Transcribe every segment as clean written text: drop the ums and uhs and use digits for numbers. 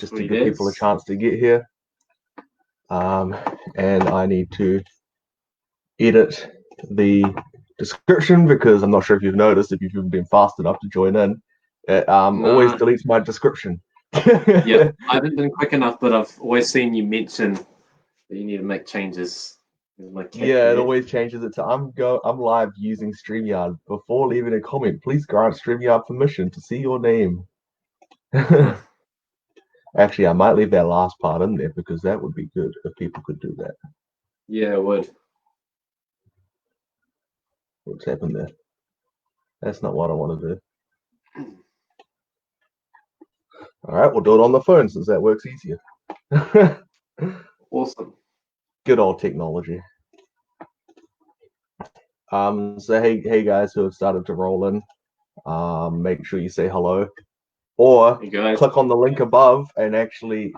just to give people a chance to get here. And I need to edit the description because I'm not sure if you've noticed, if you've been fast enough to join in, it always deletes my description. Yeah, I haven't been quick enough, but I've always seen you mention that you need to make changes. Yeah, it always changes it to I'm live using StreamYard. Before leaving a comment, please grant StreamYard permission to see your name. Actually, I might leave that last part in there because that would be good if people could do that. Yeah, it would. What's happened there? That's not what I want to do. All right, we'll do it on the phone since that works easier. Awesome. Good old technology. So hey guys who have started to roll in, make sure you say hello, or click on the link above and actually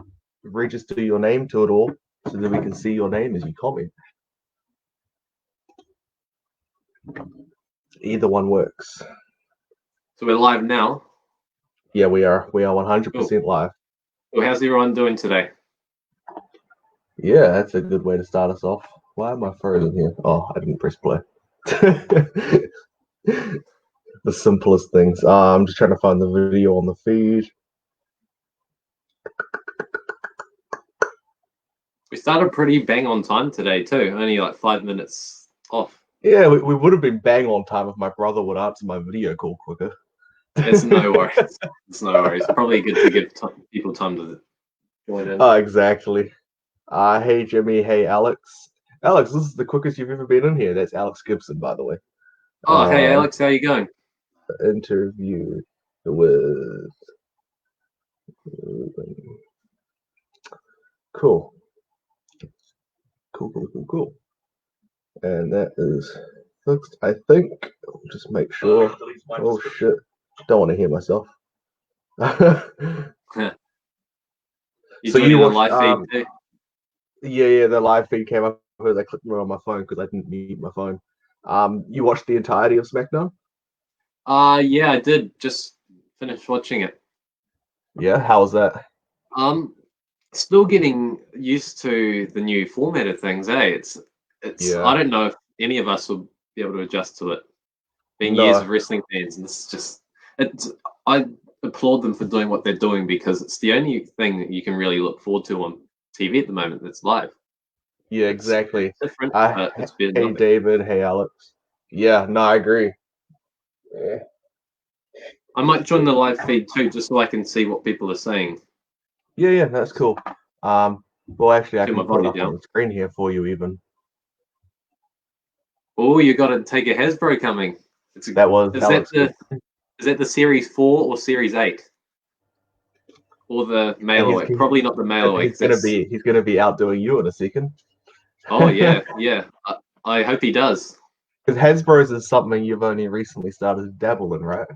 register your name to it all so that we can see your name as you comment. Either one works. So we're live now? Yeah, we are 100% live. Well, how's everyone doing today? Yeah, that's a good way to start us off. Why am I frozen here? Oh, I didn't press play. The simplest things. I'm just trying to find the video on the feed. We started pretty bang on time today too, only like 5 minutes off. Yeah, we would have been bang on time if my brother would answer my video call quicker. It's no worries. It's no worries. Probably good to give people time to join in. Exactly. Hey Jimmy, hey Alex. Alex, this is the quickest you've ever been in here. That's Alex Gibson, by the way. Oh, hey Alex, how you going? Interview with Ruben. Cool. Cool. And that is fixed. I think. Just make sure. Oh shit! Don't want to hear myself. So you watched live feed too? Yeah, the live feed came up because I clicked it on my phone because I didn't mute my phone. You watched the entirety of SmackDown? Yeah, I did. Just finished watching it. Yeah, how was that? Still getting used to the new format of things, eh? It's Yeah. I don't know if any of us will be able to adjust to it. Being years of wrestling fans, and this is just I applaud them for doing what they're doing because it's the only thing that you can really look forward to on TV at the moment that's live. Yeah, exactly. It's different, but it's better than Hey David, hey Alex. Yeah, no, I agree. Yeah. I might join the live feed too, just so I can see what people are saying. Yeah, that's cool. Well, actually, I can put it up down on the screen here for you, even. Oh, you got to take a Hasbro coming. Is that the Series 4 or Series 8? Or the mail away? Probably not the mail away. He's gonna be outdoing you in a second. Oh yeah. I hope he does. Because Hasbro's is something you've only recently started to dabble in, right?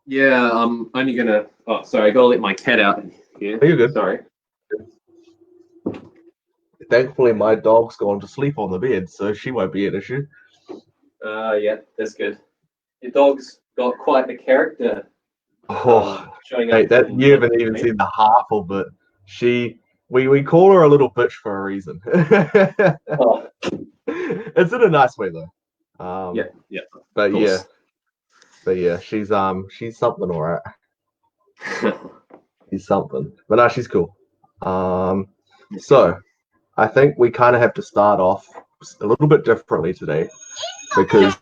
Yeah, I'm only gonna. Oh, sorry, I gotta let my cat out here. Oh, you're good. Sorry. Thankfully, my dog's gone to sleep on the bed, so she won't be an issue. Yeah, that's good. Your dog's got quite the character. Showing up. You haven't even seen the half of it. We call her a little bitch for a reason. It's in a nice way though. Yeah. But yeah, she's something, all right. She's something, but no, she's cool. So I think we kind of have to start off a little bit differently today because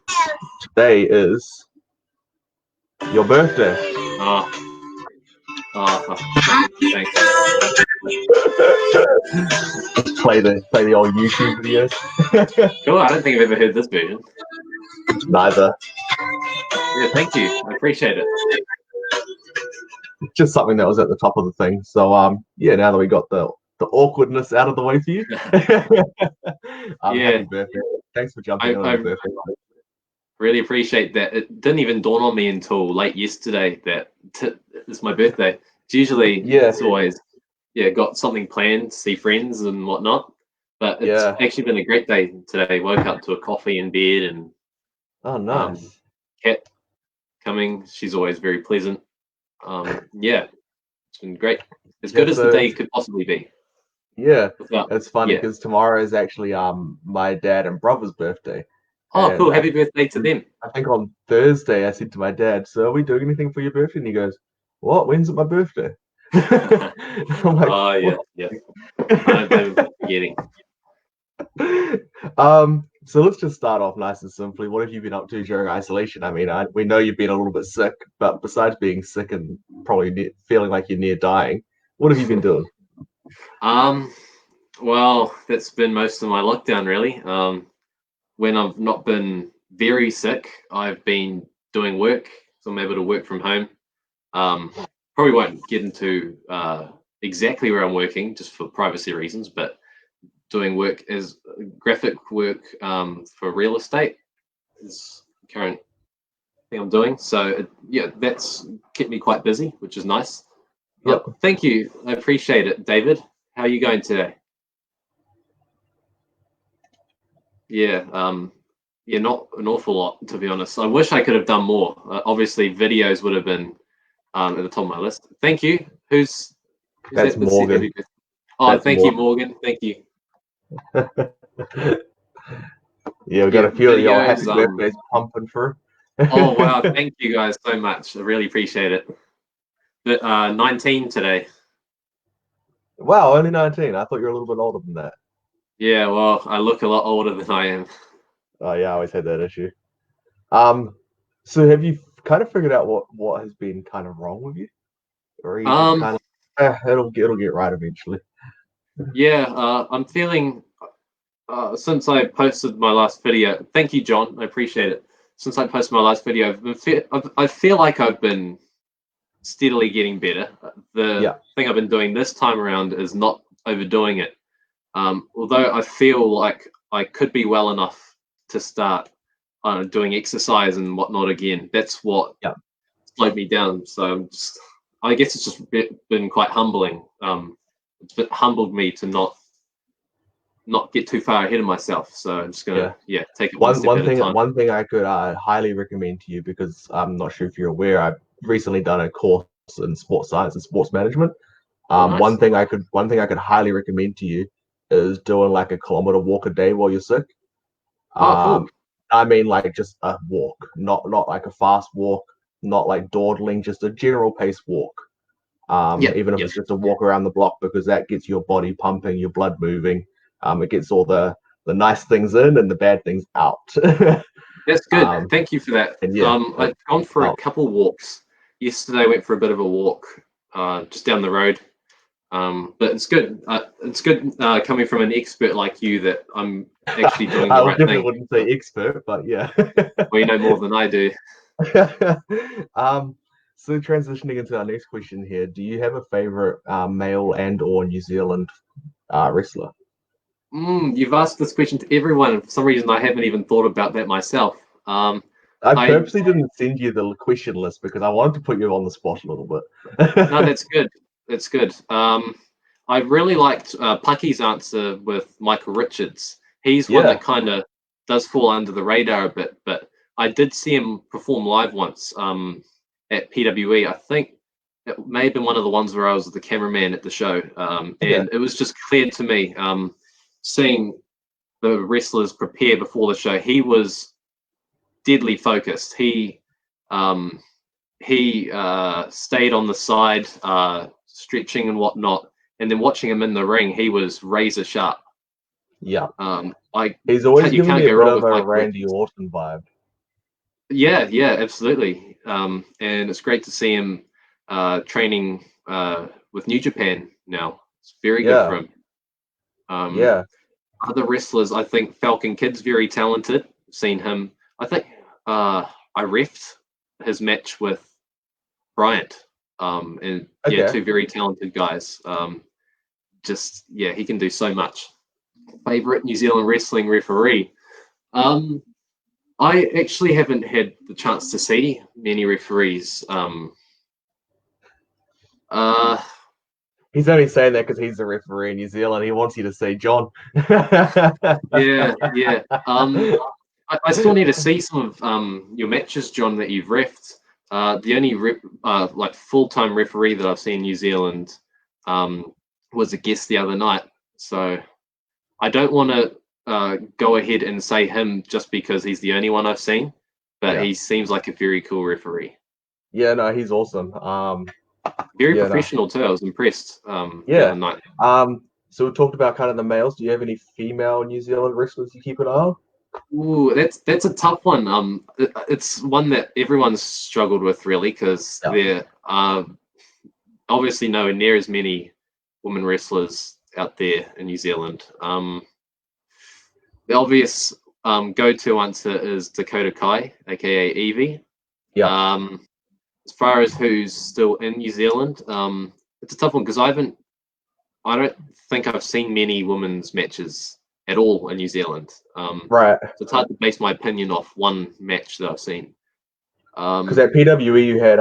today is your birthday. Thanks. Play the old YouTube videos. Cool. I don't think I've ever heard this version. Neither. Yeah, thank you. I appreciate it. Just something that was at the top of the thing. So yeah, now that we got the awkwardness out of the way for you. Happy birthday. Thanks for jumping on the birthday. Really appreciate that. It didn't even dawn on me until late yesterday that it's my birthday. It's usually it's always got something planned, see friends and whatnot. But it's actually been a great day today. Woke up to a coffee in bed and nice. Cat coming. She's always very pleasant. It's been great. as good as the day could possibly be. Yeah, it's funny because tomorrow is actually my dad and brother's birthday. Oh, cool! Happy birthday to them. I think on Thursday I said to my dad, "So are we doing anything for your birthday?" And he goes, "What? When's it my birthday?" I'm like, "Oh yeah." I don't blame him for forgetting. So let's just start off nice and simply. What have you been up to during isolation? I mean, we know you've been a little bit sick, but besides being sick and probably feeling like you're near dying, what have you been doing? Well, that's been most of my lockdown, really. When I've not been very sick, I've been doing work, so I'm able to work from home. Probably won't get into exactly where I'm working, just for privacy reasons, but doing work as graphic work for real estate is the current thing I'm doing. So that's kept me quite busy, which is nice. Yep. Thank you. I appreciate it, David. How are you going today? Yeah, not an awful lot, to be honest. I wish I could have done more. Obviously, videos would have been at the top of my list. Thank you. Who's That's that? Morgan. Thank you, Morgan. Thank you. Yeah, we got a few of your happy birthdays pumping through. Oh wow, thank you guys so much. I really appreciate it. But 19 today. Wow, only 19. I thought you were a little bit older than that. Yeah, well, I look a lot older than I am. Oh yeah, I always had that issue. So have you kind of figured out what has been kind of wrong with you? Or are you just kind of it'll get right eventually? Yeah, I'm feeling since I posted my last video. Thank you, John. I appreciate it. Since I posted my last video, I feel like I've been steadily getting better. The thing I've been doing this time around is not overdoing it. Although I feel like I could be well enough to start doing exercise and whatnot again. That's what slowed me down. So I guess it's just been quite humbling. It's humbled me to not get too far ahead of myself. So I'm just gonna take it one step at a time. One thing I could highly recommend to you, because I'm not sure if you're aware, I've recently done a course in sports science and sports management. Nice. One thing I could highly recommend to you is doing like a kilometer walk a day while you're sick. Cool. I mean, like just a walk, not like a fast walk, not like dawdling, just a general pace walk. Even if it's just a walk around the block, because that gets your body pumping, your blood moving. It gets all the nice things in and the bad things out. That's good. Thank you for that. I've gone for a couple walks. Yesterday I went for a bit of a walk just down the road. But it's good. It's good coming from an expert like you that I'm actually doing the right thing. I wouldn't say expert, but yeah. Well, you know more than I do. So transitioning into our next question here, do you have a favorite male and or New Zealand wrestler? You've asked this question to everyone. For some reason, I haven't even thought about that myself. I purposely didn't send you the question list because I wanted to put you on the spot a little bit. No, that's good. That's good. I really liked Pucky's answer with Michael Richards. He's one that kind of does fall under the radar a bit, but I did see him perform live once at PWE. I think it may have been one of the ones where I was the cameraman at the show, and it was just clear to me, seeing the wrestlers prepare before the show, he was deadly focused. He stayed on the side, stretching and whatnot, and then watching him in the ring, he was razor sharp. Yeah. He's always giving me a bit of a Randy Orton vibe. Yeah, absolutely. And it's great to see him training with New Japan now. It's very good for him. Other wrestlers, I think Falcon Kid's very talented. Seen him. I think I reffed his match with Bryant. And two very talented guys. He can do so much. Favorite New Zealand wrestling referee. I actually haven't had the chance to see many referees. He's only saying that because he's the referee in New Zealand. He wants you to say John. Yeah. I still need to see some of your matches, John, that you've reffed. The only like full-time referee that I've seen in New Zealand was a guest the other night. So I don't want to go ahead and say him just because he's the only one I've seen, but he seems like a very cool referee. Yeah, no, he's awesome. Very professional too. I was impressed. The other night. So we talked about kind of the males. Do you have any female New Zealand wrestlers you keep an eye on? Ooh, that's a tough one. It's one that everyone's struggled with really because there are obviously nowhere near as many women wrestlers out there in New Zealand. The obvious go-to answer is Dakota Kai, aka Evie. Yeah. As far as who's still in New Zealand, it's a tough one because I don't think I've seen many women's matches at all in New Zealand. Right. So it's hard to base my opinion off one match that I've seen. Because at PWE you had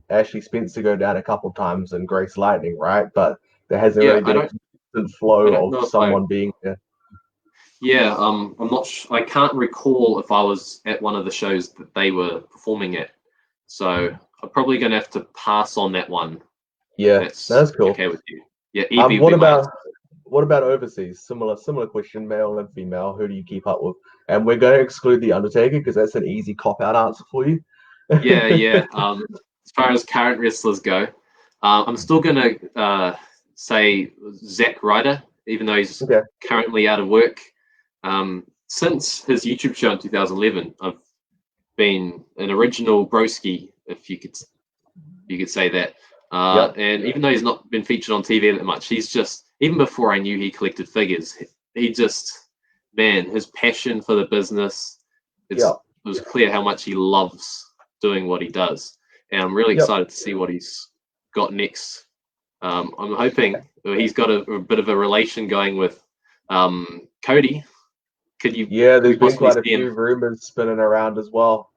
Ashley Spencer go down a couple of times and Grace Lightning, right? But there hasn't really been a consistent flow of someone being there. Yeah, I'm not. I can't recall if I was at one of the shows that they were performing at. So I'm probably going to have to pass on that one. Yeah, that's cool. Okay with you. Yeah, Evie. What about overseas? Similar question, male and female. Who do you keep up with? And we're going to exclude the Undertaker because that's an easy cop out answer for you. Yeah. As far as current wrestlers go, I'm still going to say Zack Ryder, even though he's currently out of work. Since his YouTube show in 2011, I've been an original broski, if you could say that. And even though he's not been featured on TV that much, he's just, even before I knew he collected figures, he just, man, his passion for the business, it was clear how much he loves doing what he does. And I'm really excited to see what he's got next. I'm hoping he's got a bit of a relation going with Cody. There's been quite a few rumors spinning around as well.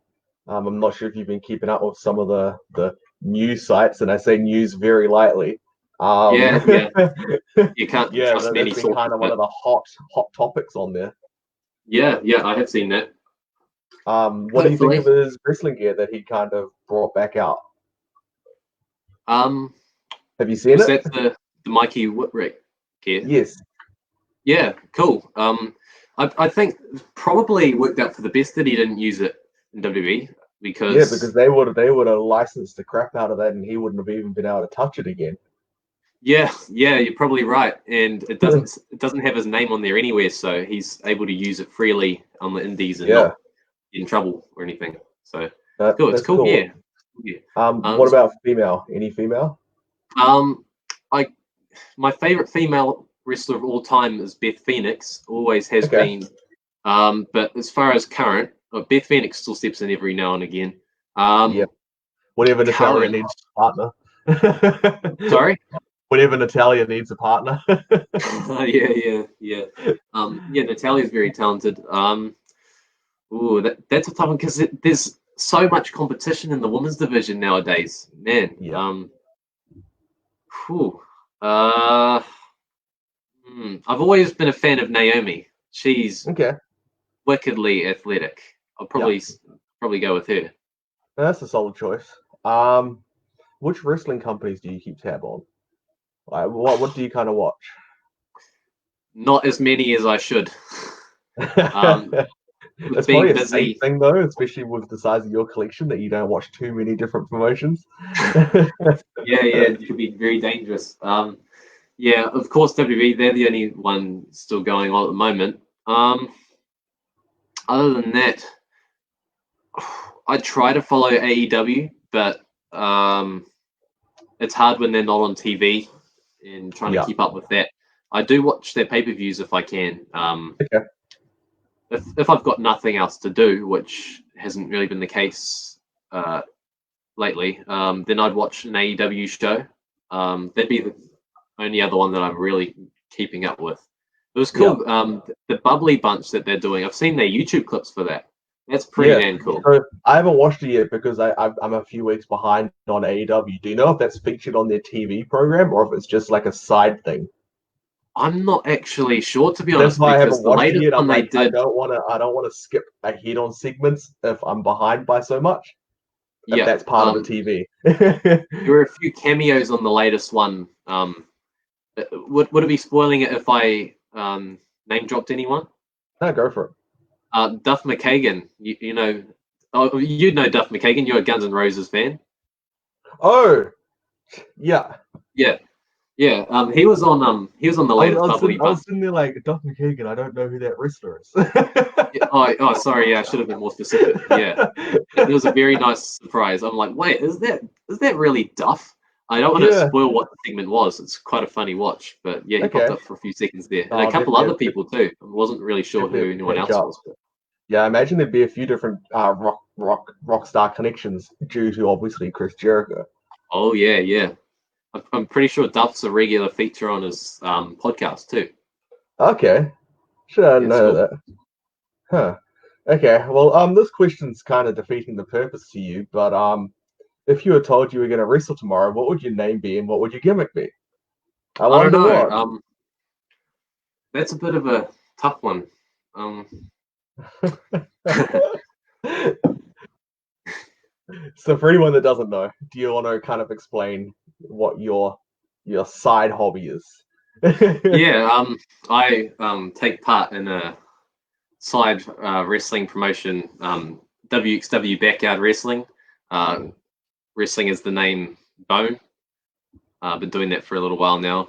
I'm not sure if you've been keeping up with some of the news sites, and I say news very lightly. You can't trust many that's been kind of one of the hot topics on there. Yeah, I have seen that. What do you think of his wrestling gear that he kind of brought back out? Have you seen it? Is that the Mikey Whipwreck gear? Yes. Yeah, cool. I think probably worked out for the best that he didn't use it in WWE because they would have licensed the crap out of that, and he wouldn't have even been able to touch it again. Yeah, you're probably right, and it doesn't have his name on there anywhere, so he's able to use it freely on the indies and not in trouble or anything. So cool. It's cool. Yeah. What about female? Any female? My favorite female wrestler of all time is Beth Phoenix. Always has been. But as far as current, Beth Phoenix still steps in every now and again. Whenever Natalia needs a partner. Sorry? Whenever Natalia needs a partner. Yeah. Natalia's very talented. That's a tough one because there's so much competition in the women's division nowadays. Man. I've always been a fan of Naomi. She's wickedly athletic. I'll probably go with her. That's a solid choice. Which wrestling companies do you keep tab on? Like, what do you kind of watch? Not as many as I should. That's probably a safe thing though, especially with the size of your collection, that you don't watch too many different promotions. It could be very dangerous. Of course, WWE, they're the only one still going on at the moment. Other than that, I try to follow AEW, but it's hard when they're not on TV and trying to keep up with that. I do watch their pay-per-views if I can. If I've got nothing else to do, which hasn't really been the case lately, then I'd watch an AEW show. That'd be the only other one that I'm really keeping up with. It was cool. The Bubbly Bunch that they're doing, I've seen their YouTube clips for that. That's pretty damn cool. So I haven't watched it yet because I'm a few weeks behind on AEW. Do you know if that's featured on their TV program or if it's just like a side thing? I'm not actually sure, to be honest. That's why I haven't watched it yet. I don't want to skip ahead on segments if I'm behind by so much. if Yeah. that's part of the TV. There were a few cameos on the latest one. Would it be spoiling it if I name dropped anyone? No, go for it. Duff McKagan. You know, you'd know Duff McKagan. You're a Guns N' Roses fan. Oh, yeah. Yeah. Yeah, he was on the latest Bubbly I Buzz. was sitting there like, Duff McKagan, I don't know who that wrestler is. Oh, sorry, yeah, I should have been more specific. Yeah, it was a very nice surprise. I'm like, wait, is that really Duff? I don't want to spoil what the segment was. It's quite a funny watch, but yeah, he popped up for a few seconds there, and a couple other people too. I wasn't really sure who anyone else was. But... Yeah, I imagine there'd be a few different rock star connections due to obviously Chris Jericho. Oh yeah. I'm pretty sure Duff's a regular feature on his podcast too. Okay, should I know that? Huh. Okay, well, this question's kind of defeating the purpose to you, but if you were told you were going to wrestle tomorrow, what would your name be and what would your gimmick be? I don't know. That's a bit of a tough one. So for anyone that doesn't know, do you want to kind of explain what your side hobby is? Yeah, I take part in a side wrestling promotion, WXW Backyard Wrestling. Wrestling is the name Bone. I've been doing that for a little while now.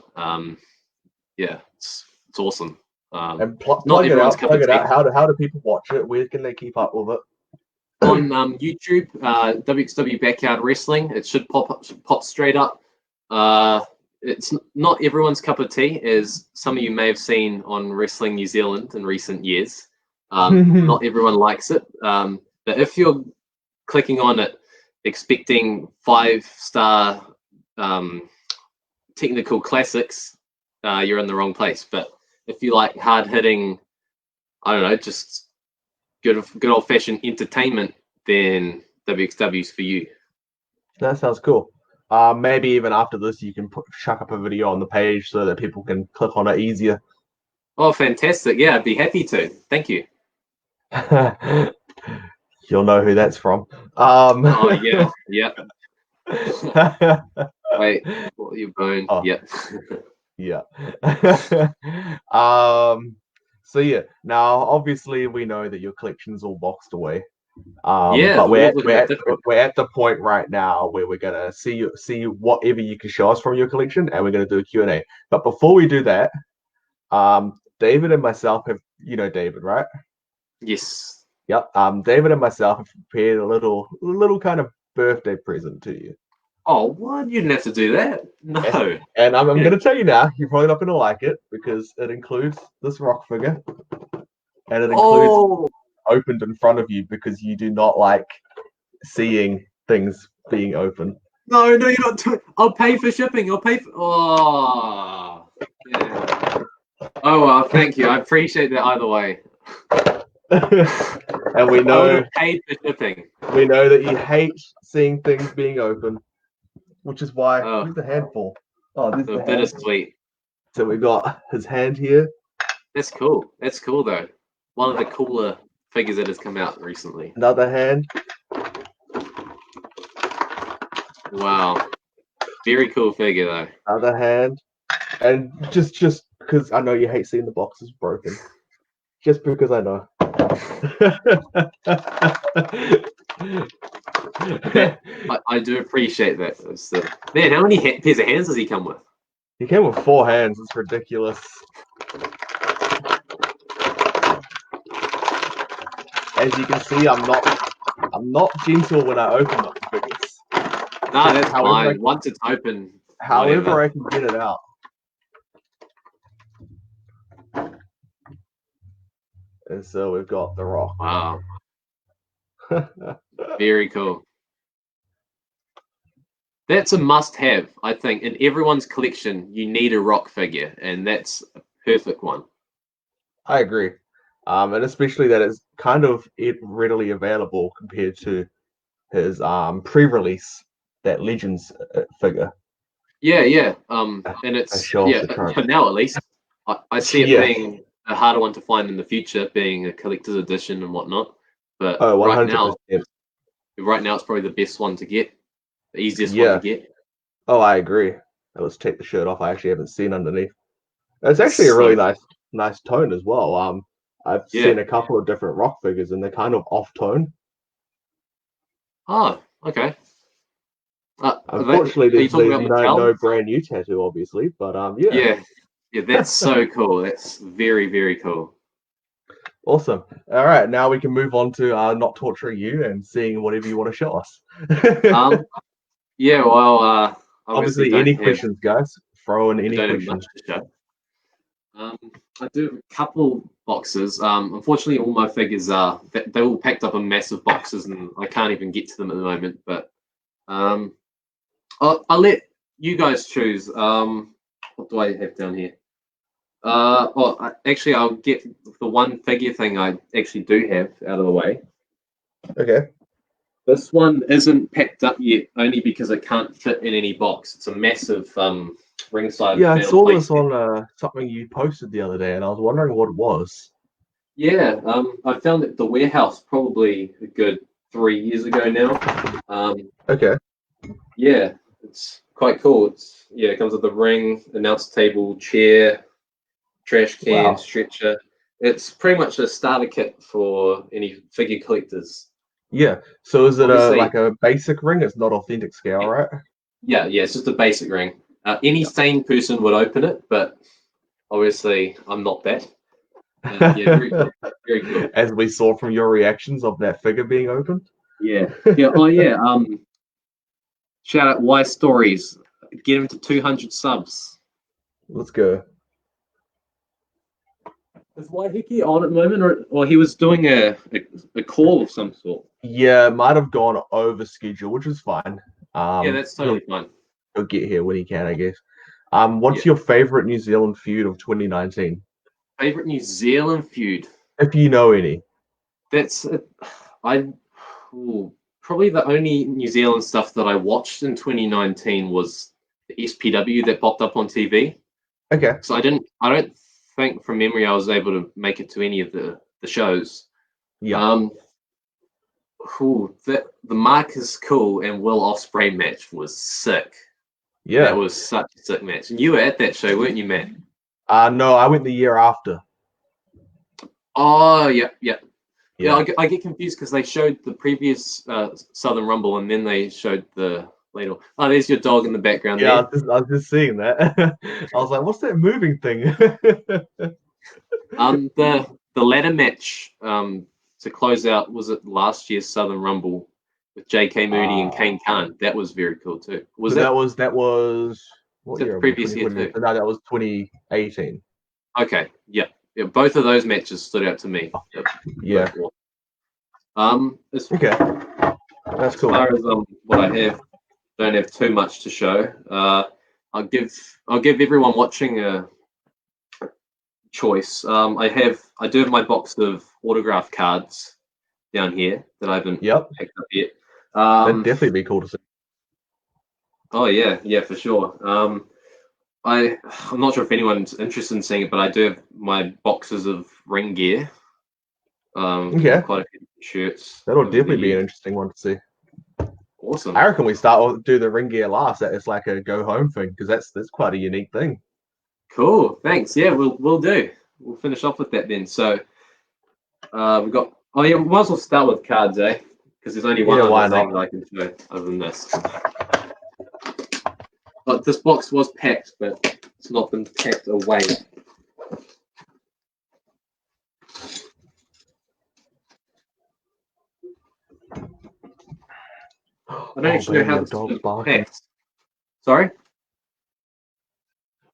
Yeah, it's awesome. And plug it out. How do people watch it? Where can they keep up with it? On YouTube, WXW Backyard Wrestling. It should pop straight up. It's not everyone's cup of tea, as some of you may have seen on Wrestling New Zealand in recent years. Not everyone likes it. But if you're clicking on it expecting 5-star technical classics, you're in the wrong place. But if you like hard-hitting, I don't know, just good old-fashioned entertainment, then WXW's for you. That sounds cool. Maybe even after this, you can chuck up a video on the page so that people can click on it easier. Oh, fantastic. Yeah, I'd be happy to. Thank you. You'll know who that's from. Oh, yeah. Wait, what are you going? Oh. Yeah. Yeah. So yeah, now obviously we know that your collection's all boxed away. But we're at the point right now where we're gonna see whatever you can show us from your collection, and we're gonna do a Q&A. But before we do that, David and myself have, you know David, right? Yes. Yep. David and myself have prepared a little kind of birthday present to you. Oh, what? You didn't have to do that. No. And I'm going to tell you now, you're probably not going to like it because it includes this rock figure. And it includes opened in front of you because you do not like seeing things being open. No, you're not. I'll pay for shipping. I'll pay for... Oh. Yeah. Oh, well, thank you. I appreciate that either way. And we know... I would have paid for shipping. We know that you hate seeing things being open. Which is why where's the handful? Oh, this is bittersweet. So we got his hand here. That's cool. That's cool though. One of the cooler figures that has come out recently. Another hand. Wow. Very cool figure though. Other hand. And just because I know you hate seeing the boxes broken. Just because I know. I do appreciate that. Man, how many pairs of hands does he come with? He came with 4 hands. It's ridiculous. As you can see, I'm not gentle when I open up the figures. No, that's fine. Once it's open, however I can get it out. And so we've got the rock. Wow. Very cool. That's a must-have, I think. In everyone's collection, you need a rock figure, and that's a perfect one. I agree. And especially that it's kind of readily available compared to his pre-release, that Legends figure. Yeah. And it's now at least I see it being a harder one to find in the future, being a collector's edition and whatnot. But right now, right now it's probably the best one to get, the easiest one to get. Oh, I agree. Let's take the shirt off. I actually haven't seen underneath. It's actually a So really nice tone as well. I've seen a couple of different rock figures and they're kind of off tone. Oh, okay. Unfortunately, there's no brand new tattoo, obviously, but yeah, that's so cool. That's very, very cool. Awesome. All right, now we can move on to not torturing you and seeing whatever you want to show us. Yeah, well, obviously any questions, guys. Throw in any questions. I do have a couple boxes. Unfortunately, all my figures they're all packed up in massive boxes, and I can't even get to them at the moment. But I'll let you guys choose. What do I have down here? Actually, I'll get the one figure thing I actually do have out of the way. Okay. This one isn't packed up yet, only because it can't fit in any box. It's a massive ringside. Yeah, I saw this on something you posted the other day, and I was wondering what it was. Yeah, I found it at the warehouse probably a good 3 years ago now. Okay. Yeah, it's quite cool. It comes with the ring, announce table, chair, trash can, stretcher. It's pretty much a starter kit for any figure collectors. Yeah. So is it like a basic ring? It's not authentic scale, right? Yeah. It's just a basic ring. Any sane person would open it, but obviously I'm not that. Very cool. Very cool. As we saw from your reactions of that figure being opened. Yeah. Oh yeah. Shout out Y Stories. Get him to 200 subs. Let's go. Is Waiheke on at the moment, or he was doing a call of some sort? Yeah, it might have gone over schedule, which is fine. Yeah, that's totally fine. He'll get here when he can, I guess. What's your favorite New Zealand feud of 2019? Favorite New Zealand feud? If you know any. That's probably the only New Zealand stuff that I watched in 2019 was the SPW that popped up on TV. Okay. So I don't think from memory I was able to make it to any of the shows. Yeah. The Marcus Cool and Will Ospreay match was sick. Yeah. That was such a sick match. And you were at that show, weren't you, Matt? No, I went the year after. Oh, yeah. I get confused because they showed the previous Southern Rumble and then they showed the later. Oh, there's your dog in the background. Yeah, I was just seeing that. I was like, "What's that moving thing?" The ladder match to close out was it last year's Southern Rumble with J.K. Moody and Kane Khan. That was very cool too. That was what year? The previous year too. No, that was 2018. Okay, yeah. Both of those matches stood out to me. Yeah. Okay. That's cool. As far as what I have, don't have too much to show. I'll give everyone watching a choice. I do have my box of autograph cards down here that I haven't picked up yet. That'd definitely be cool to see. Oh yeah, for sure. I'm not sure if anyone's interested in seeing it, but I do have my boxes of ring gear. Quite a few shirts. That'll definitely be an interesting one to see. Awesome. I reckon we do the ring gear last. It's like a go home thing because that's quite a unique thing. Cool. Thanks. Yeah, we'll do. We'll finish off with that then. So we've got. Oh yeah, we might as well start with cards, eh? Because there's only one other thing that I can show other than this. But this box was packed, but it's not been packed away. I don't actually know how this is packed. Sorry?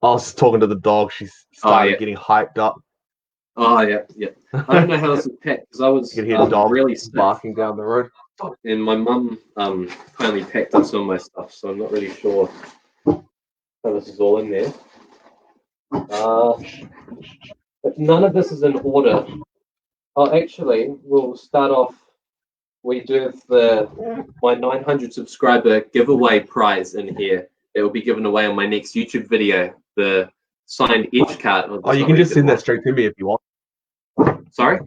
I was talking to the dog. She started getting hyped up. Oh, yeah. I don't know how this is packed because I was you can hear the dog really barking down the road. And my mum finally packed up some of my stuff, so I'm not really sure how this is all in there. But none of this is in order. Oh, actually, we'll start off. We do have my 900 subscriber giveaway prize in here. It will be given away on my next YouTube video. The signed edge card. Oh, you can just send that straight to me if you want. Sorry?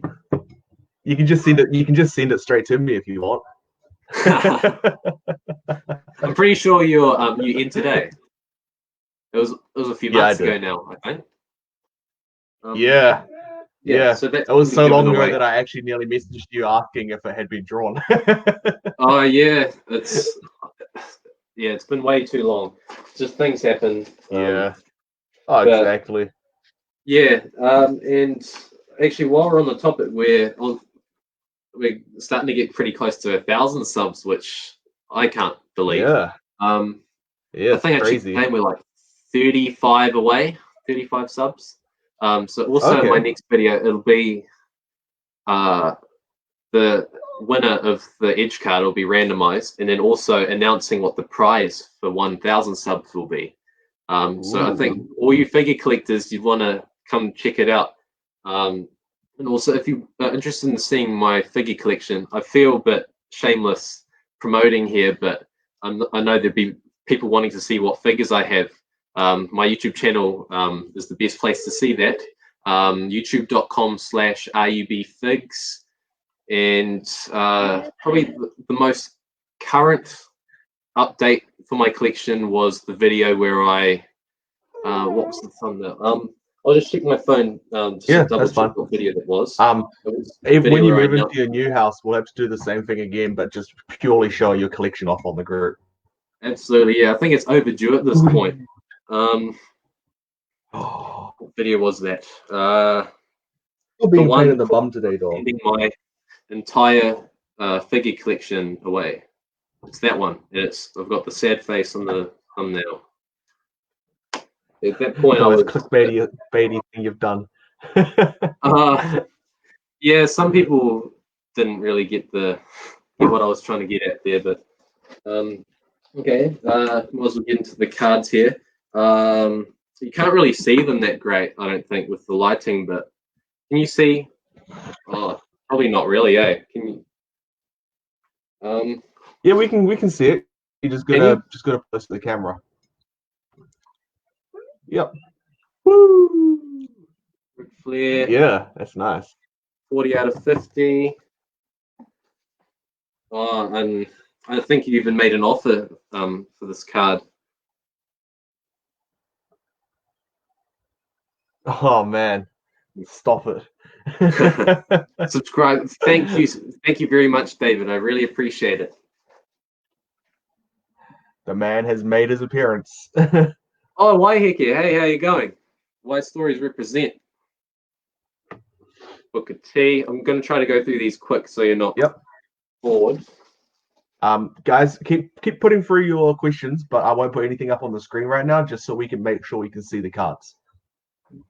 You can just send it. You can just send it straight to me if you want. I'm pretty sure you in today. It was a few months ago now, I think. Yeah. So it was so long ago that I actually nearly messaged you asking if it had been drawn. Oh yeah, it's been way too long. Just things happen. Exactly. Yeah, and actually, while we're on the topic, we're starting to get pretty close to 1,000 subs, which I can't believe. Yeah. I think crazy. I checked, we're like 35 away, 35 subs. So also in my next video, it'll be the winner of the Edge card will be randomized, and then also announcing what the prize for 1,000 subs will be. So I think all you figure collectors, you'd want to come check it out. And also, if you are interested in seeing my figure collection, I feel a bit shameless promoting here, but I know there'd be people wanting to see what figures I have. My YouTube channel is the best place to see that. youtube.com/rubfigs. And probably the most current update for my collection was the video where I what was the thumbnail? I'll just check my phone just to double check what video that was. When you move into your new house, we'll have to do the same thing again, but just purely show your collection off on the group. Absolutely, yeah. I think it's overdue at this point. What video was that? You're being pain in the bum today, dog. Sending my entire figure collection away. It's that one. I've got the sad face on the thumbnail. At that point, most clickbaity thing you've done. Yeah, some people didn't really get what I was trying to get at there, but okay. Might as well get into the cards here. You can't really see them that great, I don't think, with the lighting, but can you see? Oh, probably not really, eh? Can you? Yeah, we can see it. You just gotta place the camera. Yep. Woo! Ric Flair. Yeah, that's nice. 40 out of 50. Oh, and I think you even made an offer for this card. Oh man, stop it. Subscribe. Thank you very much, David. I really appreciate it. The man has made his appearance. Oh, Waiheke. Hey, how you going? Why Stories represent. Book of tea. I'm going to try to go through these quick so you're not bored. Guys, keep putting through your questions, but I won't put anything up on the screen right now, just so we can make sure we can see the cards.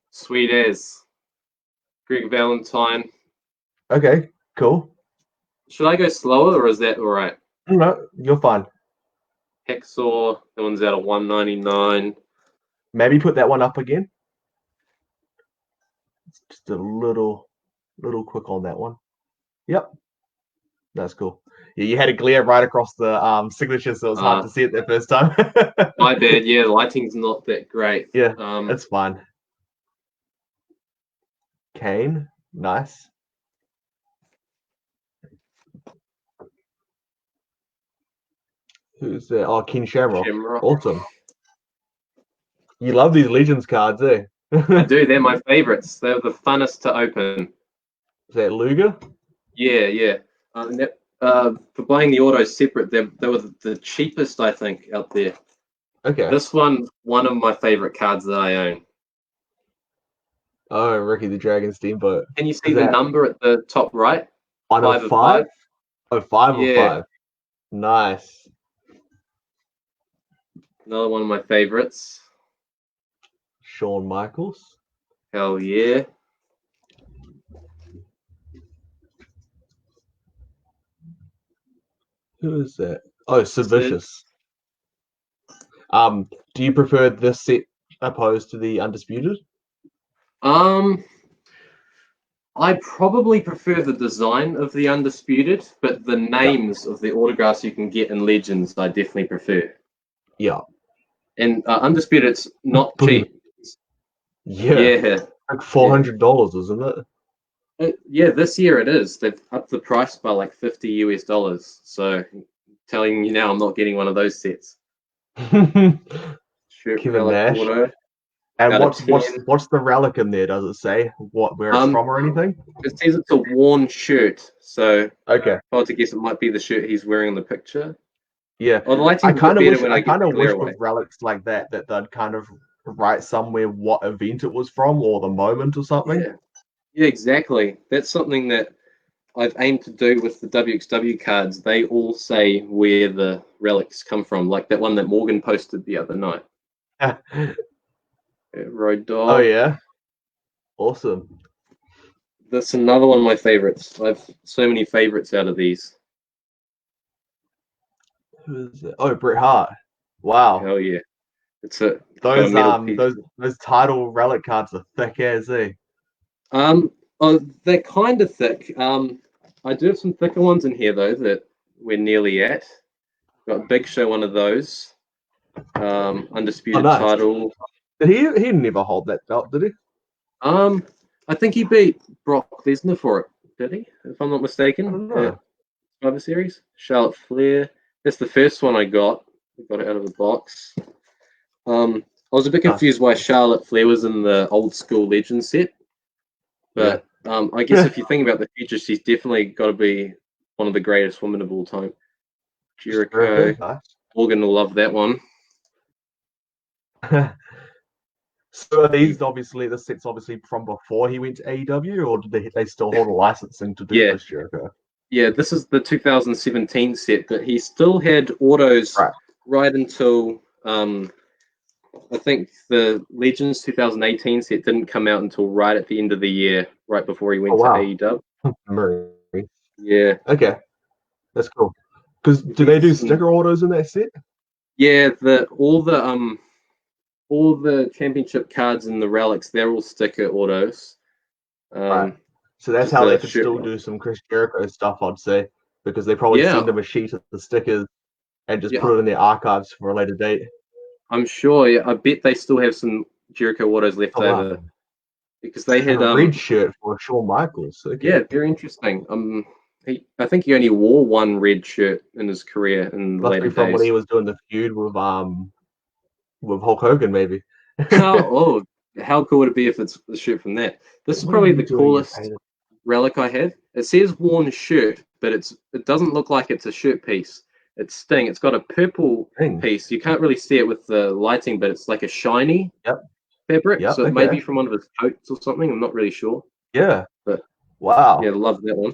Sweet as. Greg Valentine. Okay, cool. Should I go slower or is that all right? No, you're fine. Hexor, that one's out of 199. Maybe put that one up again. Just a little quick on that one. Yep, that's cool. Yeah, you had a glare right across the signature, so it was hard to see it the first time. My bad. Yeah, the lighting's not that great. Yeah, that's fine. Kane, nice. Who's there? Oh, Ken Shamrock. Awesome. You love these Legends cards, eh? I do. They're my favorites. They're the funnest to open. Is that Luger? Yeah. For buying the autos separate, they were the cheapest, I think, out there. Okay. This one of my favorite cards that I own. Oh, Ricky the Dragon Steamboat. Can you see the number at the top right? 505? Oh, 505. Nice. Another one of my favorites. Shawn Michaels. Hell yeah. Who is that? Oh, Vicious. Do you prefer this set opposed to the Undisputed? I probably prefer the design of the Undisputed, but the names of the autographs you can get in Legends, I definitely prefer. Yeah. And Undisputed's not cheap. Yeah. Like $400, isn't it? Yeah, this year it is. They've upped the price by like $50. So telling you now, I'm not getting one of those sets. Shirt Kevin relic Nash. auto. And Out of 10. what's the relic in there? Does it say where it's from or anything? It says it's a worn shirt, so Okay. if I were to guess, it might be the shirt he's wearing in the picture. Yeah. Oh, the lighting's I kind of wish when I get the glare away. with relics like that they'd kind of write somewhere what event it was from or the moment or something. Yeah, exactly. That's something that I've aimed to do with the WXW cards. They all say where the relics come from, like that one that Morgan posted the other night. Road Dog. Oh yeah, awesome. That's another one of my favorites. I've so many favorites out of these. Who is it? Oh, Bret Hart. Wow. Hell yeah. It's a those title relic cards are thick as they're kind of thick. I do have some thicker ones in here though that we're nearly at. Got Big Show, one of those. Undisputed title. Did he never hold that belt, did he? I think he beat Brock Lesnar for it, did he? If I'm not mistaken. I don't know. Survivor Series. Charlotte Flair. That's the first one I got. I got it out of the box. I was a bit confused why Charlotte Flair was in the old school Legend set. But I guess if you think about the future, she's definitely got to be one of the greatest women of all time. Jericho. Morgan will love that one. So are these obviously the sets from before he went to AEW, or did they still hold a licensing to do this, Jericho? Yeah, this is the 2017 set, but he still had autos right until I think the Legends 2018 set didn't come out until right at the end of the year, right before he went to AEW. Yeah. Okay, that's cool. Because do they do sticker autos in that set? Yeah, all the championship cards and the relics, they're all sticker autos. Right. So that's how they could still do some Chris Jericho stuff, I'd say, because they probably send them a sheet of the stickers and just put it in their archives for a later date. I'm sure. Yeah, I bet they still have some Jericho autos left over because they had a red shirt for Shawn Michaels. Okay. Yeah, very interesting. I think he only wore one red shirt in his career in the later days. From when he was doing the feud with Hulk Hogan, maybe. How cool would it be if it's the shirt from that? This is probably the coolest relic I have. It says worn shirt, but it doesn't look like it's a shirt piece. It's Sting. It's got a purple piece. You can't really see it with the lighting, but it's like a shiny fabric. So it may be from one of his coats or something. I'm not really sure. Yeah. But wow. Yeah, love that one.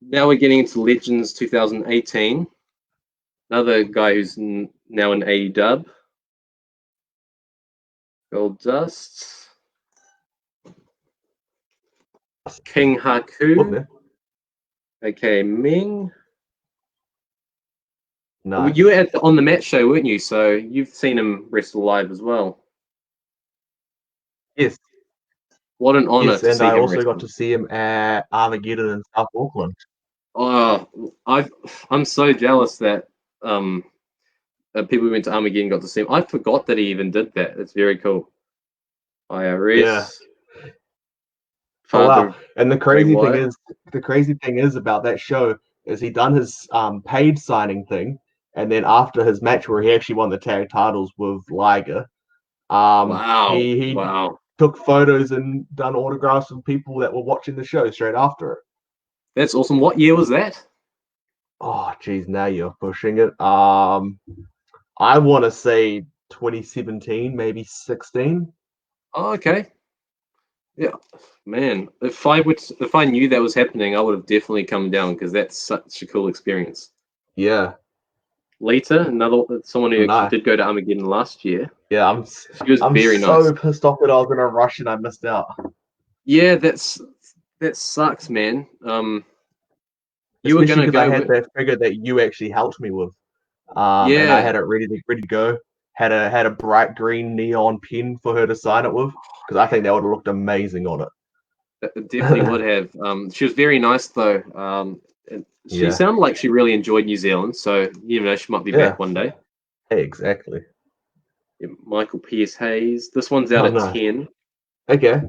Now we're getting into Legends 2018. Another guy who's now in AEW. Gold Dust. King Haku. Okay, Ming. Nice. You were on the match show, weren't you? So you've seen him wrestle live as well. Yes. What an honor to and see I him also wrestle. got to see him at Armageddon in South Auckland. Oh, I'm so jealous that people who went to Armageddon got to see him. I forgot that he even did that. It's very cool. IRS. Yeah. Oh, wow. And the crazy thing is about that show is he done his paid signing thing, and then after his match where he actually won the tag titles with Liger, he took photos and done autographs with people that were watching the show straight after it. That's awesome. What year was that? Oh, geez, now you're pushing it. I want to say 2017, maybe 16. Oh, okay. Yeah, man. If I knew that was happening, I would have definitely come down because that's such a cool experience. Yeah. Later, someone who did go to Armageddon last year. Yeah, she was very nice. I'm so pissed off that I was in a rush and I missed out. Yeah, that sucks, man. You were gonna go. I had that figure that you actually helped me with. And I had it ready to go. Had a bright green neon pen for her to sign it with because I think that would have looked amazing on it. It definitely would have. She was very nice though. She sounded like she really enjoyed New Zealand, so you know she might be back one day. Hey, exactly. Yeah, Michael Pierce Hayes. This one's out at 10. Okay.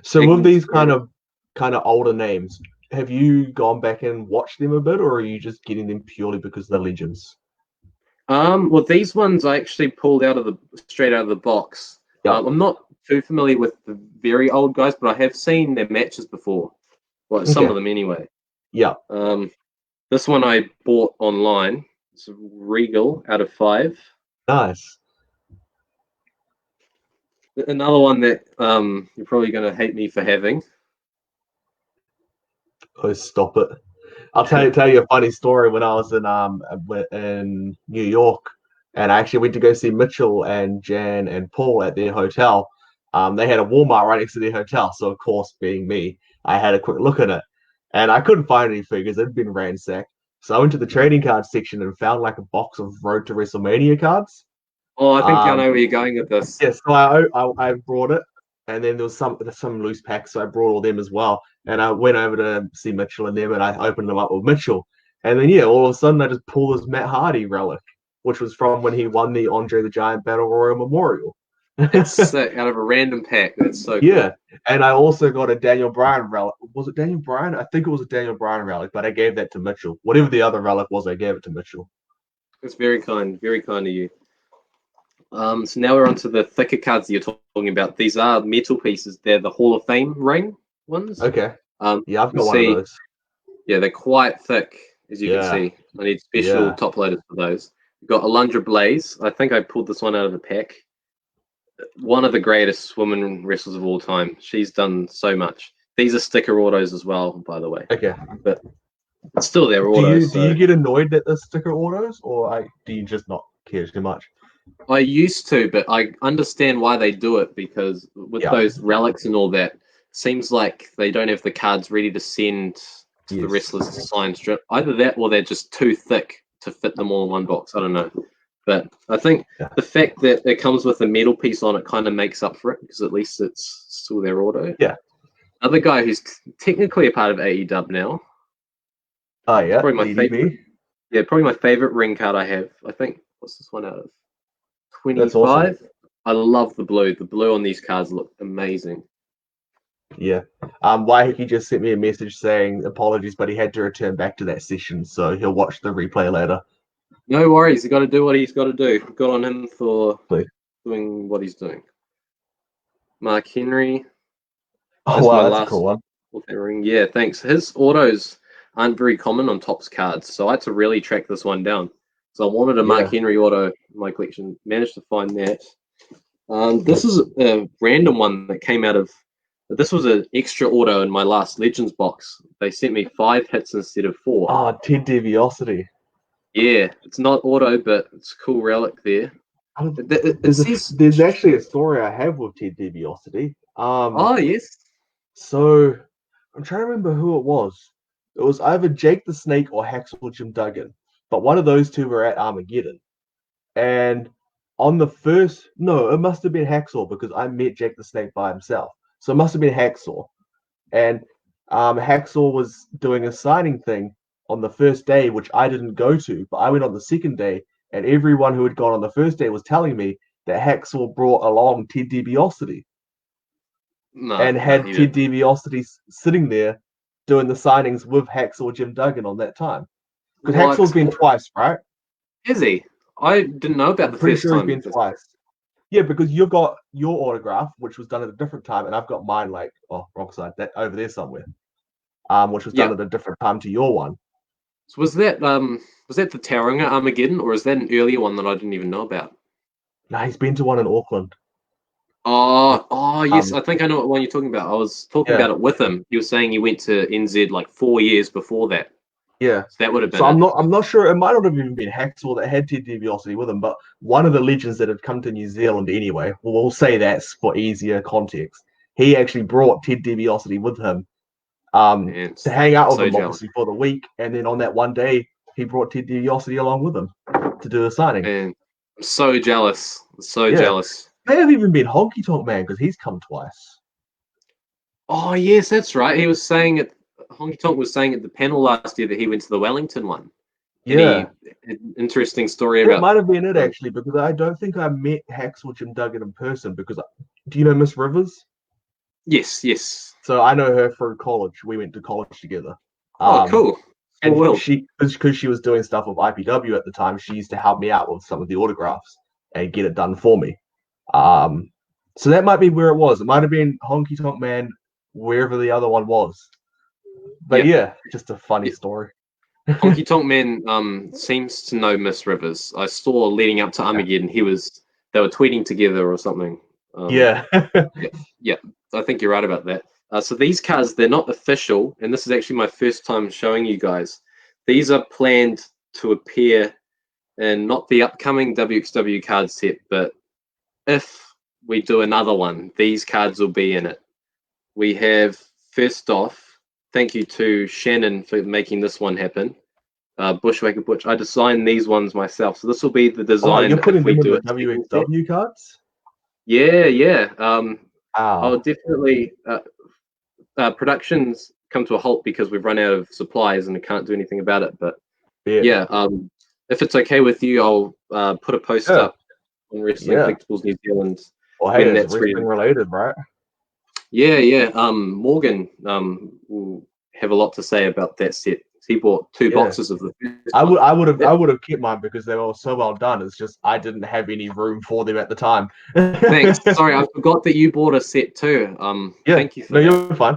So with these kind of older names, have you gone back and watched them a bit, or are you just getting them purely because they're legends? Well, these ones I actually pulled straight out of the box. Yep. I'm not too familiar with the very old guys, but I have seen their matches before. Well, some of them anyway. Yeah. This one I bought online. It's a Regal out of 5. Nice. Another one that you're probably going to hate me for having. Oh, stop it. I'll tell you a funny story. When I was in New York, and I actually went to go see Mitchell and Jan and Paul at their hotel. They had a Walmart right next to their hotel, so of course, being me, I had a quick look at it, and I couldn't find any figures. It'd been ransacked. So I went to the trading card section and found like a box of Road to WrestleMania cards. Oh, I think I know where you're going with this. Yeah, so I brought it, and then there was some loose packs, so I brought all them as well. And I went over to see Mitchell and them, and I opened them up with Mitchell. And then all of a sudden I just pulled this Matt Hardy relic, which was from when he won the Andre the Giant Battle Royal Memorial. It's sick, out of a random pack. That's so cool. Yeah, and I also got a Daniel Bryan relic. Was it Daniel Bryan? I think it was a Daniel Bryan relic, but I gave that to Mitchell. Whatever the other relic was, I gave it to Mitchell. That's very kind of you. So now we're on to the thicker cards that you're talking about. These are metal pieces. They're the Hall of Fame ring ones. Okay. Yeah, I've got one of those. Yeah, they're quite thick, as you can see. I need special top loaders for those. We've got Alundra Blaze. I think I pulled this one out of the pack. One of the greatest women wrestlers of all time. She's done so much. These are sticker autos as well, by the way. Okay. But still, they're autos. Do you get annoyed at the sticker autos, or do you just not care too much? I used to, but I understand why they do it, because with those relics and all that, seems like they don't have the cards ready to send to the wrestlers to sign strip. Either that or they're just too thick to fit them all in one box. I don't know. But I think the fact that it comes with a metal piece on it kind of makes up for it, because at least it's still their auto. Yeah. Another guy who's technically a part of AEW now. Oh, yeah. Probably my favorite. Yeah, probably my favorite ring card I have. I think, what's this one out of? 25. That's awesome. I love the blue. The blue on these cards look amazing. Yeah. Waihiki just sent me a message saying apologies, but he had to return back to that session, so he'll watch the replay later. No worries. He's got to do what he's got to do. Good on him for doing what he's doing. Mark Henry. Oh, wow, that's a cool one. Ring. Yeah, thanks. His autos aren't very common on Topps cards, so I had to really track this one down. So I wanted a Mark Henry auto in my collection. Managed to find that. This is a random one that came out of... This was an extra auto in my last Legends box. They sent me 5 hits instead of 4. Oh, Ted DiBiase. Yeah, it's not auto, but it's a cool relic there. There's actually a story I have with Ted DiBiase. Oh, yes. So, I'm trying to remember who it was. It was either Jake the Snake or Hacksaw Jim Duggan. But one of those two were at Armageddon. And on the first... No, it must have been Hacksaw, because I met Jake the Snake by himself. So it must have been Hacksaw. And Hacksaw was doing a signing thing on the first day, which I didn't go to, but I went on the second day, and everyone who had gone on the first day was telling me that Hacksaw brought along Ted DiBiase. And had Ted DiBiase sitting there doing the signings with Hacksaw Jim Duggan on that time. Because Hacksaw's been twice, right? Is he? I didn't know about the first time. Pretty sure he's been twice. Yeah, because you've got your autograph, which was done at a different time, and I've got mine, wrong side, that over there somewhere, which was done at a different time to your one. So was that the Tauranga Armageddon, or is that an earlier one that I didn't even know about? No, he's been to one in Auckland. Oh, yes, I think I know what one you're talking about. I was talking about it with him. He was saying he went to NZ like 4 years before that. Yeah, so that would have been. So I'm not sure. It might not have even been Hacksaw that had Ted DiBiase with him, but one of the legends that had come to New Zealand anyway. We'll say that's for easier context. He actually brought Ted DiBiase with him, to hang out with him obviously for the week, and then on that one day he brought Ted DiBiase along with him to do a signing. Man, I'm so jealous. Jealous. May have even been Honky Tonk Man, because he's come twice. Oh yes, that's right. He was saying it. Honky Tonk was saying at the panel last year that he went to the Wellington one. Yeah. interesting story That about? might have been it actually, because I don't think I met Hackswitch and Duggan in person. Because do you know Miss Rivers? Yes, yes. So I know her through college. We went to college together. Oh, cool. And Well, because she was doing stuff with IPW at the time, she used to help me out with some of the autographs and get it done for me. So that might be where it was. It might have been Honky Tonk Man, wherever the other one was. But yeah, just a funny story. Honky Tonk Man seems to know Miss Rivers. I saw leading up to Armageddon, they were tweeting together or something. Yeah. yeah, I think you're right about that. So these cards, they're not official, and this is actually my first time showing you guys. These are planned to appear in not the upcoming WXW card set, but if we do another one, these cards will be in it. We have, first off, thank you to Shannon for making this one happen. Bushwhacker Butch. I designed these ones myself, so this will be the design. You're putting if we them in do the WXW cards? Yeah, yeah. I'll Wow. definitely. Productions come to a halt because we've run out of supplies and I can't do anything about it. But yeah, if it's okay with you, I'll put a post up on Wrestling Collectibles New Zealand. Well, hey, it's wrestling related, right? Yeah, yeah. Morgan will have a lot to say about that set. He bought 2 boxes of the first one. I would have kept mine because they were so well done. It's just I didn't have any room for them at the time. Thanks. Sorry, I forgot that you bought a set too. Thank you for that. You're fine.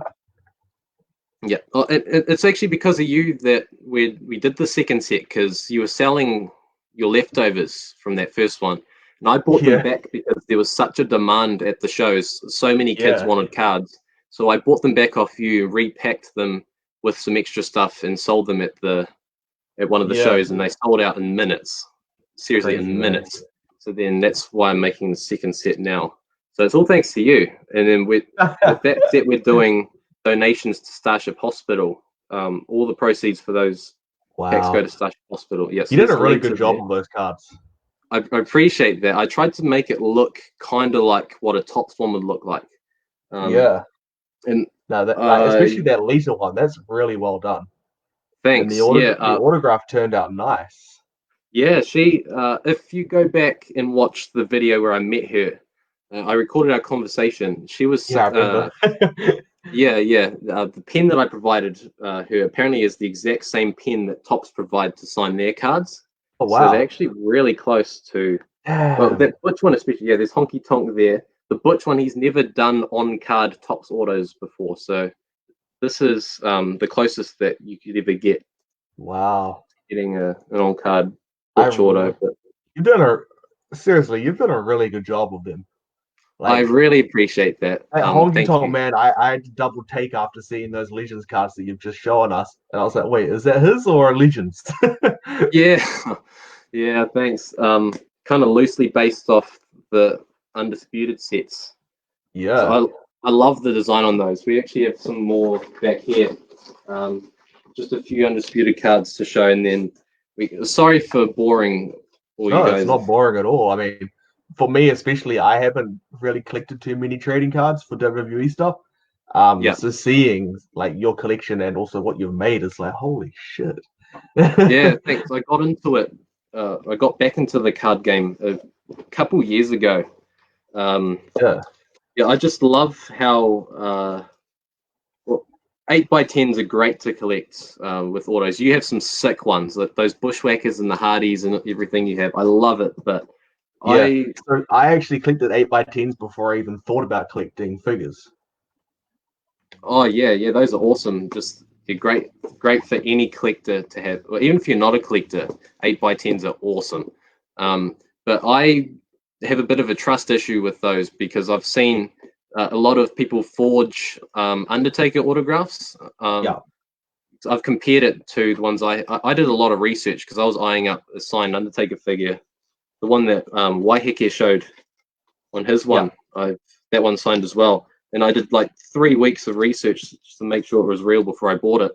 Yeah, it's actually because of you that we did the second set, because you were selling your leftovers from that first one, and I bought them back because there was such a demand at the shows. So many kids wanted cards, so I bought them back off you, repacked them with some extra stuff, and sold them at one of the shows, and they sold out in minutes. Seriously, in minutes. So then that's why I'm making the second set now. So it's all thanks to you. And then with that set, we're doing donations to Starship Hospital. All the proceeds for those packs go to Starship Hospital. Yes, you did a really good job on those cards. I appreciate that. I tried to make it look kind of like what a Topps one would look like. And especially that Lisa one, that's really well done. Thanks. And the autograph turned out nice. Yeah, she. If you go back and watch the video where I met her, I recorded our conversation. She was. Yeah, I remember. The pen that I provided her apparently is the exact same pen that Topps provide to sign their cards. Oh wow! So they're actually really close to. Well, that Butch one especially. Yeah, there's Honky Tonk there. The Butch one, he's never done on card Topps autos before, so this is the closest that you could ever get. Wow! Getting an on card Butch auto. But you've done a really good job with them. I really appreciate that. Honky Tonk Man, I had to double take after seeing those Legends cards that you've just shown us, and I was like, wait, is that his or a Legends? yeah, thanks. Kind of loosely based off the Undisputed sets. Yeah. So I love the design on those. We actually have some more back here. Just a few Undisputed cards to show, and then sorry for boring all you guys. It's not boring at all. I mean, for me especially, I haven't really collected too many trading cards for WWE stuff. So seeing like your collection and also what you've made is like, holy shit. Yeah, thanks. I got into it. I got back into the card game a couple years ago. I just love how 8x10s are great to collect with autos. You have some sick ones, like those Bushwhackers and the Hardys and everything you have. I love it, but I actually collected 8x10s before I even thought about collecting figures. Oh yeah, those are awesome. Just they're great for any collector to have. Or even if you're not a collector, 8x10s are awesome. But I have a bit of a trust issue with those because I've seen a lot of people forge Undertaker autographs. I've compared it to the ones I did a lot of research because I was eyeing up a signed Undertaker figure, the one that Waiheke showed on his one. That one signed as well, and I did like 3 weeks of research just to make sure it was real before I bought it.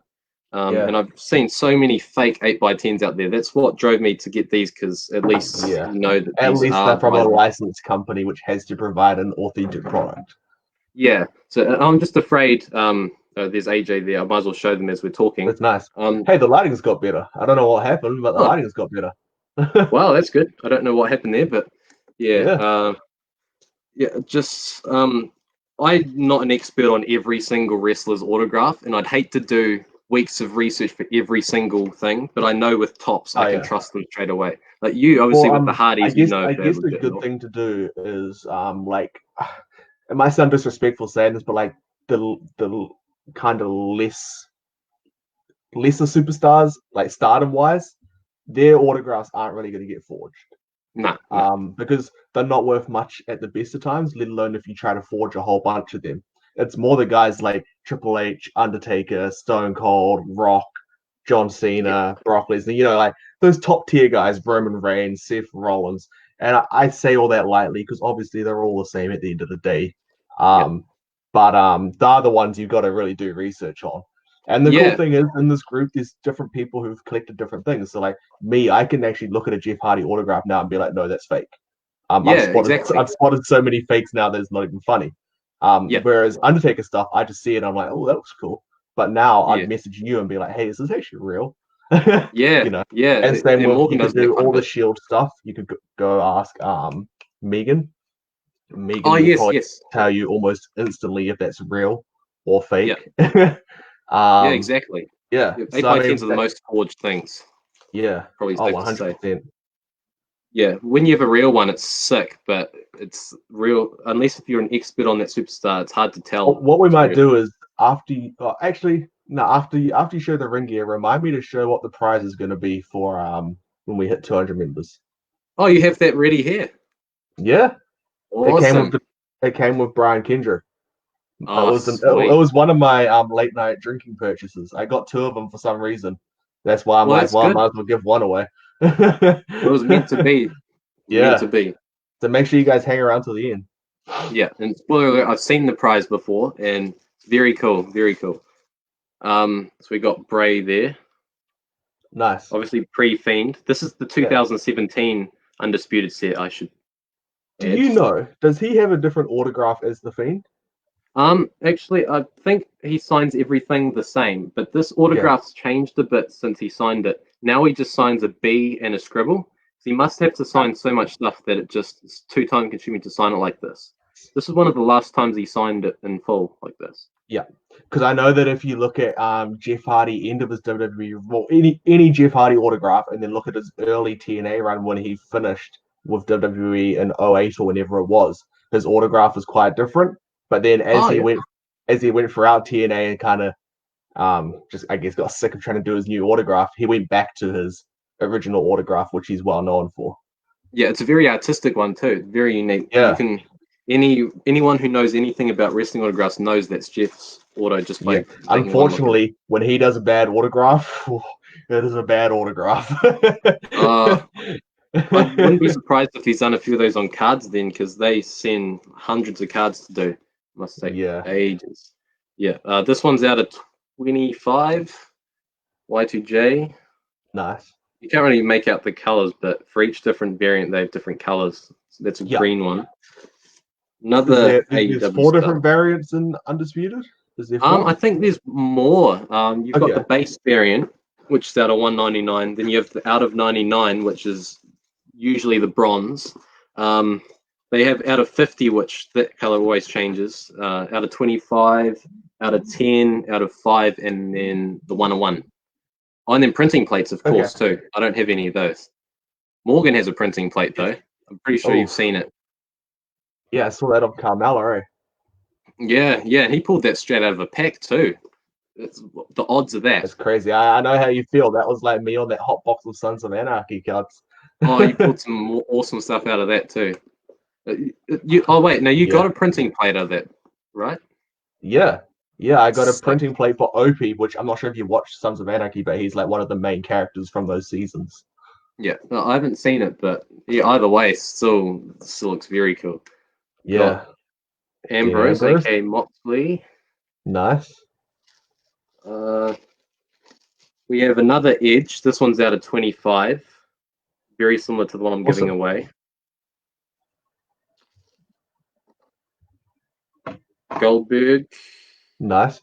And I've seen so many fake 8x10s out there. That's what drove me to get these, because at least you know that at least they're from a licensed company which has to provide an authentic product. Yeah, so I'm just afraid there's AJ there. I might as well show them as we're talking. That's nice. Hey, the lighting's got better. I don't know what happened, but the lighting's got better. Wow, that's good. I don't know what happened there, but yeah. Just I'm not an expert on every single wrestler's autograph, and I'd hate to do weeks of research for every single thing, but I know with tops I can trust them straight away. Like you, obviously, with the Hardys, I guess the good thing to do is like, it might sound disrespectful saying this, but like the kind of lesser superstars, like stardom wise, their autographs aren't really going to get forged. No. Because they're not worth much at the best of times, let alone if you try to forge a whole bunch of them. It's more the guys like Triple H, Undertaker, Stone Cold, Rock, John Cena, Brock Lesnar, like those top tier guys, Roman Reigns, Seth Rollins. And I say all that lightly because obviously they're all the same at the end of the day. But they're the ones you've got to really do research on. And the cool thing is, in this group, there's different people who've collected different things. So, like me, I can actually look at a Jeff Hardy autograph now and be like, no, that's fake. I've spotted so many fakes now that it's not even funny. Whereas Undertaker stuff, I just see it, I'm like, oh, that looks cool. But now I'd message you and be like, hey, is this actually real? And same with, you could do all the Shield stuff. You could go ask Megan. Megan will probably tell you almost instantly if that's real or fake. Exactly. Yeah. 8x10s are the most forged things. Yeah. Probably 100%. Yeah, when you have a real one, it's sick, but it's real unless if you're an expert on that superstar. It's hard to tell. What we might do is after you show the ring gear, remind me to show what the prize is going to be for when we hit 200 members. Oh, you have that ready here? Yeah. Awesome. It came with Brian Kendrick. Oh, it was one of my late night drinking purchases. I got 2 of them for some reason. That's why I might as well give one away. It was meant to be. Meant to be. So make sure you guys hang around till the end. Yeah, and spoiler alert, I've seen the prize before, and very cool, very cool. So we got Bray there. Nice. Obviously pre-Fiend. This is the 2017 Undisputed set, I should add. Do you know, does he have a different autograph as the Fiend? Actually, I think he signs everything the same, but this autograph's changed a bit since he signed it. Now he just signs a B and a scribble. So he must have to sign so much stuff that it's too time consuming to sign it like this. This is one of the last times he signed it in full like this. Yeah, because I know that if you look at Jeff Hardy end of his WWE, well, any Jeff Hardy autograph, and then look at his early TNA run when he finished with WWE in 08 or whenever it was, his autograph was quite different. But then as he went throughout TNA and kind of just I guess got sick of trying to do his new autograph, he went back to his original autograph, which he's well known for. Yeah, it's a very artistic one too, very unique. Yeah. You can anyone who knows anything about wrestling autographs knows that's Jeff's auto just by unfortunately when he does a bad autograph, it is a bad autograph. I wouldn't be surprised if he's done a few of those on cards then, because they send hundreds of cards to do. Must take ages. Yeah, this one's out of 25. Y2J. Nice. You can't really make out the colors, but for each different variant, they have different colors. So that's a green one. Another there's 4 different variants in Undisputed? Is there 4? I think there's more. You've got the base variant, which is out of 199. Then you have the out of 99, which is usually the bronze. They have out of 50, which that color always changes. Out of 25, out of 10, out of 5, and then the 101. Oh, and then printing plates, of course, too. I don't have any of those. Morgan has a printing plate, though. I'm pretty sure you've seen it. Yeah, I saw that on Carmella, eh? Yeah, he pulled that straight out of a pack, too. The odds of that. That's crazy. I know how you feel. That was like me on that hot box of Sons of Anarchy cards. Oh, you pulled some more awesome stuff out of that, too. You got a printing plate out of that, right? Yeah, I got a printing plate for Opie, which I'm not sure if you watched Sons of Anarchy, but he's like one of the main characters from those seasons. Yeah, no, I haven't seen it, but either way, still looks very cool. Yeah. Ambrose, aka Moxley. Nice. We have another Edge. This one's out of 25. Very similar to the one I'm giving away. Goldberg. Nice.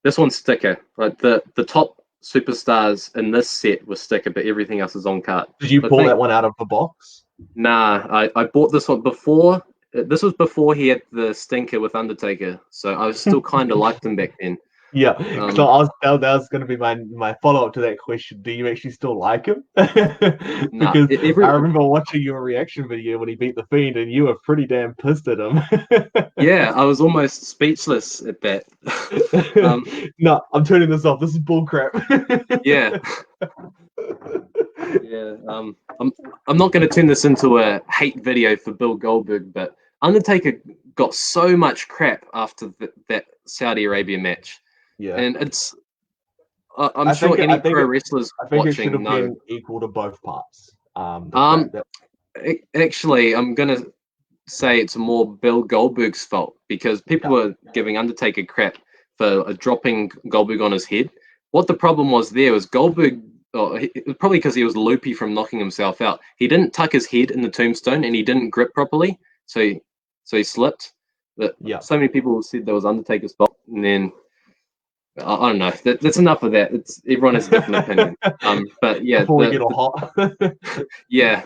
This one's sticker. Like the top superstars in this set were sticker, but everything else is on card. Did you pull that one out of the box? Nah, I bought this one before. This was before he had the stinker with Undertaker, so I was still kind of liked him back then. Yeah, so that was going to be my follow up to that question. Do you actually still like him? Because I remember watching your reaction video when he beat the Fiend, and you were pretty damn pissed at him. Yeah, I was almost speechless at that. No, I'm turning this off. This is bullcrap. Yeah. Yeah. I'm not going to turn this into a hate video for Bill Goldberg, but Undertaker got so much crap after that Saudi Arabia match. Yeah, and it's. I'm sure any pro wrestlers watching it should have been equal to both parts. Actually, I'm gonna say it's more Bill Goldberg's fault because people were giving Undertaker crap for dropping Goldberg on his head. What the problem was there was Goldberg. Probably because he was loopy from knocking himself out. He didn't tuck his head in the tombstone and he didn't grip properly, so he slipped. But so many people said that was Undertaker's fault, and then. I don't know. That's enough of that. Everyone has a different opinion. But yeah, before we get all hot. yeah.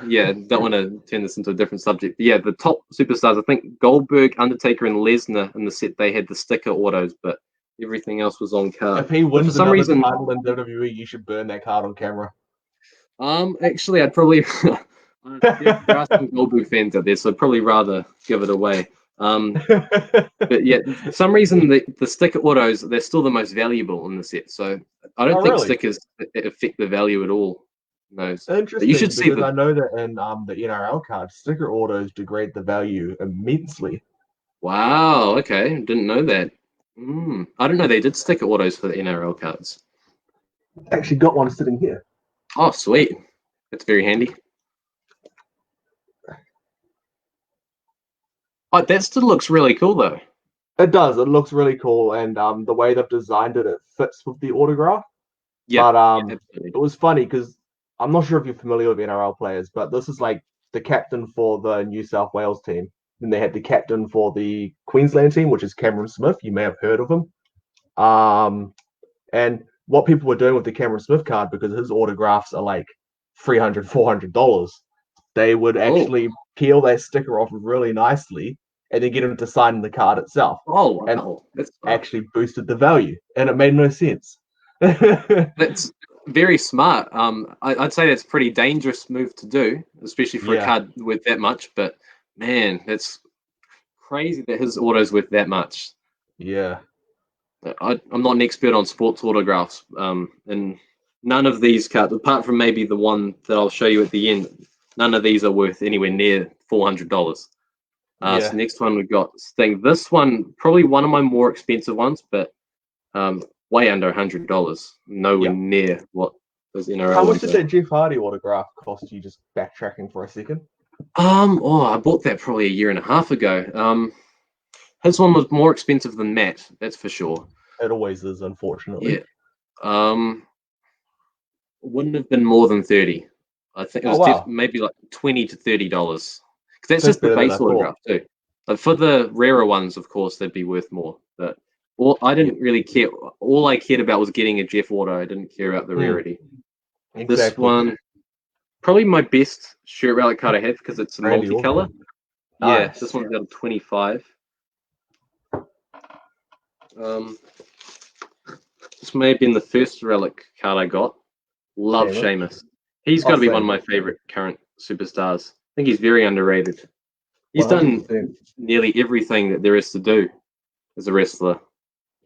Don't want to turn this into a different subject. But yeah, the top superstars. I think Goldberg, Undertaker, and Lesnar in the set they had the sticker autos, but everything else was on card. If he wins for some reason title in WWE, you should burn that card on camera. Actually, I'd probably. There are some Goldberg fans out there, so I'd probably rather give it away. But yeah, for some reason the sticker autos they're still the most valuable in the set, so I don't think stickers affect the value at all. No, interesting. But you should see I know that in the NRL cards, sticker autos degrade the value immensely. Wow. Okay, didn't know that. I don't know they did sticker autos for the NRL cards. Actually, got one sitting here. Oh, sweet. That's very handy. Oh, that still looks really cool, though. It does. It looks really cool, and the way they've designed it, it fits with the autograph. Yeah. But it was funny because I'm not sure if you're familiar with NRL players, but this is like the captain for the New South Wales team. And they had the captain for the Queensland team, which is Cameron Smith. You may have heard of him. And what people were doing with the Cameron Smith card, because his autographs are like $300, $400, they would actually peel that sticker off really nicely and then get him to sign the card itself. Oh, wow. And that's actually boosted the value, and it made no sense. That's very smart. I'd say that's a pretty dangerous move to do, especially for a card worth that much. But man, that's crazy that his auto's worth that much. Yeah. I'm not an expert on sports autographs, and none of these cards, apart from maybe the one that I'll show you at the end, none of these are worth anywhere near $400. So next one we've got Sting. This one, probably one of my more expensive ones, but way under $100. Nowhere near what those NRL. How much did that Jeff Hardy autograph cost you? Just backtracking for a second. I bought that probably a year and a half ago. His one was more expensive than that, that's for sure. It always is, unfortunately. Yeah. Wouldn't have been more than 30. I think it was maybe like $20 to $30. Because that's just the base autograph too. But for the rarer ones, of course, they'd be worth more. But I didn't really care. All I cared about was getting a Jeff auto. I didn't care about the rarity. Exactly. This one, probably my best shirt relic card I have because it's a multicolor. Yeah, this one's out of 25. This may have been the first relic card I got. Love Sheamus. He's got to be one of my favorite current superstars. I think he's very underrated. He's 100%. Done nearly everything that there is to do as a wrestler.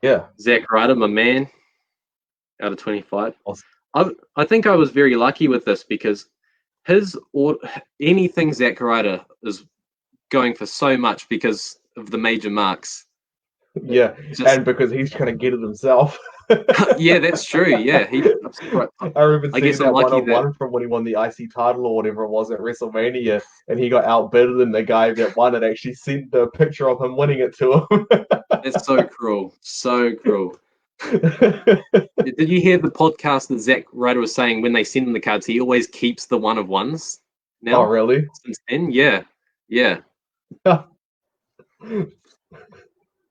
Yeah. Zack Ryder, my man, out of 25. Awesome. I think I was very lucky with this because anything Zack Ryder is going for so much because of the major marks. Yeah, and because he's trying to get it himself. Yeah, that's true. Yeah, I remember seeing that one-on-one from when he won the IC title or whatever it was at WrestleMania, and he got outbid, and the guy that won it actually sent the picture of him winning it to him. That's so cruel. So cruel. Did you hear the podcast that Zack Ryder was saying when they send him the cards, he always keeps the one of ones? Now, oh, really? Since then, yeah.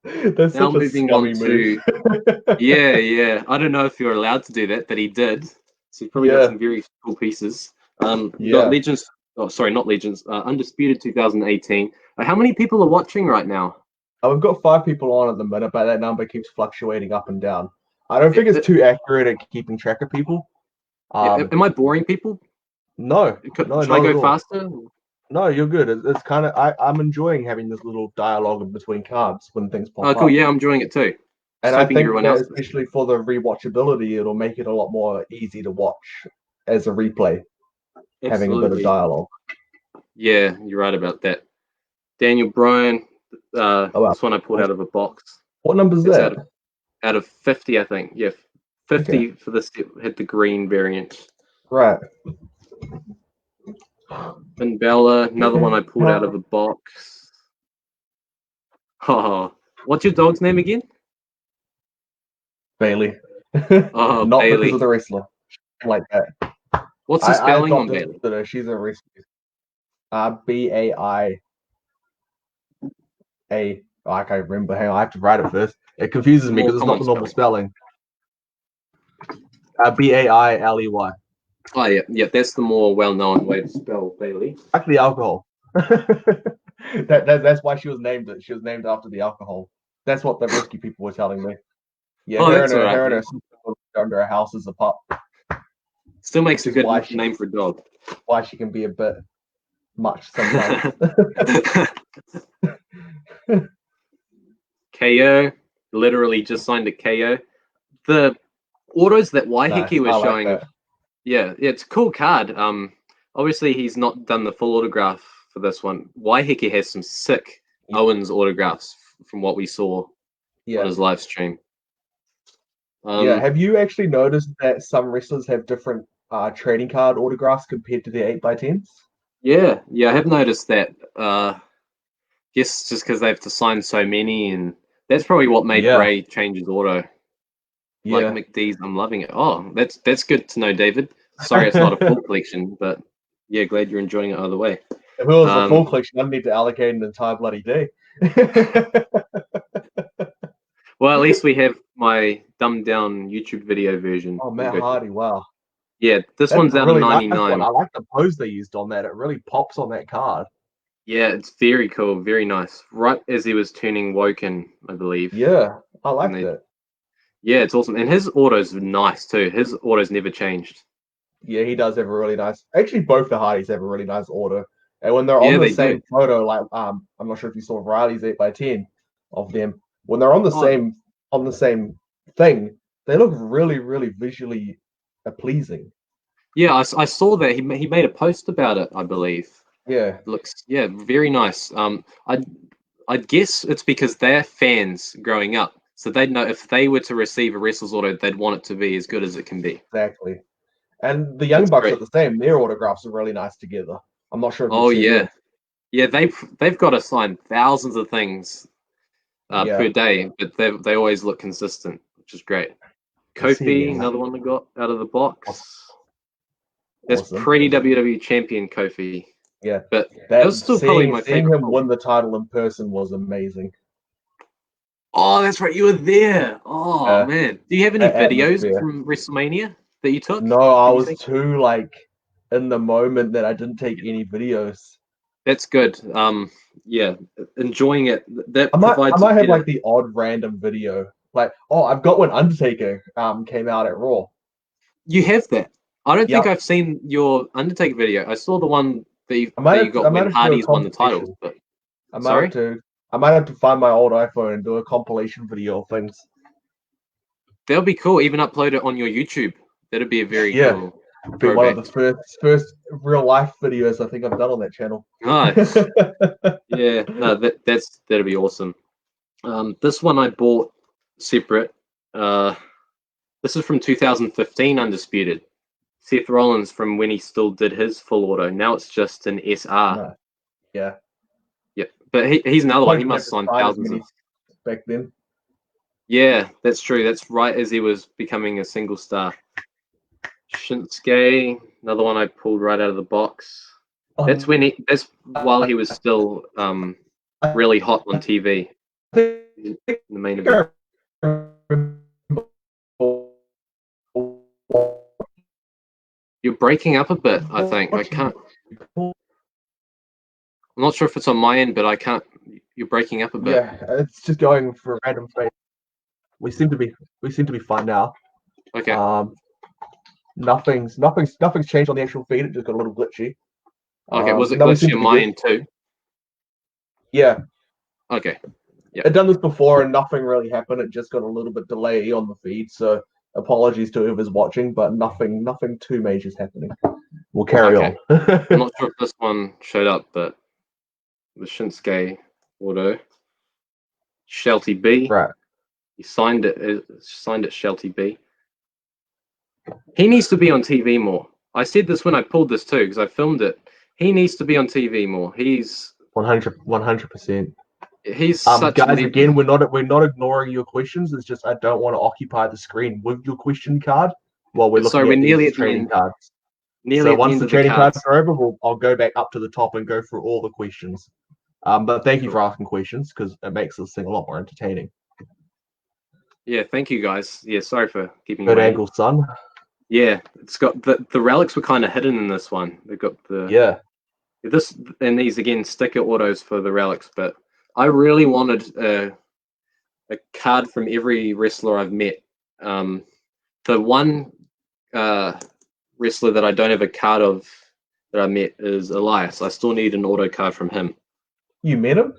That's Now such a moving on scummy move. to yeah. I don't know if you're allowed to do that, but he did. So he probably got Yeah, some very cool pieces. We got yeah. Legends. Oh, sorry, not Legends. Undisputed 2018. How many people are watching right now? We've got 5 people on at the minute, but that number keeps fluctuating up and down. I don't think Yeah, it's too accurate at keeping track of people. am I boring people? No, no, Should I not go at all. faster? No, you're good. It's kind of I'm enjoying having this little dialogue in between cards when things pop Oh, cool. up, Yeah, I'm enjoying it too. and Just I hoping think everyone that else is. especially for the rewatchability, it'll make it a lot more easy to watch as a replay, having a bit of Absolutely. dialogue. Yeah, you're right about that. Daniel Bryan. Oh wow, This one I pulled out of a box. what number's It's that? out of 50, I think. Yeah, Okay, 50 for this hit the green variant. right. Finn Bella, another one I pulled out of a box. Oh, what's your dog's name again? Bailey. Oh, Not because Bailey. of the wrestler, like that. What's the I spelling on adopted Bailey? her. She's a wrestler. Baia. Oh, I can't remember. Hang on, I have to write it first. It confuses me More because it's not common the normal spelling. spelling. Bailey. Oh, yeah, that's the more well-known way to spell Bailey. Actually, alcohol. That's why she was named it. She was named after the alcohol. That's what the risky people were telling me. Yeah, Oh, that's all right. her and her sister under a house as a pup. Still makes a Which is why good name for a dog. Why she can be a bit much sometimes. KO, literally just signed a KO. The autos that Nice. Waiheke was I like showing that. of, yeah, it's a cool card. Obviously he's not done the full autograph for this one. Waiheke has some sick Owens autographs from what we saw on his live stream. Yeah. Have you actually noticed that some wrestlers have different trading card autographs compared to their 8x10s? Yeah, I have noticed that. Guess just because they have to sign so many, and that's probably what made Yeah. Bray change his auto. Like Yeah. McDee's, I'm loving it. Oh, that's good to know, David. Sorry, it's not a full collection, but yeah, glad you're enjoying it either way. If it was a full collection, I'd need to allocate an entire bloody day. Well, at least we have my dumbed down YouTube video version. Oh, Matt Hardy, wow. Yeah, this That's one's out of really nice 99. one. I like the pose they used on that. It really pops on that card. Yeah, it's very cool, very nice. Right as he was turning Woken, I believe. Yeah, I like that. Yeah, it's awesome. And his auto's nice too. His auto's never changed. Yeah, he does have a really nice. Actually, both the Hardys have a really nice auto. And when they're on the they same do. photo, like I'm not sure if you saw Riley's 8x10 of them. When they're on the same thing, they look really, really visually pleasing. Yeah, I saw that he made a post about it, I believe. Yeah, Looks very nice. I guess it's because they're fans growing up, so they'd know if they were to receive a wrestler's auto, they'd want it to be as good as it can be. exactly. And the Young That's Bucks great. are the same. Their autographs are really nice together. I'm not sure if you've Oh seen yeah, them. yeah. They've got to sign thousands of things Yeah. per day, but they always look consistent, which is great. Kofi, another one we got out of the box. That's Awesome. pre-WWE champion Kofi. Yeah, but that was still probably my seeing favorite. him win the title in person was amazing. Oh, that's right, you were there. Oh man, do you have any videos from WrestleMania that you took? No, I was too in the moment that I didn't take any videos. That's good. Yeah, enjoying it. That I might have better... the odd random video. I've got when Undertaker came out at Raw. You have that? I don't think I've seen your Undertaker video. I saw the one that you got when Hardy's won the title. But I might have to find my old iPhone and do a compilation video of things. That'll be cool. Even upload it on your YouTube. That'd be a very cool. Be one of the first real life videos I think I've done on that channel. Nice. Yeah, no, that'd be awesome. This one I bought separate. This is from 2015 Undisputed. Seth Rollins from when he still did his full auto. Now it's just an SR. No. Yeah. Yeah, but he's another one. He must sign thousands of back then. Yeah, that's true. That's right as he was becoming a single star. Shinsuke, another one I pulled right out of the box. That's while he was still really hot on TV. in the main event. You're breaking up a bit, I think. I can't. I'm not sure if it's on my end, but I can't. You're breaking up a bit. Yeah, it's just going for a random space. We seem to be fine now. Okay. Nothing's changed on the actual feed. It just got a little glitchy. Okay. Was it glitchy on my end too? Yeah. Okay. Yeah. I've done this before and nothing really happened. It just got a little bit delay on the feed. So apologies to whoever's watching, but nothing too major is happening. We'll carry on. I'm not sure if this one showed up, but the Shinsuke auto, Shelty B. Right. He signed it. Shelty B. He needs to be on TV more. I said this when I pulled this too because I filmed it. He needs to be on TV more. He's 100%. He's such guys. Again, we're not ignoring your questions. It's just I don't want to occupy the screen with your question card while we're looking at these trading cards. So once the trading cards are over, I'll go back up to the top and go through all the questions. But thank you for asking questions because it makes this thing a lot more entertaining. Yeah, thank you guys. Yeah, sorry for keeping good angle, son. Yeah, it's got the relics were kind of hidden in this one. They've got this and these again sticker autos for the relics, but I really wanted a card from every wrestler I've met. The one wrestler that I don't have a card of that I met is Elias. I still need an auto card from him. You met him?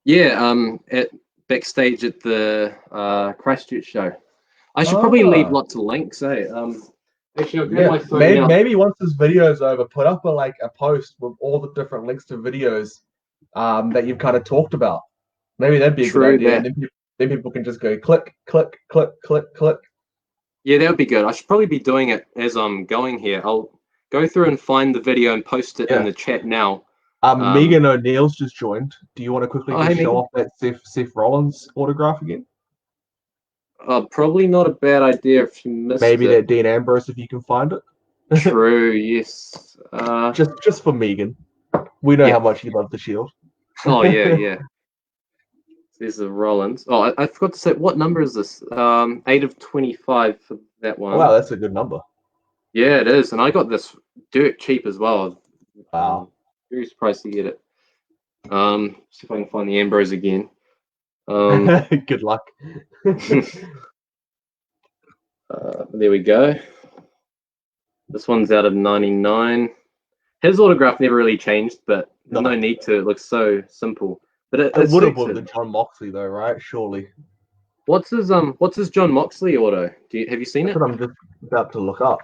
Yeah, at backstage at the Christchurch show. I should probably leave lots of links, eh? Actually, I'll grab my phone now. Maybe once this video is over, put up a post with all the different links to videos that you've kind of talked about. Maybe that'd be a good idea. And then people can just go click, click, click, click, click. Yeah, that would be good. I should probably be doing it as I'm going here. I'll go through and find the video and post it in the chat now. Megan O'Neill's just joined. Do you want to quickly show off that Seth Rollins autograph again? Probably not a bad idea if you missed Maybe that Dean Ambrose if you can find it. True, yes. Just for Megan. We know how much you love the Shield. Oh, yeah. There's the Rollins. Oh, I forgot to say, what number is this? 8 of 25 for that one. Oh, wow, that's a good number. Yeah, it is. And I got this dirt cheap as well. Wow. Very surprised to get it. See if I can find the Ambrose again. Good luck. There we go. This one's out of 99. His autograph never really changed, but there's no need to. It looks so simple. But it would have been the John Moxley though, right? Surely. What's his John Moxley auto? Have you seen it? That's what I'm just about to look up.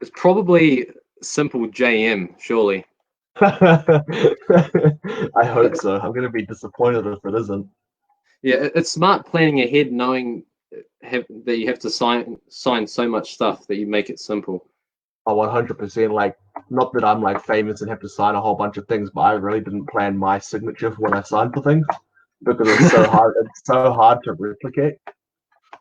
It's probably simple JM, surely. I hope so. I'm going to be disappointed if it isn't. Yeah, it's smart planning ahead, knowing that you have to sign so much stuff that you make it simple. Oh, 100%. Like, not that I'm like famous and have to sign a whole bunch of things, but I really didn't plan my signature for when I signed for things because it's so hard. It's so hard to replicate.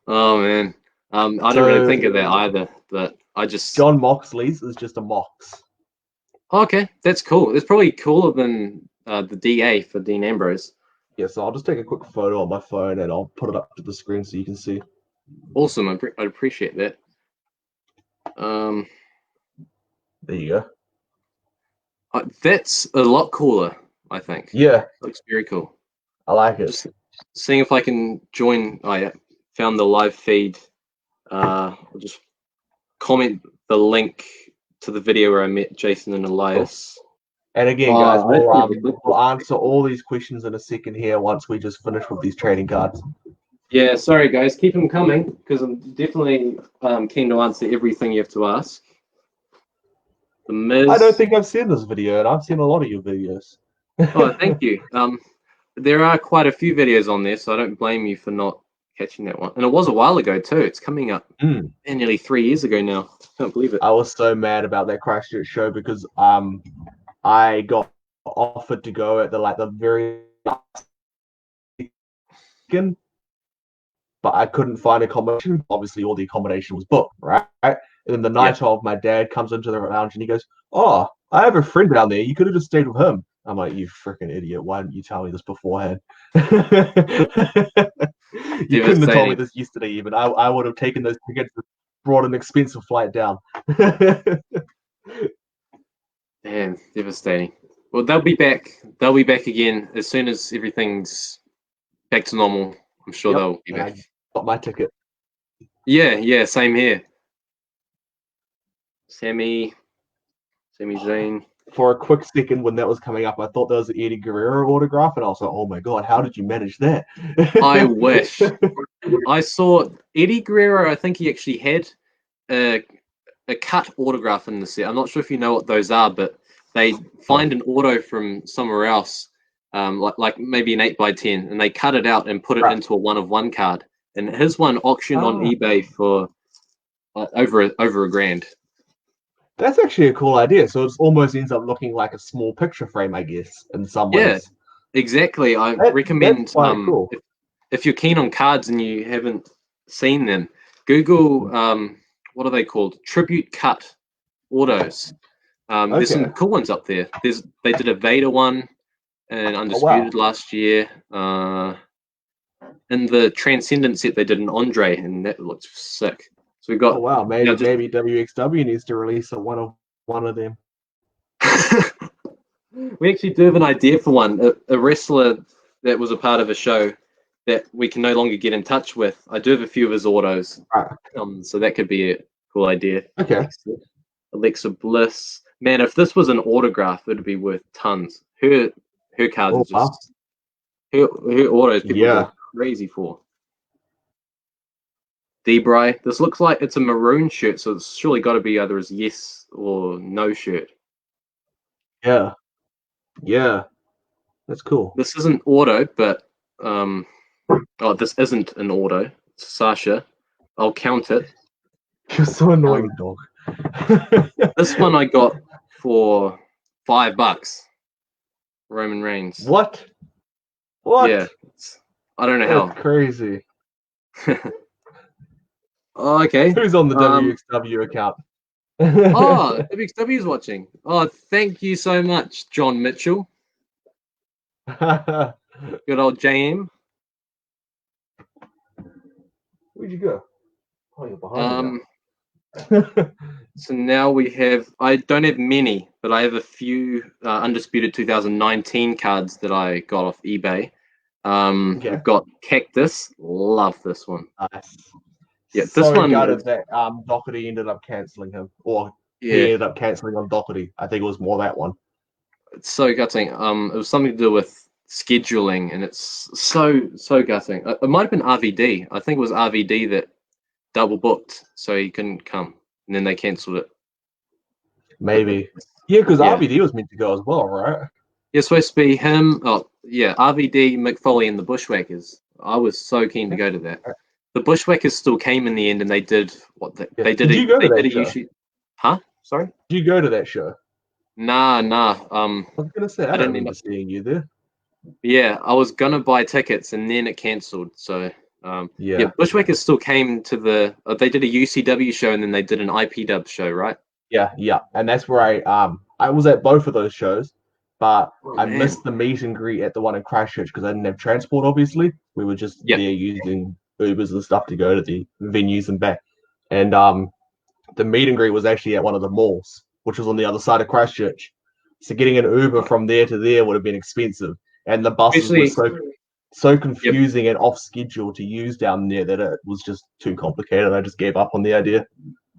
Oh man, I didn't really think of that either. But I just John Moxley's is just a Mox. Okay, that's cool. It's probably cooler than the DA for Dean Ambrose. Yeah, so I'll just take a quick photo on my phone and I'll put it up to the screen so you can see. Awesome, I'd appreciate that. There you go. That's a lot cooler, I think. Yeah. Looks very cool. I like it. Just seeing if I can join. Oh, yeah. Found the live feed. I'll just comment the link to the video where I met Jason and Elias. Cool. And again, guys, we'll answer all these questions in a second here once we just finish with these trading cards. Yeah, sorry, guys. Keep them coming because I'm definitely keen to answer everything you have to ask. The Miz. I don't think I've seen this video, and I've seen a lot of your videos. Oh, thank you. There are quite a few videos on there, so I don't blame you for not catching that one. And it was a while ago too. It's coming up nearly 3 years ago now. I can't believe it. I was so mad about that Christchurch show because I got offered to go at the very last weekend, but I couldn't find accommodation. Obviously, all the accommodation was booked, right? And then the night of, my dad comes into the lounge and he goes, "Oh, I have a friend down there. You could have just stayed with him." I'm like, you freaking idiot! Why didn't you tell me this beforehand? You couldn't have told me this yesterday. Even I would have taken those tickets, and brought an expensive flight down. Damn, devastating. Well, they'll be back. They'll be back again as soon as everything's back to normal. I'm sure they'll be back. I got my ticket. Yeah, same here. Sami Zayn. For a quick second, when that was coming up, I thought there was an Eddie Guerrero autograph, and I was like, "Oh my god, how did you manage that?" I wish. I saw Eddie Guerrero. I think he actually had a cut autograph in the set. I'm not sure if you know what those are, but they find an auto from somewhere else, like maybe an 8x10, and they cut it out and put it into a 1-of-1 card. And his one auctioned on eBay for over a grand. That's actually a cool idea. So it almost ends up looking like a small picture frame, I guess, in some ways. Yeah, exactly. I recommend cool. if you're keen on cards and you haven't seen them, Google what are they called? Tribute cut autos. There's some cool ones up there. They did a Vader one and Undisputed last year. In the Transcendent set, they did an Andre, and that looks sick. So we've got. Maybe WXW needs to release a 1-of-1 of them. We actually do have an idea for one. A wrestler that was a part of a show that we can no longer get in touch with. I do have a few of his autos. Right. So that could be a cool idea. Okay. Alexa Bliss. Man, if this was an autograph, it'd be worth tons. Her cards are just her autos people are crazy for. Debray. This looks like it's a maroon shirt, so it's surely got to be either a yes or no shirt. Yeah. That's cool. This isn't auto, but this isn't an auto. It's Sasha. I'll count it. You're so annoying, dog. This one I got for $5. Roman Reigns. What? Yeah. I don't know how. That's crazy. Oh, okay. Who's on the WXW account? WXW is watching. Oh, thank you so much, John Mitchell. Good old JM. Where'd you go? Oh, you're behind me. So now we have. I don't have many, but I have a few Undisputed 2019 cards that I got off eBay. I've got Cactus. Love this one. Nice. Yeah, this one. Gutted that Doherty ended up cancelling him, or he ended up cancelling on Doherty. I think it was more that one. It's so gutting. It was something to do with scheduling, and it's so gutting. It might have been RVD. I think it was RVD that double booked, so he couldn't come, and then they cancelled it. Maybe. Yeah, because RVD was meant to go as well, right? Yeah, supposed to be him. Oh, yeah, RVD, Mick Foley, and the Bushwhackers. I was so keen to go to that. The Bushwhackers still came in the end, and they did what they did. Did you go to that show? Usually... Huh? Sorry? Did you go to that show? Nah. I was gonna say I don't remember seeing you there. Yeah, I was gonna buy tickets, and then it cancelled. So Bushwhackers still came to the. They did a UCW show, and then they did an IPW show, right? Yeah, and that's where I was at both of those shows, but I missed the meet and greet at the one in Christchurch because I didn't have transport. Obviously, we were just there using Ubers and stuff to go to the venues and back. And the meet and greet was actually at one of the malls, which was on the other side of Christchurch. So getting an Uber from there to there would have been expensive, and the buses were so confusing and off schedule to use down there that it was just too complicated. I just gave up on the idea.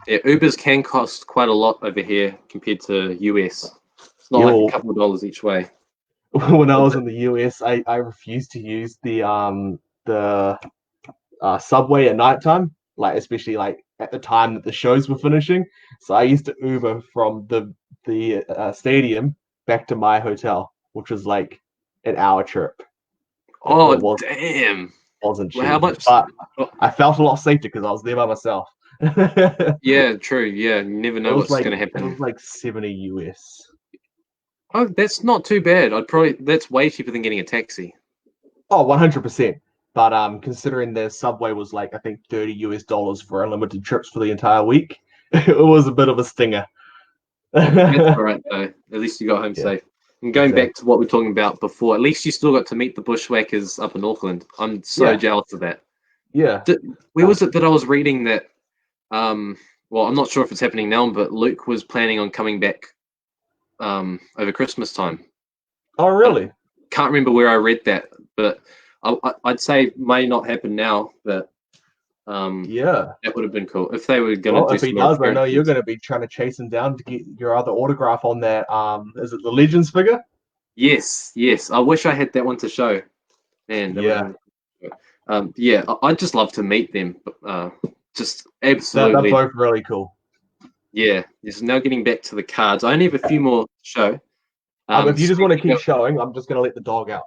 Yeah, Ubers can cost quite a lot over here compared to US. It's not like a couple of dollars each way. When I was in the US, I refused to use the subway at nighttime, like especially like at the time that the shows were finishing. So I used to Uber from the stadium back to my hotel, which was like an hour trip. Oh, damn! Wasn't cheap. Well, how much? But I felt a lot safer because I was there by myself. Yeah, true. Yeah, you never know what's going to happen. It was like 70 US. Oh, that's not too bad. That's way cheaper than getting a taxi. Oh, 100%. But considering the subway was like I think $30 US for unlimited trips for the entire week, it was a bit of a stinger. That's all right though. At least you got home safe. And going back to what we were talking about before, at least you still got to meet the bushwhackers up in Auckland. I'm so jealous of that. Yeah. Where was it that I was reading that? Well, I'm not sure if it's happening now, but Luke was planning on coming back over Christmas time. Oh, really? Can't remember where I read that, but I'd say it may not happen now, but that would have been cool if they were going to do. Well, if he does, I know you're going to be trying to chase him down to get your other autograph on that. Is it the Legends figure? Yes. I wish I had that one to show. Man, I'd just love to meet them. Just absolutely. They're both really cool. Yeah, there's now getting back to the cards. I only have a few more to show. If you just want to keep showing, I'm just going to let the dog out.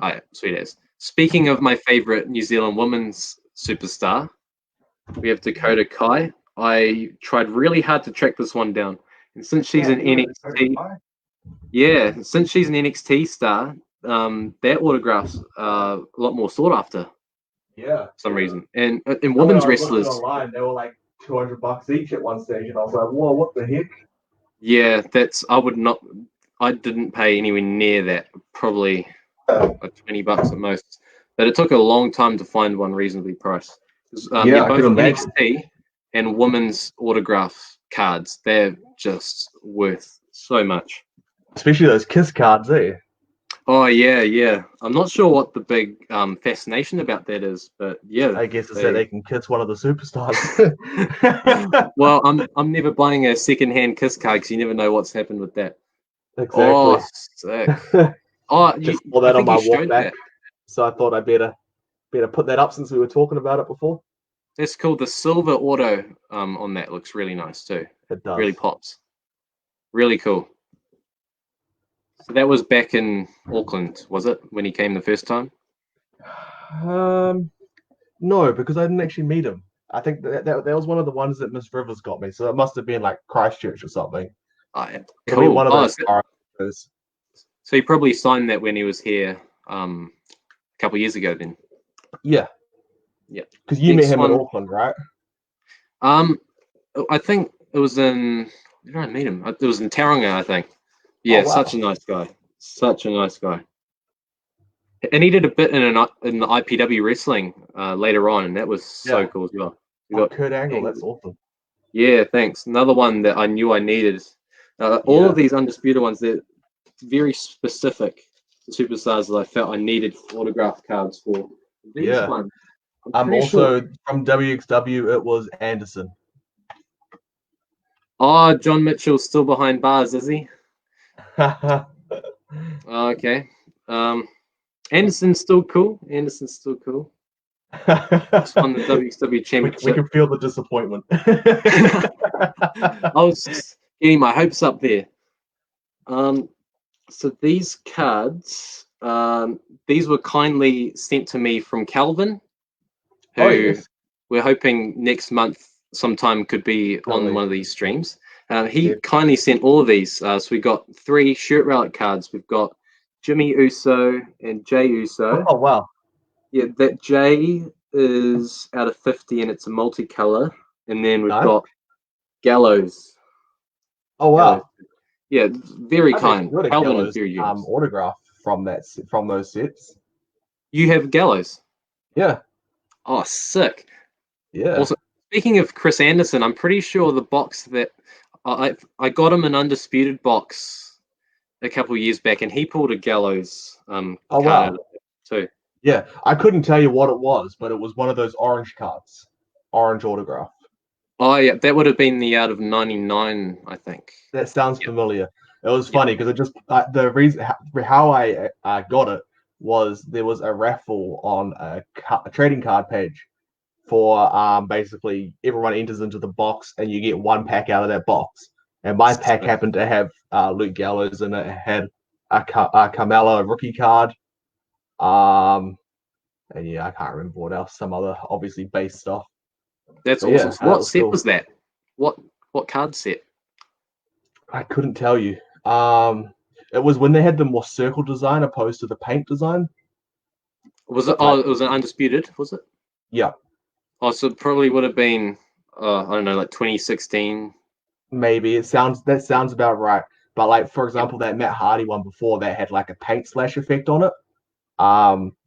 Oh, yeah, sweet as. Speaking of my favorite New Zealand women's superstar, we have Dakota Kai. I tried really hard to track this one down, and since she's an NXT, since she's an NXT star, their autographs are a lot more sought after. Yeah, for some reason. And women's wrestlers online, they were like $200 each at one stage, and I was like, whoa, what the heck? Yeah, I didn't pay anywhere near that. Probably like $20 at most. But it took a long time to find one reasonably priced. Both NXT and women's autograph cards, they're just worth so much. Especially those Kiss cards, eh? Oh, yeah. I'm not sure what the big fascination about that is, but yeah. I guess it's that they can kiss one of the superstars. Well, I'm never buying a second-hand Kiss card because you never know what's happened with that. Exactly. Oh, sick. Just saw that on my walk back, so I thought I'd better put that up since we were talking about it before. That's cool. The silver auto on that looks really nice too. It does. Really pops. Really cool. So that was back in Auckland, was it, when he came the first time? No, because I didn't actually meet him. I think that was one of the ones that Miss Rivers got me. So it must have been like Christchurch or something. Oh, yeah. Cool. One of those so he probably signed that when he was here a couple of years ago then. Yeah. Because you met him in Auckland, right? I think it was in. Where did I meet him? It was in Tauranga, I think. Yeah, such a nice guy. Such a nice guy. And he did a bit in the IPW wrestling later on, and that was so cool as well. Kurt Angle, that's awesome. Yeah, thanks. Another one that I knew I needed. All of these undisputed ones, they're very specific superstars that I felt I needed autograph cards for. These ones, I'm also from WXW. It was Anderson. Oh, John Mitchell's still behind bars, is he? Okay. Anderson's still cool. Just won the WXW championship. We can feel the disappointment. I was just getting my hopes up there. So these cards, these were kindly sent to me from Calvin, who we're hoping next month sometime could be on one of these streams. He kindly sent all of these. So we got 3 shirt relic cards. We've got Jimmy Uso and Jay Uso. Oh, wow. Yeah, that Jay is out of 50 and it's a multicolor. And then we've got Gallows. Oh, wow. Gallows. Yeah, very kind. Calvin is very generous. Autograph from those sets. You have Gallows? Yeah. Oh, sick. Yeah. Also, speaking of Chris Anderson, I'm pretty sure the box that I got him an undisputed box a couple of years back, and he pulled a Gallows card out of it too. Yeah, I couldn't tell you what it was, but it was one of those orange cards, orange autograph. Oh yeah, that would have been the out of 99, I think. That sounds familiar. It was funny because it just the reason how I got it was there was a raffle on a trading card page for basically everyone enters into the box and you get one pack out of that box. And my pack happened to have Luke Gallows in it. It had a Carmella rookie card. And yeah, I can't remember what else. Some other obviously base stuff. That's awesome. Yeah, what set was that? What card set? I couldn't tell you. It was when they had the more circle design opposed to the paint design. Was it? Oh, it was an undisputed, was it? Yeah. Oh, so it probably would have been, I don't know, like 2016. Maybe that sounds about right. But like for example, that Matt Hardy one before that had like a paint splash effect on it.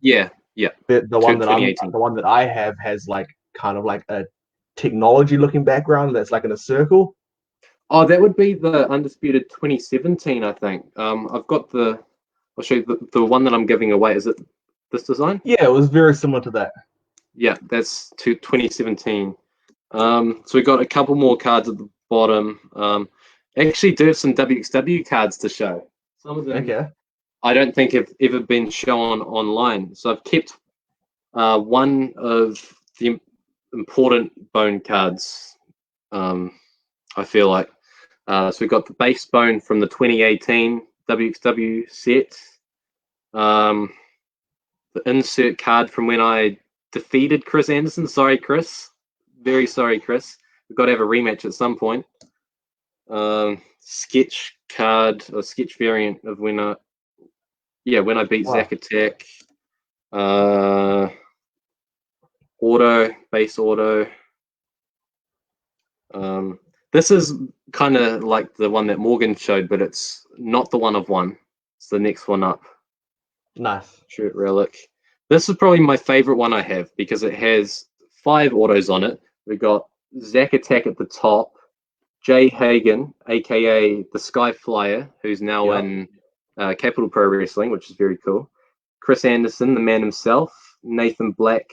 Yeah. The one that 2018. the one that I have has like kind of like a technology looking background that's like in a circle. Oh, that would be the Undisputed 2017, I think. I've got I'll show you the one that I'm giving away. Is it this design? Yeah, it was very similar to that. Yeah, that's to 2017. So we got a couple more cards at the bottom. Actually do have some WXW cards to show. Some of them I don't think have ever been shown online. So I've kept one of the important bone cards. I feel like. So we got the base bone from the 2018 WXW set. The insert card from when I defeated Chris Anderson. Sorry, Chris. Very sorry, Chris. We've got to have a rematch at some point. Sketch card or sketch variant of when I beat Zack Attack. Base auto. This is kind of like the one that Morgan showed, but it's not the one of one. It's the next one up. Nice. Shirt relic. This is probably my favorite one I have because it has 5 autos on it. We got Zack Attack at the top, Jay Hagen, aka the Sky Flyer, who's now in Capital Pro Wrestling, which is very cool. Chris Anderson, the man himself, Nathan Black,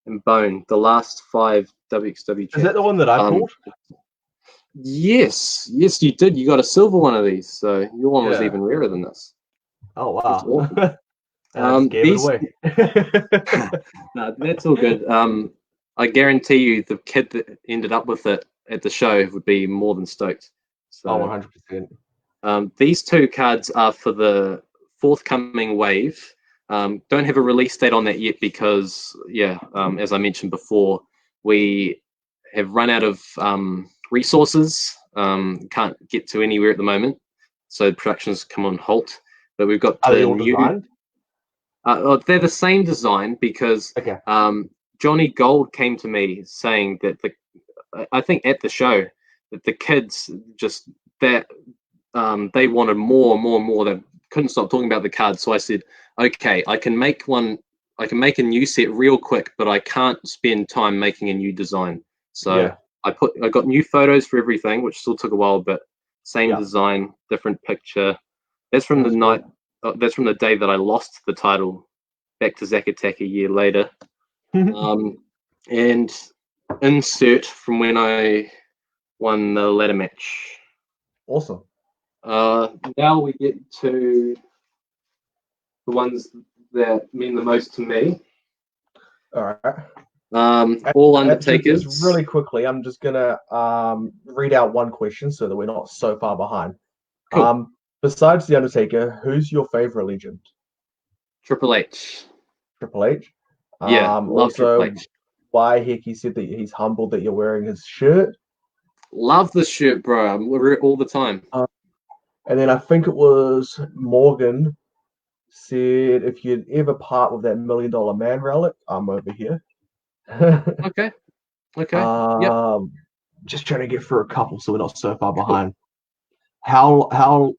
and Bone. The last 5 WXW champs. Is that the one that I pulled? Yes, you did. You got a silver one of these, so your one was even rarer than this. Oh wow! Awesome. Gave it away. No, that's all good. I guarantee you, the kid that ended up with it at the show would be more than stoked. So, 100%. These 2 cards are for the forthcoming wave. Don't have a release date on that yet because, as I mentioned before, we have run out of resources. Can't get to anywhere at the moment, so production's come on halt. But we've got Are they all designed? They're the same design because Johnny Gold came to me saying that I think at the show that the kids just they wanted more. They couldn't stop talking about the cards. So I said, okay, I can make a new set real quick, but I can't spend time making a new design. So I got new photos for everything, which still took a while, but same design, different picture. That's from the night. That's from the day that I lost the title back to Zack Attack a year later. And insert from when I won the ladder match. Awesome. Now we get to the ones that mean the most to me. All right. All Undertakers. Just really quickly, I'm just gonna read out one question so that we're not so far behind. Cool. Besides the Undertaker, who's your favorite legend? Triple H. Triple H. Love also, Triple H. Why Hickey said that he's humbled that you're wearing his shirt. Love the shirt, bro. I wear it all the time. And then I think it was Morgan said if you'd ever part with that $1 Million Man relic, I'm over here. Okay. Just trying to get through a couple so we're not so far behind. How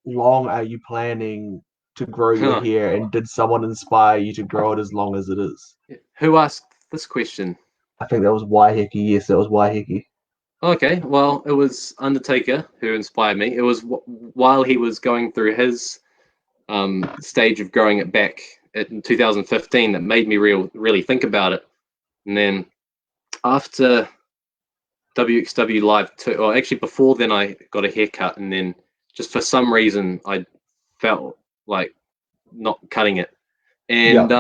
long are you planning to grow your hair, and did someone inspire you to grow it as long as it is? Who asked this question? I think that was Waiheke. Yes, that was Waiheke. Okay, well, it was Undertaker who inspired me. It was while he was going through his stage of growing it back in 2015 that made me really think about it. And then after WXW Live 2, or actually before then, I got a haircut, and then just for some reason I felt like not cutting it. And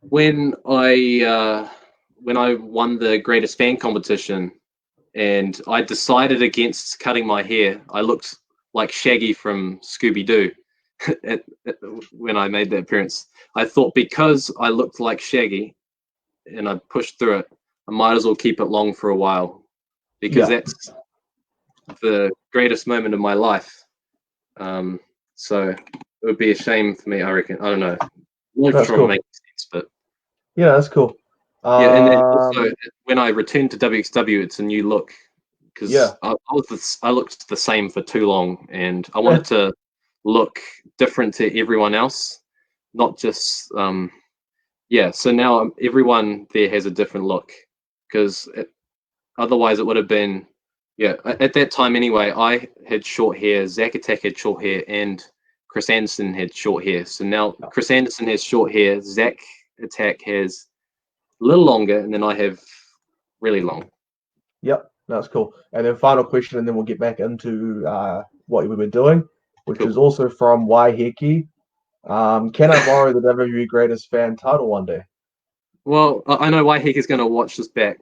when I won the Greatest Fan competition, and I decided against cutting my hair, I looked like Shaggy from Scooby-Doo when I made that appearance. I thought because I looked like Shaggy and I pushed through it, I might as well keep it long for a while, because that's the greatest moment of my life. So it would be a shame for me, I reckon. I don't know. I'm not sure it makes sense, but yeah, that's cool. And then also when I return to WXW, it's a new look because I looked the same for too long, and I wanted to look different to everyone else, not just So now everyone there has a different look, because otherwise it would have been at that time anyway. I had short hair, Zach Attack had short hair, and Chris Anderson had short hair. So now Chris Anderson has short hair, Zach Attack has a little longer, and then I have really long. Yep, that's cool. And then final question, and then we'll get back into what we've been doing, which is also from Waiheke. Can I borrow the WWE Greatest Fan title one day? Well, I know Waiheke's going to watch this back.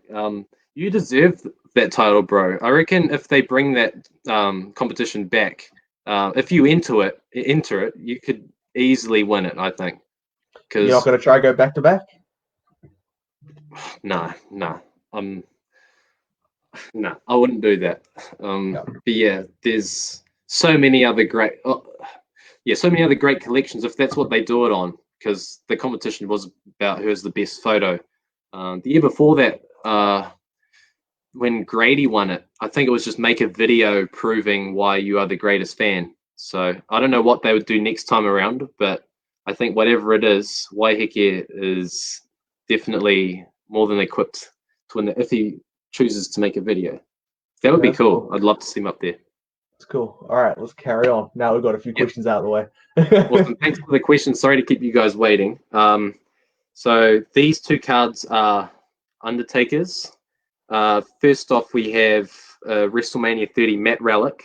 You deserve that title, bro. I reckon if they bring that competition back, if you enter it, you could easily win it, I think. You're not going to try go back to back? Nah. No, I wouldn't do that. But yeah, there's so many other great collections if that's what they do it on, because the competition was about who has the best photo. The year before that, when Grady won it, I think it was just make a video proving why you are the greatest fan. So I don't know what they would do next time around, but I think whatever it is, Waiheke is definitely more than equipped to win it if he chooses to make a video. That would be cool. I'd love to see him up there. That's cool. All right, let's carry on. Now we've got a few questions out of the way. Awesome. Thanks for the question. Sorry to keep you guys waiting. So these two cards are Undertakers. First off, we have WrestleMania 30 matte relic.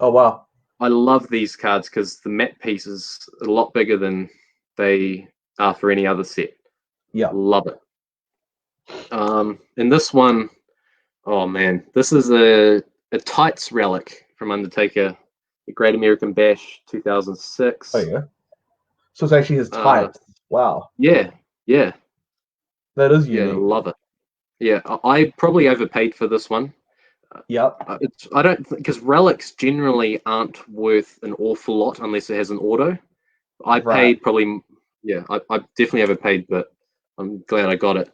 Oh, wow. I love these cards because the matte piece is a lot bigger than they are for any other set. Yeah. Love it. And this one, oh man, this is a tights relic from Undertaker, the Great American Bash 2006. Oh, yeah. So it's actually his tights. Wow. Yeah. That is unique. Yeah, love it. Yeah, I probably overpaid for this one. Yep. I don't, because relics generally aren't worth an awful lot unless it has an auto. I paid probably, I definitely overpaid, but I'm glad I got it.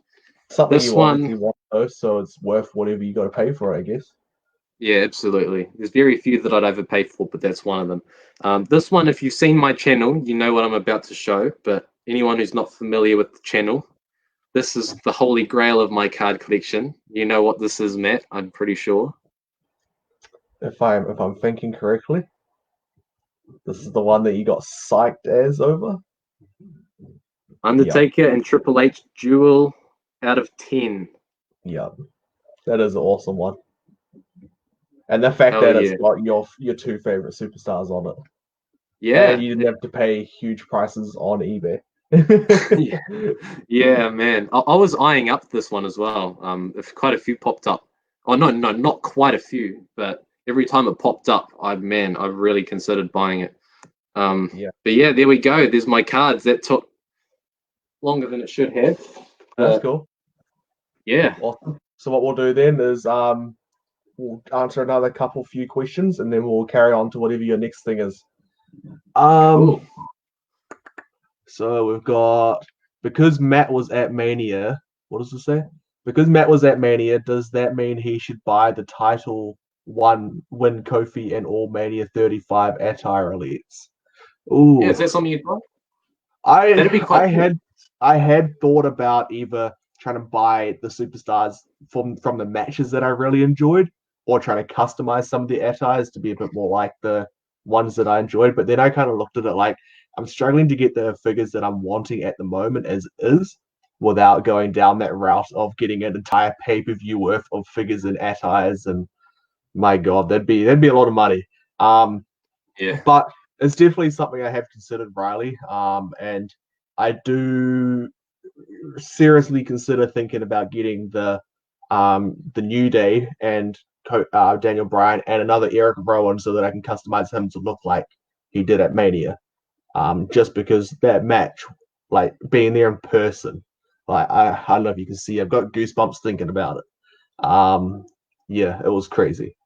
Something this you obviously want though, so it's worth whatever you got to pay for it, I guess. Yeah, absolutely. There's very few that I'd overpay for, but that's one of them. This one, if you've seen my channel, you know what I'm about to show, but anyone who's not familiar with the channel, this is the holy grail of my card collection. You know what this is, Matt, I'm pretty sure. If I'm thinking correctly, this is the one that you got psyched as over? Undertaker and Triple H duel out of 10. Yep. That is an awesome one. And the fact that it's got your two favorite superstars on it. Yeah. And you didn't have to pay huge prices on eBay. Yeah, man. I was eyeing up this one as well. If quite a few popped up. Oh no, not quite a few, but every time it popped up, I've really considered buying it. But yeah, there we go. There's my cards. That took longer than it should have. That's cool. Yeah. Awesome. So what we'll do then is we'll answer another few questions, and then we'll carry on to whatever your next thing is. Cool. So we've got, because Matt was at Mania. What does it say? Because Matt was at Mania, does that mean he should buy the title win Kofi and all Mania 35 attire elites? Ooh. Yeah, is that something you'd buy? That'd be quite cool. I had thought about either trying to buy the superstars from the matches that I really enjoyed, or trying to customize some of the attires to be a bit more like the ones that I enjoyed. But then I kind of looked at it like, I'm struggling to get the figures that I'm wanting at the moment as is, without going down that route of getting an entire pay-per-view worth of figures and attires. And my God, that'd be a lot of money. But it's definitely something I have considered, Riley. And I do seriously consider thinking about getting the New Day and Daniel Bryan and another Eric Rowan, so that I can customize him to look like he did at Mania. Just because that match, like being there in person, like I don't know if you can see, I've got goosebumps thinking about it. Yeah, it was crazy.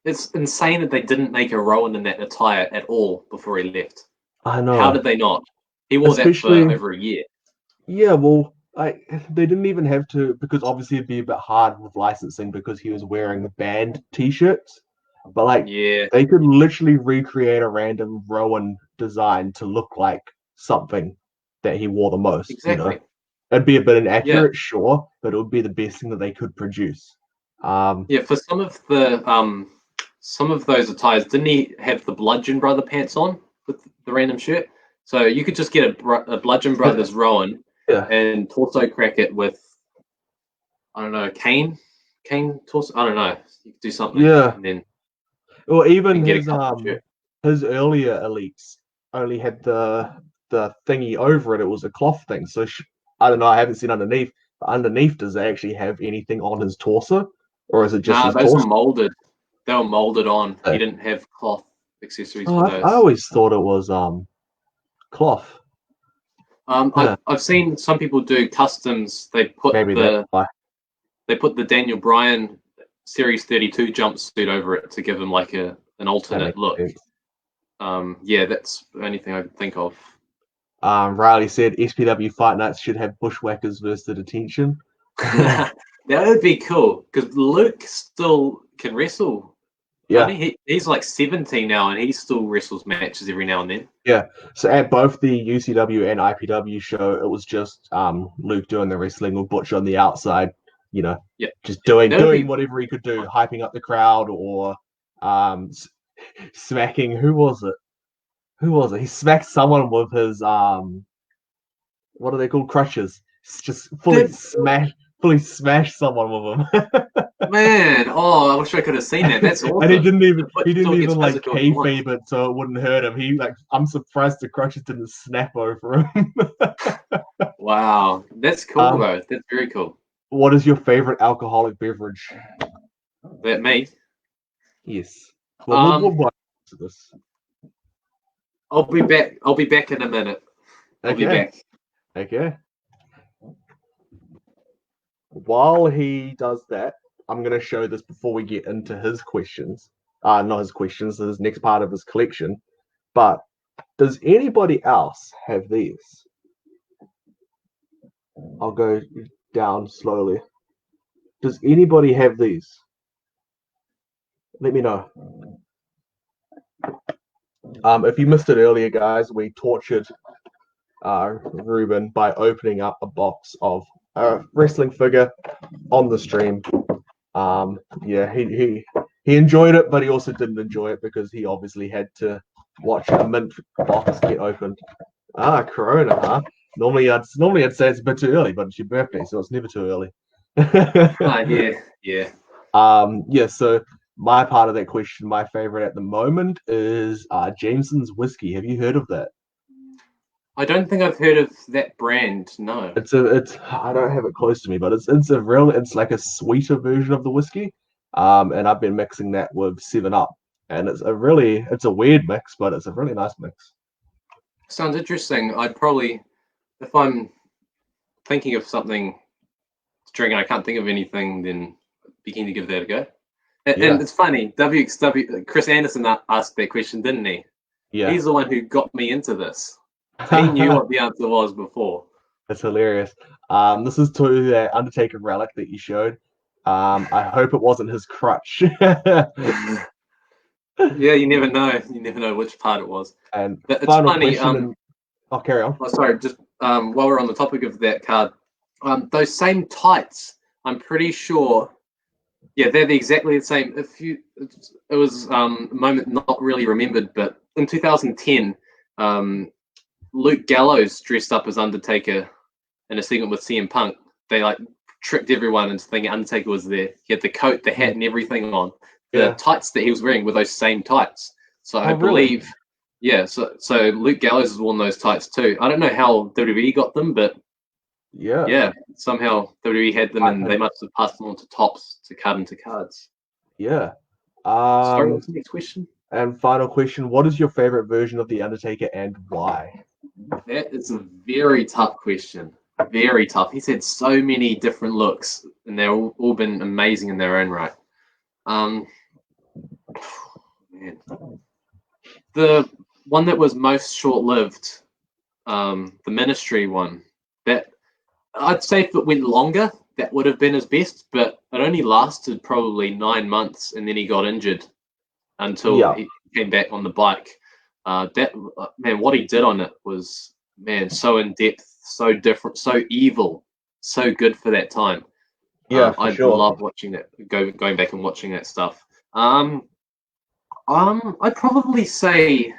It's insane that they didn't make a Rowan in that attire at all before he left. I know. How did they not? He wore that for over a year. Yeah, well, Like they didn't even have to, because obviously it'd be a bit hard with licensing because he was wearing the band t-shirts. But like Yeah, they could literally recreate a random Rowan design to look like something that he wore the most, you know. exactly. It'd be a bit Yeah, inaccurate, sure, but it would be the best thing that they could produce. Um, yeah. For some of those attires, didn't he have the Bludgeon Brother pants on with the random shirt? So you could just get a Bludgeon Brothers Rowan yeah, and torso crack it with, I don't know, Kane torso. I don't know. You could do something yeah. and then Or even get a custom shirt. his earlier elites only had the thingy over it. It was a cloth thing. So I don't know. I haven't seen underneath. But underneath, does it actually have anything on his torso, or is it just Nah, his those were torso? molded. They were molded on. He Oh, didn't have cloth accessories for I those. always thought it was cloth. Huh, I've seen some people do customs. maybe that's why. They put the Daniel Bryan Series 32 jumpsuit over it to give him like an That alternate makes look. sense. Yeah, that's the only thing I could think of. Riley said SPW fight nights should have bushwhackers versus the detention. That would be cool because Luke still can wrestle, can't Yeah, he's like 17 now and he still wrestles matches every now and then. yeah. So at both the UCW and IPW show, it was just Luke doing the wrestling with Butch on the outside, you know, Yeah, just doing that would doing be whatever he could do, hyping up the crowd or um smacking. Who was it? Who was it? He smacked someone with his what are they called? Crutches. Just that fully smash someone with them. man. Oh, I wish I could have seen that. That's And awesome. he Butch didn't still gets even like physical if he wants. kayfabe it so it wouldn't hurt him. He like I'm surprised the crutches didn't snap over him. Wow, that's cool um, though. That's very cool. what is your favorite alcoholic beverage? That me. Yes. Well, Um, we'll to this. I'll be back. I'll be back in a minute. I'll be Okay. back. Okay. While he does that, I'm going to show this before we get into his questions. Not his questions, his next part of his collection. But does anybody else have these? I'll go down slowly. Does anybody have these? Let me know. If you missed it earlier, guys, we tortured Ruben by opening up a box of a wrestling figure on the stream. Yeah, he enjoyed it, but he also didn't enjoy it because he obviously had to watch a mint box get opened. Corona, huh? Normally I'd say it's a bit too early, but it's your birthday, so it's never too early. Yeah, yeah. Yeah. So my part of that question, my favorite at the moment is Jameson's whiskey. Have you heard of that? I don't think I've heard of that brand. No. It's I don't have it close to me, but it's like a sweeter version of the whiskey. And I've been mixing that with 7 Up, and it's a weird mix, but it's a really nice mix. Sounds interesting. I'd probably, if I'm thinking of something to drink and I can't think of anything, then be keen to give that a go. And Yeah, it's funny, WXW, Chris Anderson asked that question, didn't he? yeah. He's the one who got me into this. He knew what the answer was before. It's hilarious. This is to the Undertaker relic that you showed. I hope it wasn't his crutch. Yeah, you never know. You never know which part it was. And But it's final funny. question, and I'll carry on. Oh, sorry, just while we're on the topic of that card, those same tights, I'm pretty sure. Yeah, they're exactly the same. It was a moment not really remembered, but in 2010, um, Luke Gallows dressed up as Undertaker in a segment with CM Punk. They like tricked everyone into thinking Undertaker was there. He had the coat, the hat, and everything on. The Yeah. tights that he was wearing were those same tights. So I Oh, really? believe, yeah. So Luke Gallows has worn those tights too. I don't know how WWE got them, but Yeah. yeah, somehow WWE had them, I and have. they must have passed them on to Tops to cut into cards. Yeah. Sorry, Um, what's the next question? and final question, what is your favorite version of the Undertaker and why? That is a very tough question. Very tough. He's had so many different looks, and they're all been amazing in their own right. Man, the one that was most short-lived, the Ministry one. That I'd say if it went longer, that would have been his best, but it only lasted probably 9 months, and then he got injured until he came back on the bike. Man, what he did on it was, man, so in depth, so different, so evil, so good for that time. Yeah, for I sure. love watching that, going back and watching that stuff. I'd probably say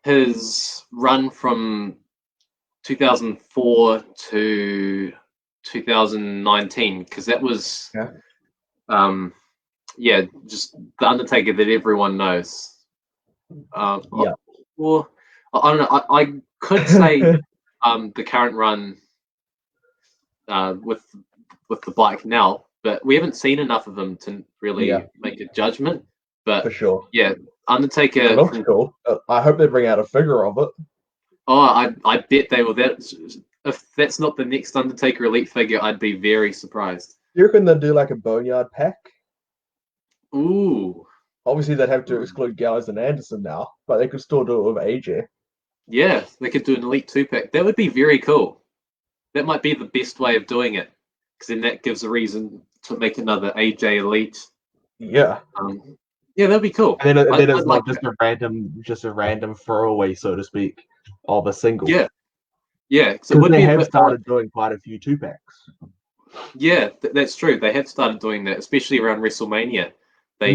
his run from 2004 to 2019, because that was just the Undertaker that everyone knows. Or I don't know. I could say the current run with the bike now, but we haven't seen enough of him to really make a judgment. But for sure, yeah, Undertaker. It looks cool. I hope they bring out a figure of it. Oh, I bet they will. If that's not the next Undertaker Elite figure, I'd be very surprised. You reckon they'll do like a Boneyard pack? Ooh. Obviously, they'd have to exclude Gallows and Anderson now, but they could still do it with AJ. Yeah, they could do an Elite 2-pack. That would be very cool. That might be the best way of doing it, because then that gives a reason to make another AJ Elite. Yeah. Yeah, that'd be cool. And then it's not just a random throwaway, so to speak, of a single. Yeah. Yeah, because they have started doing quite a few 2-packs. Yeah, that's true. They have started doing that, especially around WrestleMania. They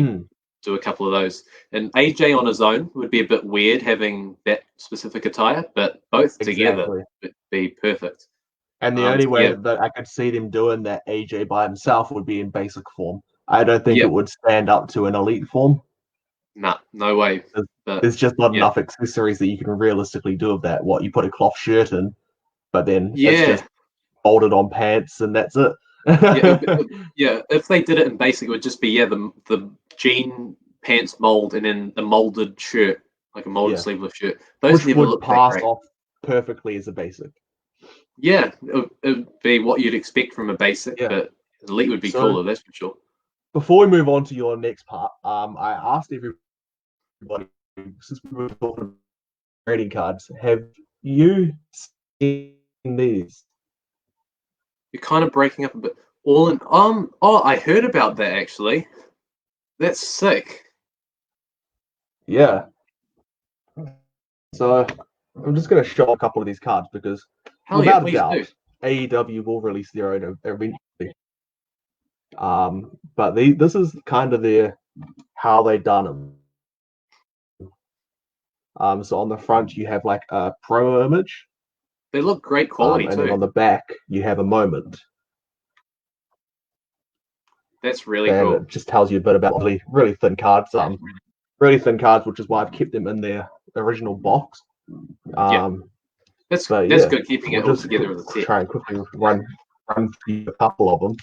do a couple of those. And AJ on his own would be a bit weird having that specific attire, but both together would be perfect. And the only way that I could see them doing that AJ by himself would be in basic form. I don't think it would stand up to an elite form. Nah, no way. There's just not enough accessories that you can realistically do of that. What, you put a cloth shirt in, but then it's just folded on pants and that's it. If they did it in basic, it would just be the jean pants mold and then a molded shirt, like a molded sleeveless shirt. Those which would pass off perfectly as a basic. Yeah, it would be what you'd expect from a basic, but elite would be cooler, that's for sure. Before we move on to your next part, I asked everybody, since we were talking about trading cards, have you seen these? You're kind of breaking up a bit. I heard about that actually. That's sick. Yeah. So I'm just going to show a couple of these cards because without a doubt, AEW will release their own eventually. But this is kind of how they done them. So on the front you have like a promo image. They look great quality and too. then on the back you have a moment. That's really cool. It just tells you a bit about really thin cards. Really thin cards, which is why I've kept them in their original box. That's good keeping it all together as a set. Try and quickly run through a couple of them.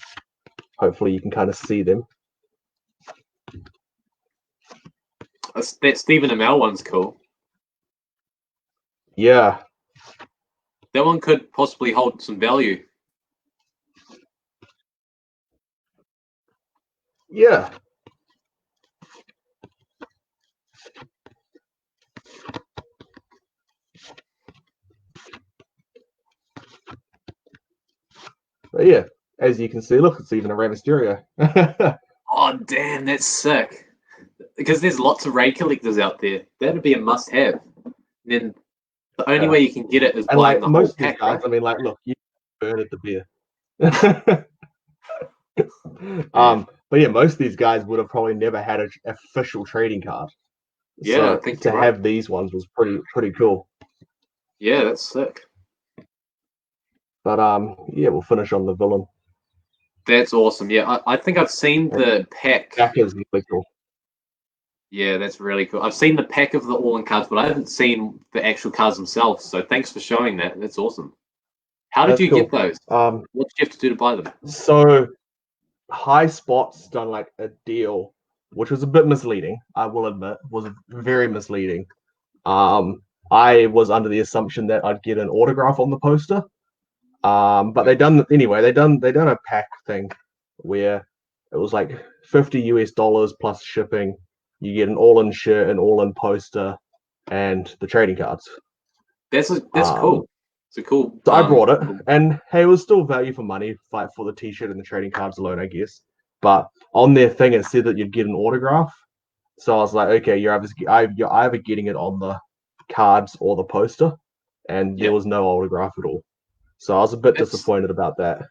Hopefully you can kind of see them. That Stephen Amell one's cool. Yeah. That one could possibly hold some value. Yeah. But yeah, as you can see, look, it's even a Rey Mysterio. Oh, damn, that's sick. Because there's lots of raid collectors out there. That'd be a must-have. Then the only way you can get it is buying the whole pack, guys, right? I mean, like, look, you burn at the beer. But yeah, most of these guys would have probably never had an official trading card. Yeah, so I think to have these ones was pretty cool. Yeah, that's sick. But yeah, we'll finish on the villain. That's awesome. Yeah, I think I've seen the pack. Pack is really cool. Yeah, that's really cool. I've seen the pack of the all-in cards, but I haven't seen the actual cards themselves. So thanks for showing that. That's awesome. How did you get those? What did you have to do to buy them? So High Spot's done like a deal, which was a bit misleading, I will admit, was very misleading. I was under the assumption that I'd get an autograph on the poster. But they done a pack thing where it was like $50 US plus shipping. You get an all-in shirt, an all-in poster, and the trading cards. That's cool. It's a cool. So I brought it, and hey, it was still value for money, like for the T-shirt and the trading cards alone, I guess. But on their thing, it said that you'd get an autograph. So I was like, okay, you're either getting it on the cards or the poster, and there was no autograph at all. So I was a bit disappointed about that.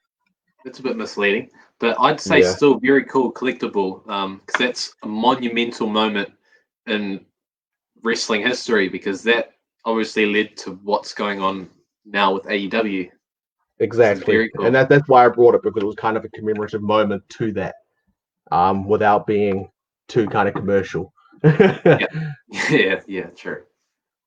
It's a bit misleading, but I'd say still very cool collectible, because that's a monumental moment in wrestling history, because that obviously led to what's going on now with AEW. Exactly, cool. And that's why I brought it, because it was kind of a commemorative moment to that, without being too kind of commercial. yeah, true.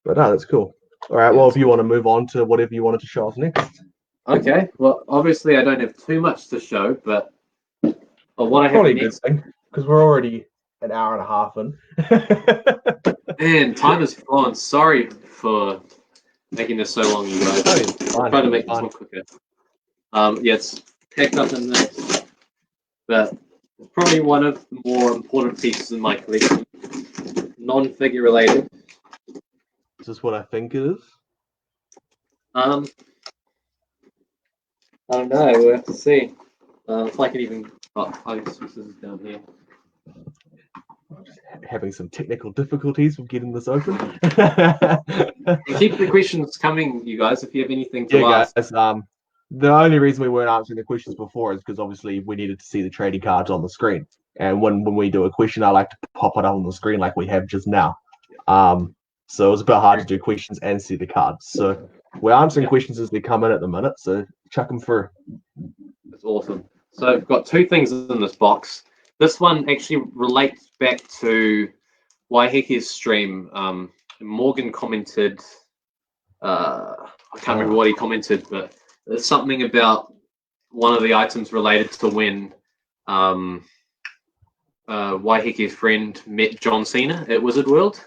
But no, that's cool. All right, well, if you want to move on to whatever you wanted to show us next. Okay, well, obviously I don't have too much to show, but what I have next, because we're already an hour and a half in. Man, time has flown. Sorry for making this so long, you guys. I'll try to make this one quicker. It's packed up in this, but it's probably one of the more important pieces in my collection, non-figure related. Is this what I think it is? I don't know. We'll have to see. If I can even. I guess this is down here. Having some technical difficulties with getting this open. Keep the questions coming, you guys. If you have anything to ask. Guys. The only reason we weren't answering the questions before is because obviously we needed to see the trading cards on the screen. And when we do a question, I like to pop it up on the screen like we have just now. So it was a bit hard to do questions and see the cards. So we're answering questions as they come in at the minute. So chuck them through. That's awesome. So I've got two things in this box. This one actually relates back to Waiheke's stream. Morgan commented, I can't remember what he commented, but there's something about one of the items related to when Waiheke's friend met John Cena at Wizard World.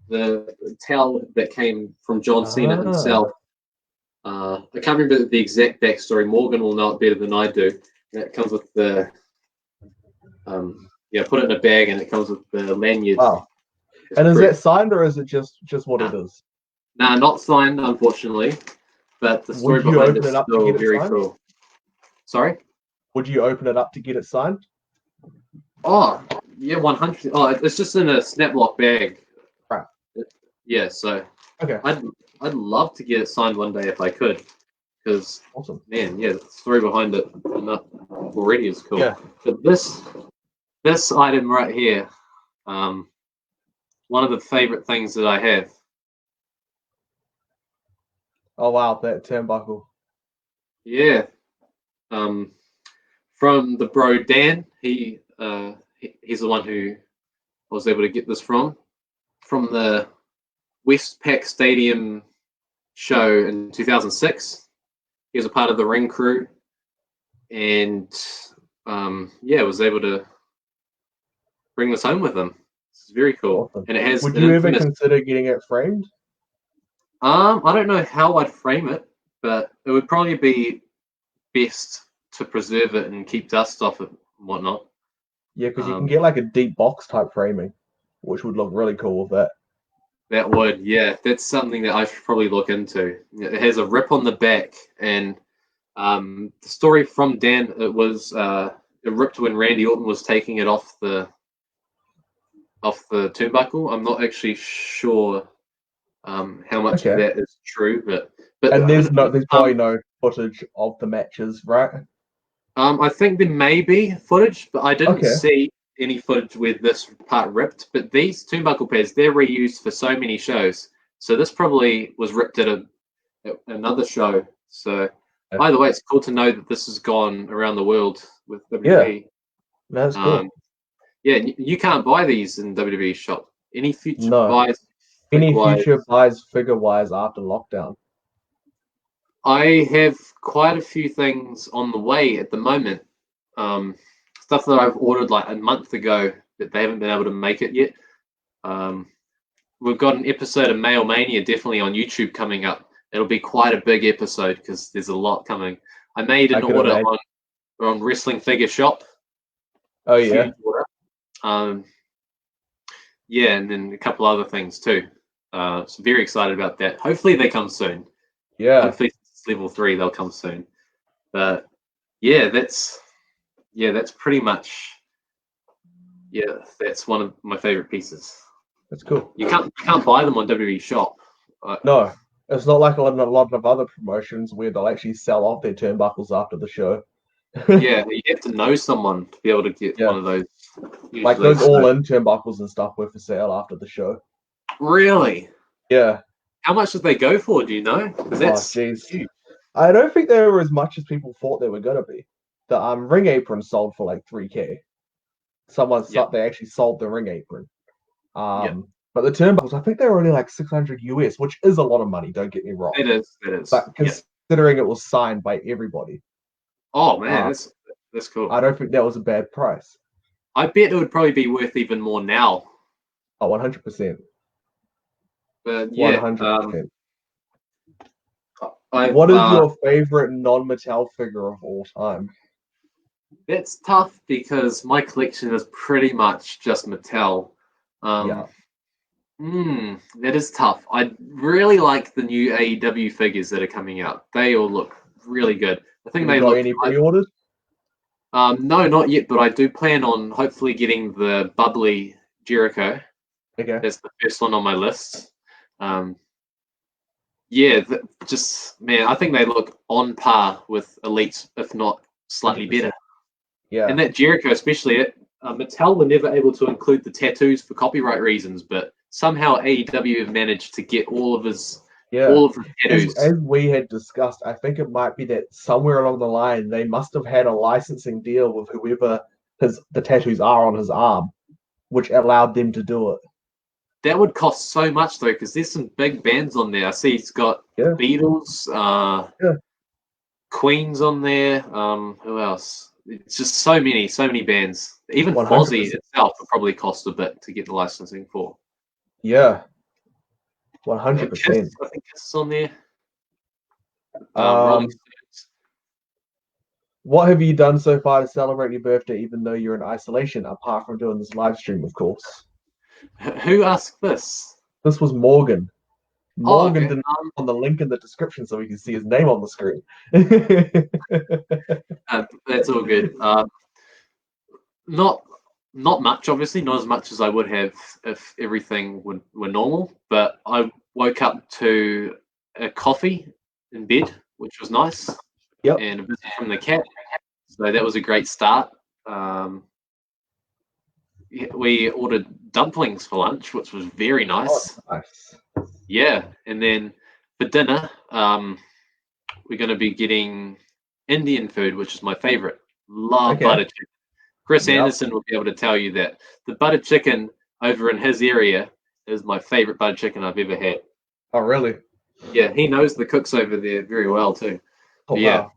The towel that came from John Cena himself. I can't remember the exact backstory. Morgan will know it better than I do. It comes with the put it in a bag, and it comes with the lanyard. Wow. And is that signed, or is it just what it is? Nah, not signed, unfortunately. But the story behind it is still very cool. Sorry? Would you open it up to get it signed? Oh, yeah, 100. Oh, it's just in a snap lock bag. Right. Yeah, so okay. I'd love to get it signed one day if I could, because awesome, man, yeah, the story behind it already is cool. Yeah. But this item right here, one of the favorite things that I have. Oh wow, that turnbuckle. Yeah. From the bro Dan, he's the one who I was able to get this from the Westpac Stadium show in 2006. He was a part of the ring crew, and was able to bring this home with him. It's very cool. Awesome. And it has. Would you ever consider getting it framed? I don't know how I'd frame it, but it would probably be best to preserve it and keep dust off it and whatnot. Yeah, because you can get like a deep box type framing, which would look really cool with that. That would, yeah. That's something that I should probably look into. It has a rip on the back, and the story from Dan, it was it ripped when Randy Orton was taking it off the turnbuckle. I'm not actually sure how much of that is true, but and there's probably no footage of the matches, right? I think there may be footage, but I didn't see any footage where this part ripped. But these turnbuckle pads, they're reused for so many shows. So this probably was ripped at another show. So either way, it's cool to know that this has gone around the world with WWE. Yeah, that's cool. Yeah, you can't buy these in WWE shop. Any future buys? Future buys figure-wise after lockdown? I have quite a few things on the way at the moment. Stuff that I've ordered like a month ago that they haven't been able to make it yet. We've got an episode of Male Mania definitely on YouTube coming up. It'll be quite a big episode because there's a lot coming. I made an order on Wrestling Figure Shop. Oh yeah. Yeah, and then a couple other things too. So very excited about that. Hopefully they come soon. Yeah. Hopefully it's level 3 they'll come soon. But yeah, that's pretty much that's one of my favorite pieces. That's cool. You can't buy them on WWE Shop. No, it's not like a lot of other promotions where they'll actually sell off their turnbuckles after the show. Yeah, you have to know someone to be able to get one of those. Usually. Like those all-in turnbuckles and stuff were for sale after the show. Really? Yeah. How much did they go for? Do you know? That's huge. I don't think they were as much as people thought they were gonna be. The ring apron sold for like $3K. They actually sold the ring apron. But the turnbuckles, I think they were only like $600 US, which is a lot of money. Don't get me wrong. It is. But considering it was signed by everybody. Oh man, that's cool. I don't think that was a bad price. I bet it would probably be worth even more now. Oh, 100%. But yeah, 100%. What is your favorite non-Mattel figure of all time? That's tough because my collection is pretty much just Mattel. That is tough. I really like the new AEW figures that are coming out. They all look really good. I think they look. Any pre-ordered? No, not yet. But I do plan on hopefully getting the bubbly Jericho. Okay. That's the first one on my list. Man, I think they look on par with Elites, if not slightly 100%. Better. Yeah. And that Jericho, especially, Mattel were never able to include the tattoos for copyright reasons, but somehow AEW have managed to get all of his tattoos. As we had discussed, I think it might be that somewhere along the line they must have had a licensing deal with whoever the tattoos are on his arm, which allowed them to do it. That would cost so much though, because there's some big bands on there. I see it's got Beatles, Queens on there. Who else? It's just so many bands. Even 100%. Fozzy itself would probably cost a bit to get the licensing for. Yeah, 100%. I think it's on there. What have you done so far to celebrate your birthday, even though you're in isolation, apart from doing this live stream, of course? Who asked this? This was Morgan. Morgan didn't on the link in the description so we can see his name on the screen. That's all good. Not much, obviously, not as much as I would have if everything were normal. But I woke up to a coffee in bed, which was nice. Yep. And a visit from the cat. So that was a great start. We ordered dumplings for lunch, which was very nice. Oh, nice. Yeah, and then for dinner, we're going to be getting Indian food, which is my favorite. Love butter chicken. Chris Anderson will be able to tell you that the butter chicken over in his area is my favorite butter chicken I've ever had. Oh, really? Yeah, he knows the cooks over there very well too. Oh, wow.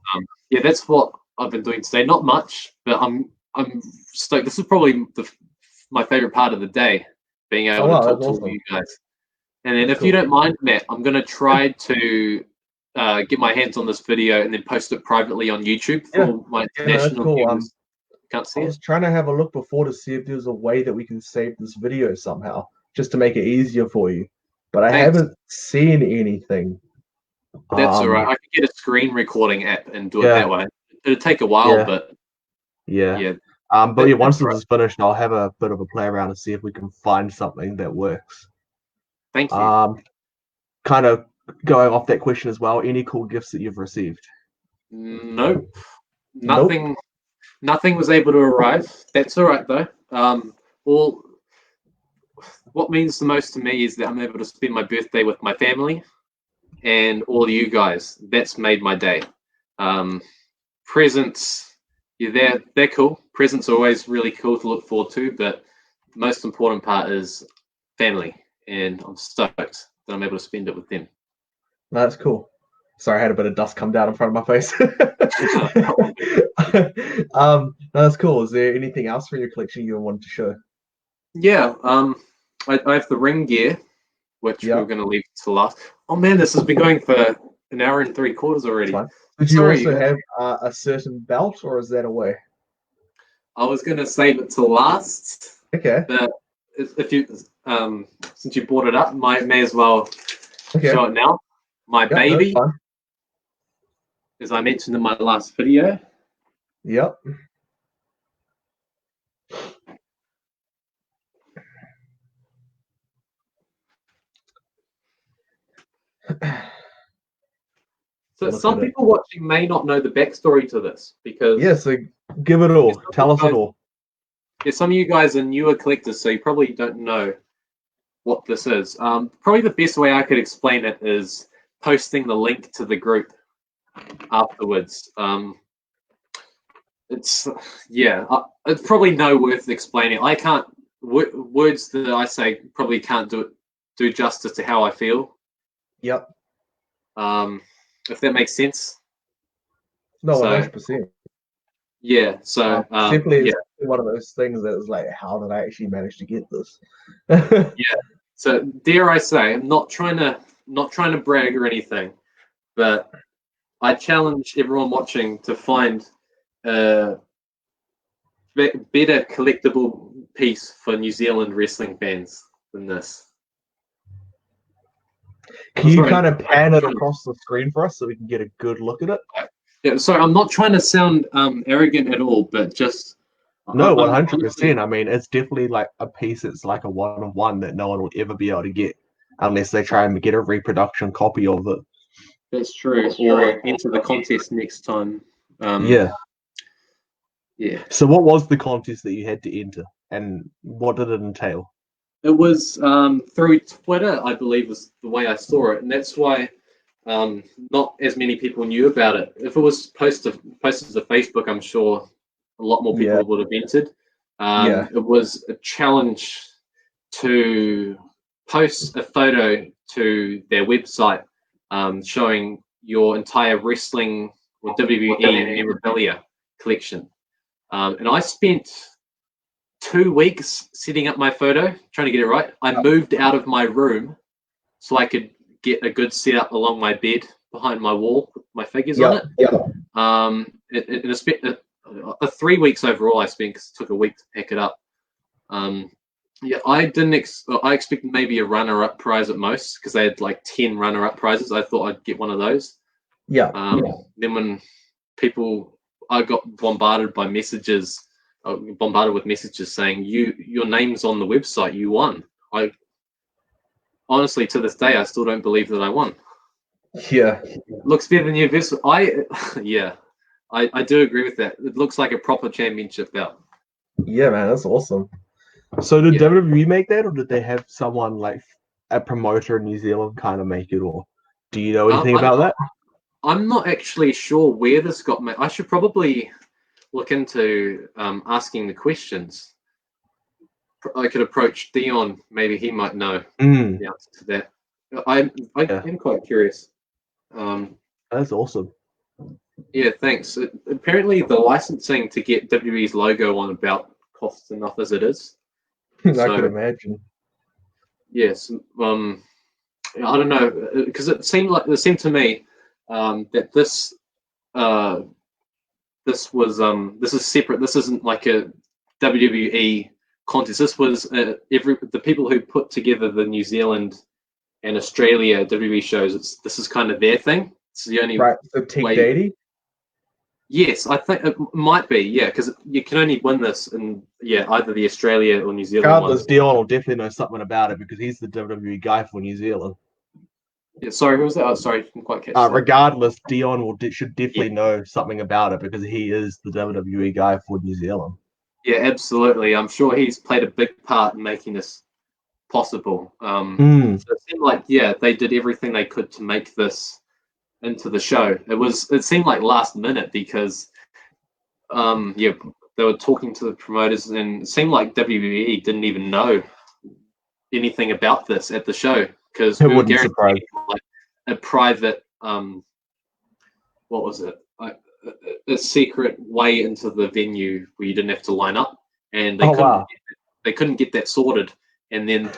That's what I've been doing today. Not much, but I'm stoked. This is probably my favorite part of the day, being able to talk to all you guys. And then if you don't mind, Matt, I'm going to try to get my hands on this video and then post it privately on YouTube for my international viewers. Can't see I was trying to have a look before to see if there's a way that we can save this video somehow, just to make it easier for you. But I haven't seen anything. That's all right. I could get a screen recording app and do it that way. It'll take a while, but once this is finished, I'll have a bit of a play around and see if we can find something that works. Thank you. Kind of going off that question as well, any cool gifts that you've received? Nope. Nothing was able to arrive. That's all right though. What means the most to me is that I'm able to spend my birthday with my family and all of you guys. That's made my day. Presents, they're cool. Presents are always really cool to look forward to, but the most important part is family, and I'm stoked that I'm able to spend it with them. That's cool. Sorry, I had a bit of dust come down in front of my face. That's cool. Is there anything else from your collection you wanted to show? Yeah, I have the ring gear, which we're going to leave to last. Oh man, this has been going for an hour and 3/4 already. Did you also have a certain belt, or is that away? I was going to save it to last. Okay. But if you since you brought it up, may as well show it now. My baby, as I mentioned in my last video. Yep. So some people watching may not know the backstory to this because so give it all. Tell us it all. Yeah, some of you guys are newer collectors, so you probably don't know what this is. Probably the best way I could explain it is posting the link to the group afterwards. It's probably no worth explaining. I can't words that I say probably can't do justice to how I feel. Yep. If that makes sense. No, 100%. Yeah. So simply one of those things that is like, how did I actually manage to get this? Yeah. So dare I say, I'm not trying to brag or anything, but I challenge everyone watching to find a better collectible piece for New Zealand wrestling fans than this. Can you kind of pan it across the screen for us so we can get a good look at it? Yeah, sorry, I'm not trying to sound arrogant at all, but just no, 100%. I mean, it's definitely like a piece that's like a one-of-one that no one will ever be able to get unless they try and get a reproduction copy of it. That's true. Or enter the contest next time. Yeah. So what was the contest that you had to enter, and what did it entail? It was through Twitter, I believe, was the way I saw it, and that's why not as many people knew about it. If it was posted to Facebook, I'm sure a lot more people would have entered. It was a challenge to post a photo to their website showing your entire wrestling or WWE memorabilia collection. And I spent 2 weeks setting up my photo, trying to get it right. I moved out of my room so I could get a good setup along my bed behind my wall with my figures on it. It spent 3 weeks overall. I spent because it took a week to pack it up. I didn't. I expected maybe a runner-up prize at most because they had like 10 runner-up prizes. I thought I'd get one of those. Then when I got bombarded by messages. Bombarded with messages saying your name's on the website, you won. I honestly, to this day, I still don't believe that I won. Looks better than your vessel. I do agree with that. It looks like a proper championship belt. Yeah, man, that's awesome. So did WWE make that, or did they have someone like a promoter in New Zealand kind of make it, or do you know anything about that? I'm not actually sure where this got made. I should probably look into asking the questions. I could approach Dion. Maybe he might know the answer to that. I am quite curious. That's awesome. Yeah, thanks. Apparently, the licensing to get WWE's logo on a belt costs enough as it is. I could imagine. Yes. I don't know, because it seemed to me that this is separate. This isn't like a WWE contest. This was the people who put together the New Zealand and Australia WWE shows. This is kind of their thing. It's the only So Team Daddy. Yes, I think it might be. Yeah, because you can only win this in either the Australia or New Zealand. Regardless, Dion will definitely know something about it because he's the WWE guy for New Zealand. Yeah, sorry, who was that? Oh, sorry, I didn't quite catch that. Regardless, Dion should definitely know something about it because he is the WWE guy for New Zealand. Yeah, absolutely. I'm sure he's played a big part in making this possible. So it seemed like they did everything they could to make this into the show. It seemed like last minute because they were talking to the promoters and it seemed like WWE didn't even know anything about this at the show because we were guaranteed like a private what was it, like a secret way into the venue where you didn't have to line up, and they couldn't get that sorted. And then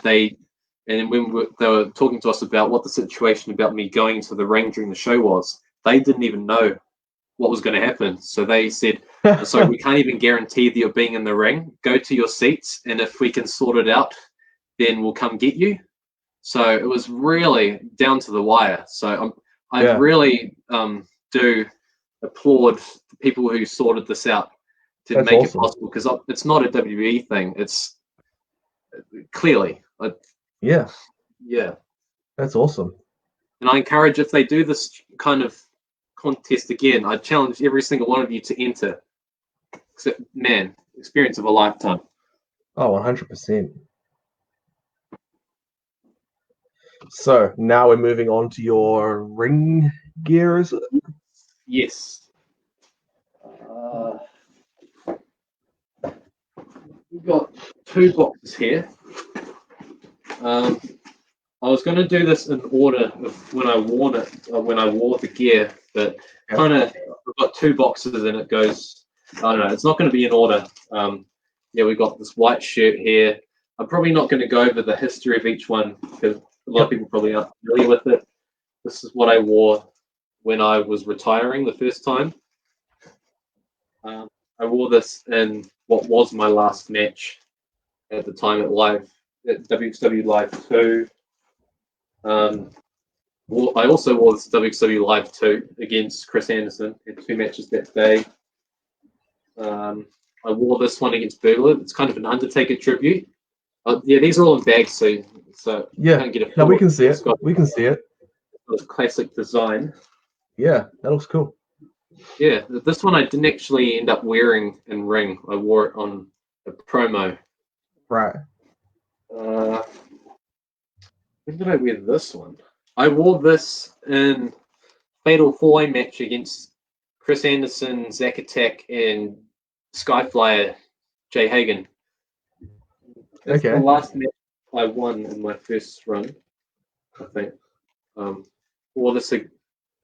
when they were talking to us about what the situation about me going to the ring during the show was, they didn't even know what was going to happen. So they said, so we can't even guarantee that you're being in the ring. Go to your seats, and if we can sort it out then we'll come get you. So it was really down to the wire. So I really do applaud the people who sorted this out to make it possible, because it's not a WWE thing. It's clearly. Yeah. That's awesome. And I encourage, if they do this kind of contest again, I challenge every single one of you to enter. Except, man, experience of a lifetime. Oh, 100%. So now we're moving on to your ring gear, is it? Yes. We've got 2 boxes here. I was going to do this in order of when I wore the gear, but kind of I've got 2 boxes and it goes. I don't know. It's not going to be in order. We've got this white shirt here. I'm probably not going to go over the history of each one because a lot of people probably aren't familiar with it. This is what I wore when I was retiring the first time. I wore this in what was my last match at the time at WXW Live 2. I also wore this WXW Live 2 against Chris Anderson. Had 2 matches that day. I wore this one against Burglar. It's kind of an Undertaker tribute. These are all in bags, so yeah. Can't get No, we can see it. We can see it. It's a classic design. Yeah, that looks cool. Yeah, this one I didn't actually end up wearing in ring. I wore it on a promo. Right. When did I wear this one? I wore this in Fatal 4-Way match against Chris Anderson, Zack Attack, and Skyflyer Jay Hagen. That's the last match I won in my first run, I think.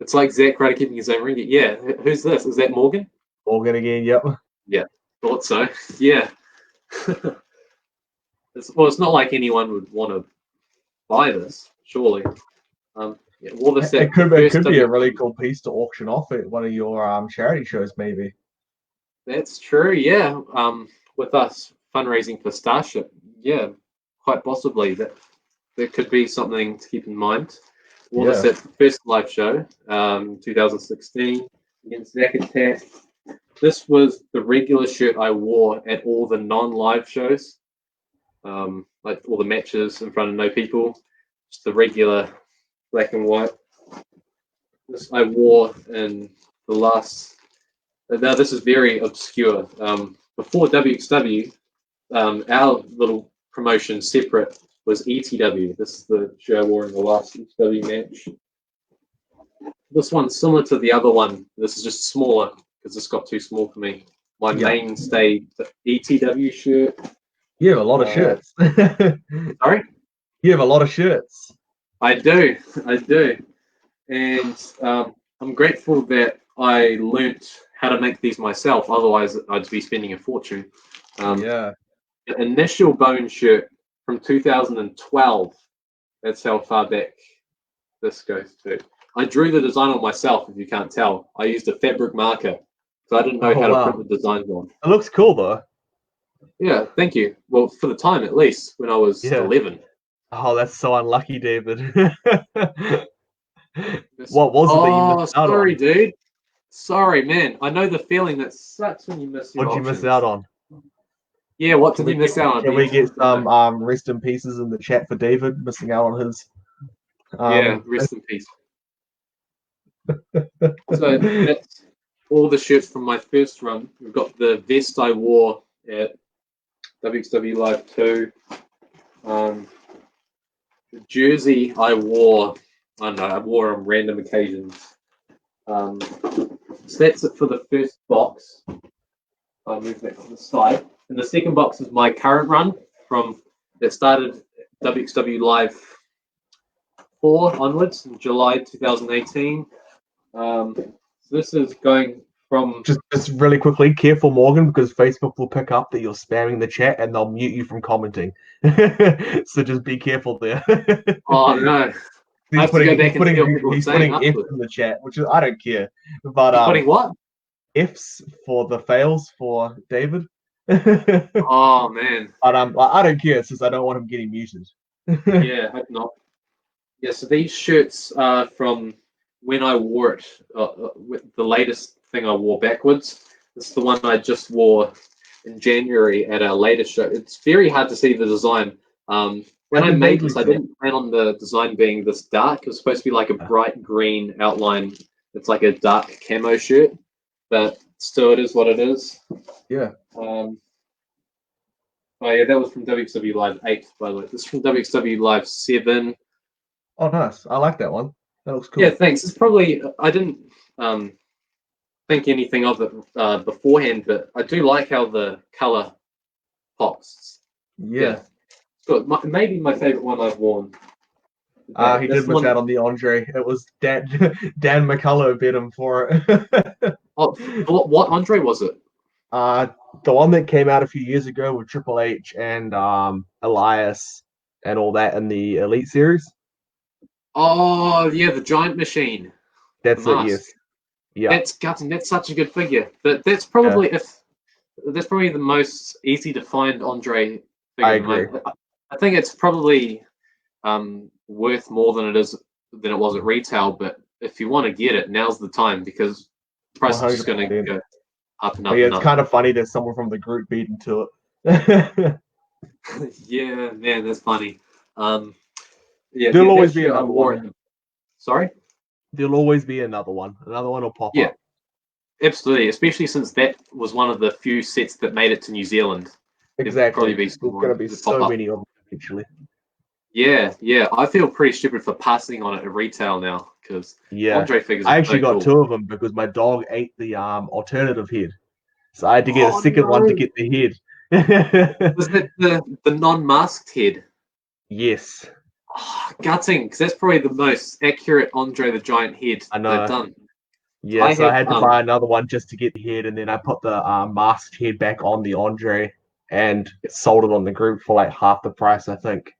It's like Zack right keeping his own ring. Yeah, who's this? Is that Morgan? Morgan again, yep. Yeah, thought so. Yeah. It's not like anyone would want to buy this, surely. It could be a really cool piece to auction off at one of your charity shows, maybe. That's true, yeah. With us fundraising for Starship, yeah, quite possibly that could be something to keep in mind. Wore this at the first live show, 2016, against Zack Attack. This was the regular shirt I wore at all the non-live shows, like all the matches in front of no people. Just the regular black and white. This I wore in the last. Now this is very obscure. Before WXW, our little promotion separate was ETW. This is the shirt I wore in the last ETW match. This one's similar to the other one. This is just smaller because this got too small for me. My mainstay ETW shirt. You have a lot of shirts. Sorry? You have a lot of shirts. I do. And I'm grateful that I learnt how to make these myself. Otherwise, I'd be spending a fortune. The initial bone shirt from 2012. That's how far back this goes to. I drew the design on myself, if you can't tell. I used a fabric marker, so I didn't know how to print the designs on. It looks cool, though. Yeah, thank you. Well, for the time, at least, when I was 11. Oh, that's so unlucky, David. What was it that you missed out on? Sorry, dude. Sorry, man. I know the feeling that sucks when you miss your options. What did you miss out on? Yeah, what did you miss out on? Can we get some rest in pieces in the chat for David missing out on his? Rest in peace. So that's all the shirts from my first run. We've got the vest I wore at WXW Live 2. The jersey I wore, I don't know, I wore on random occasions. So that's it for the first box. I'll move that to the side. And the second box is my current run from that started WXW Live 4 onwards in July 2018. So this is going from just really quickly, careful, Morgan, because Facebook will pick up that you're spamming the chat and they'll mute you from commenting. So just be careful there. Oh no. He's putting F in the chat, which is, I don't care. But putting what? F's for the fails for David. Oh man. But I don't care since I don't want him getting muted. Yeah, hope not. Yeah, so these shirts are from when I wore it. The latest thing I wore backwards. This is the one I just wore in January at our latest show. It's very hard to see the design. When I made this, I didn't plan on the design being this dark. It was supposed to be like a bright green outline. It's like a dark camo shirt, but still, it is what it is. Yeah. Oh yeah, that was from WXW Live 8, by the way. This is from WXW Live 7. Oh, nice. I like that one. That looks cool. Yeah, thanks. It's probably I didn't think anything of it beforehand, but I do like how the color pops. Yeah. Good. Maybe my favorite one I've worn. He did miss out on the Andre. It was Dan McCullough bid him for it. What Andre was it? The one that came out a few years ago with Triple H and Elias and all that in the Elite Series. Oh yeah, the Giant Machine. That's it. Yes. Yeah. That's gutting. That's such a good figure. But that's probably that's probably the most easy to find Andre figure. I agree. I think it's probably worth more than it was at retail. But if you want to get it, now's the time because the price 100%. Is just going to go up and up. Yeah, it's kind of funny that someone from the group beat into it. Yeah, man, that's funny. Yeah, there'll always be another one. Sorry? There'll always be another one. Another one will pop up. Absolutely, especially since that was one of the few sets that made it to New Zealand. Exactly. There's going to be so many of them eventually. Yeah. I feel pretty stupid for passing on it at retail now because Andre figures. I actually got 2 of them because my dog ate the alternative head, so I had to get a second one to get the head. Was it the non-masked head? Yes. Oh, gutting, because that's probably the most accurate Andre the Giant head they've done. Yeah, I had to buy another one just to get the head, and then I put the masked head back on the Andre and sold it on the group for like half the price, I think.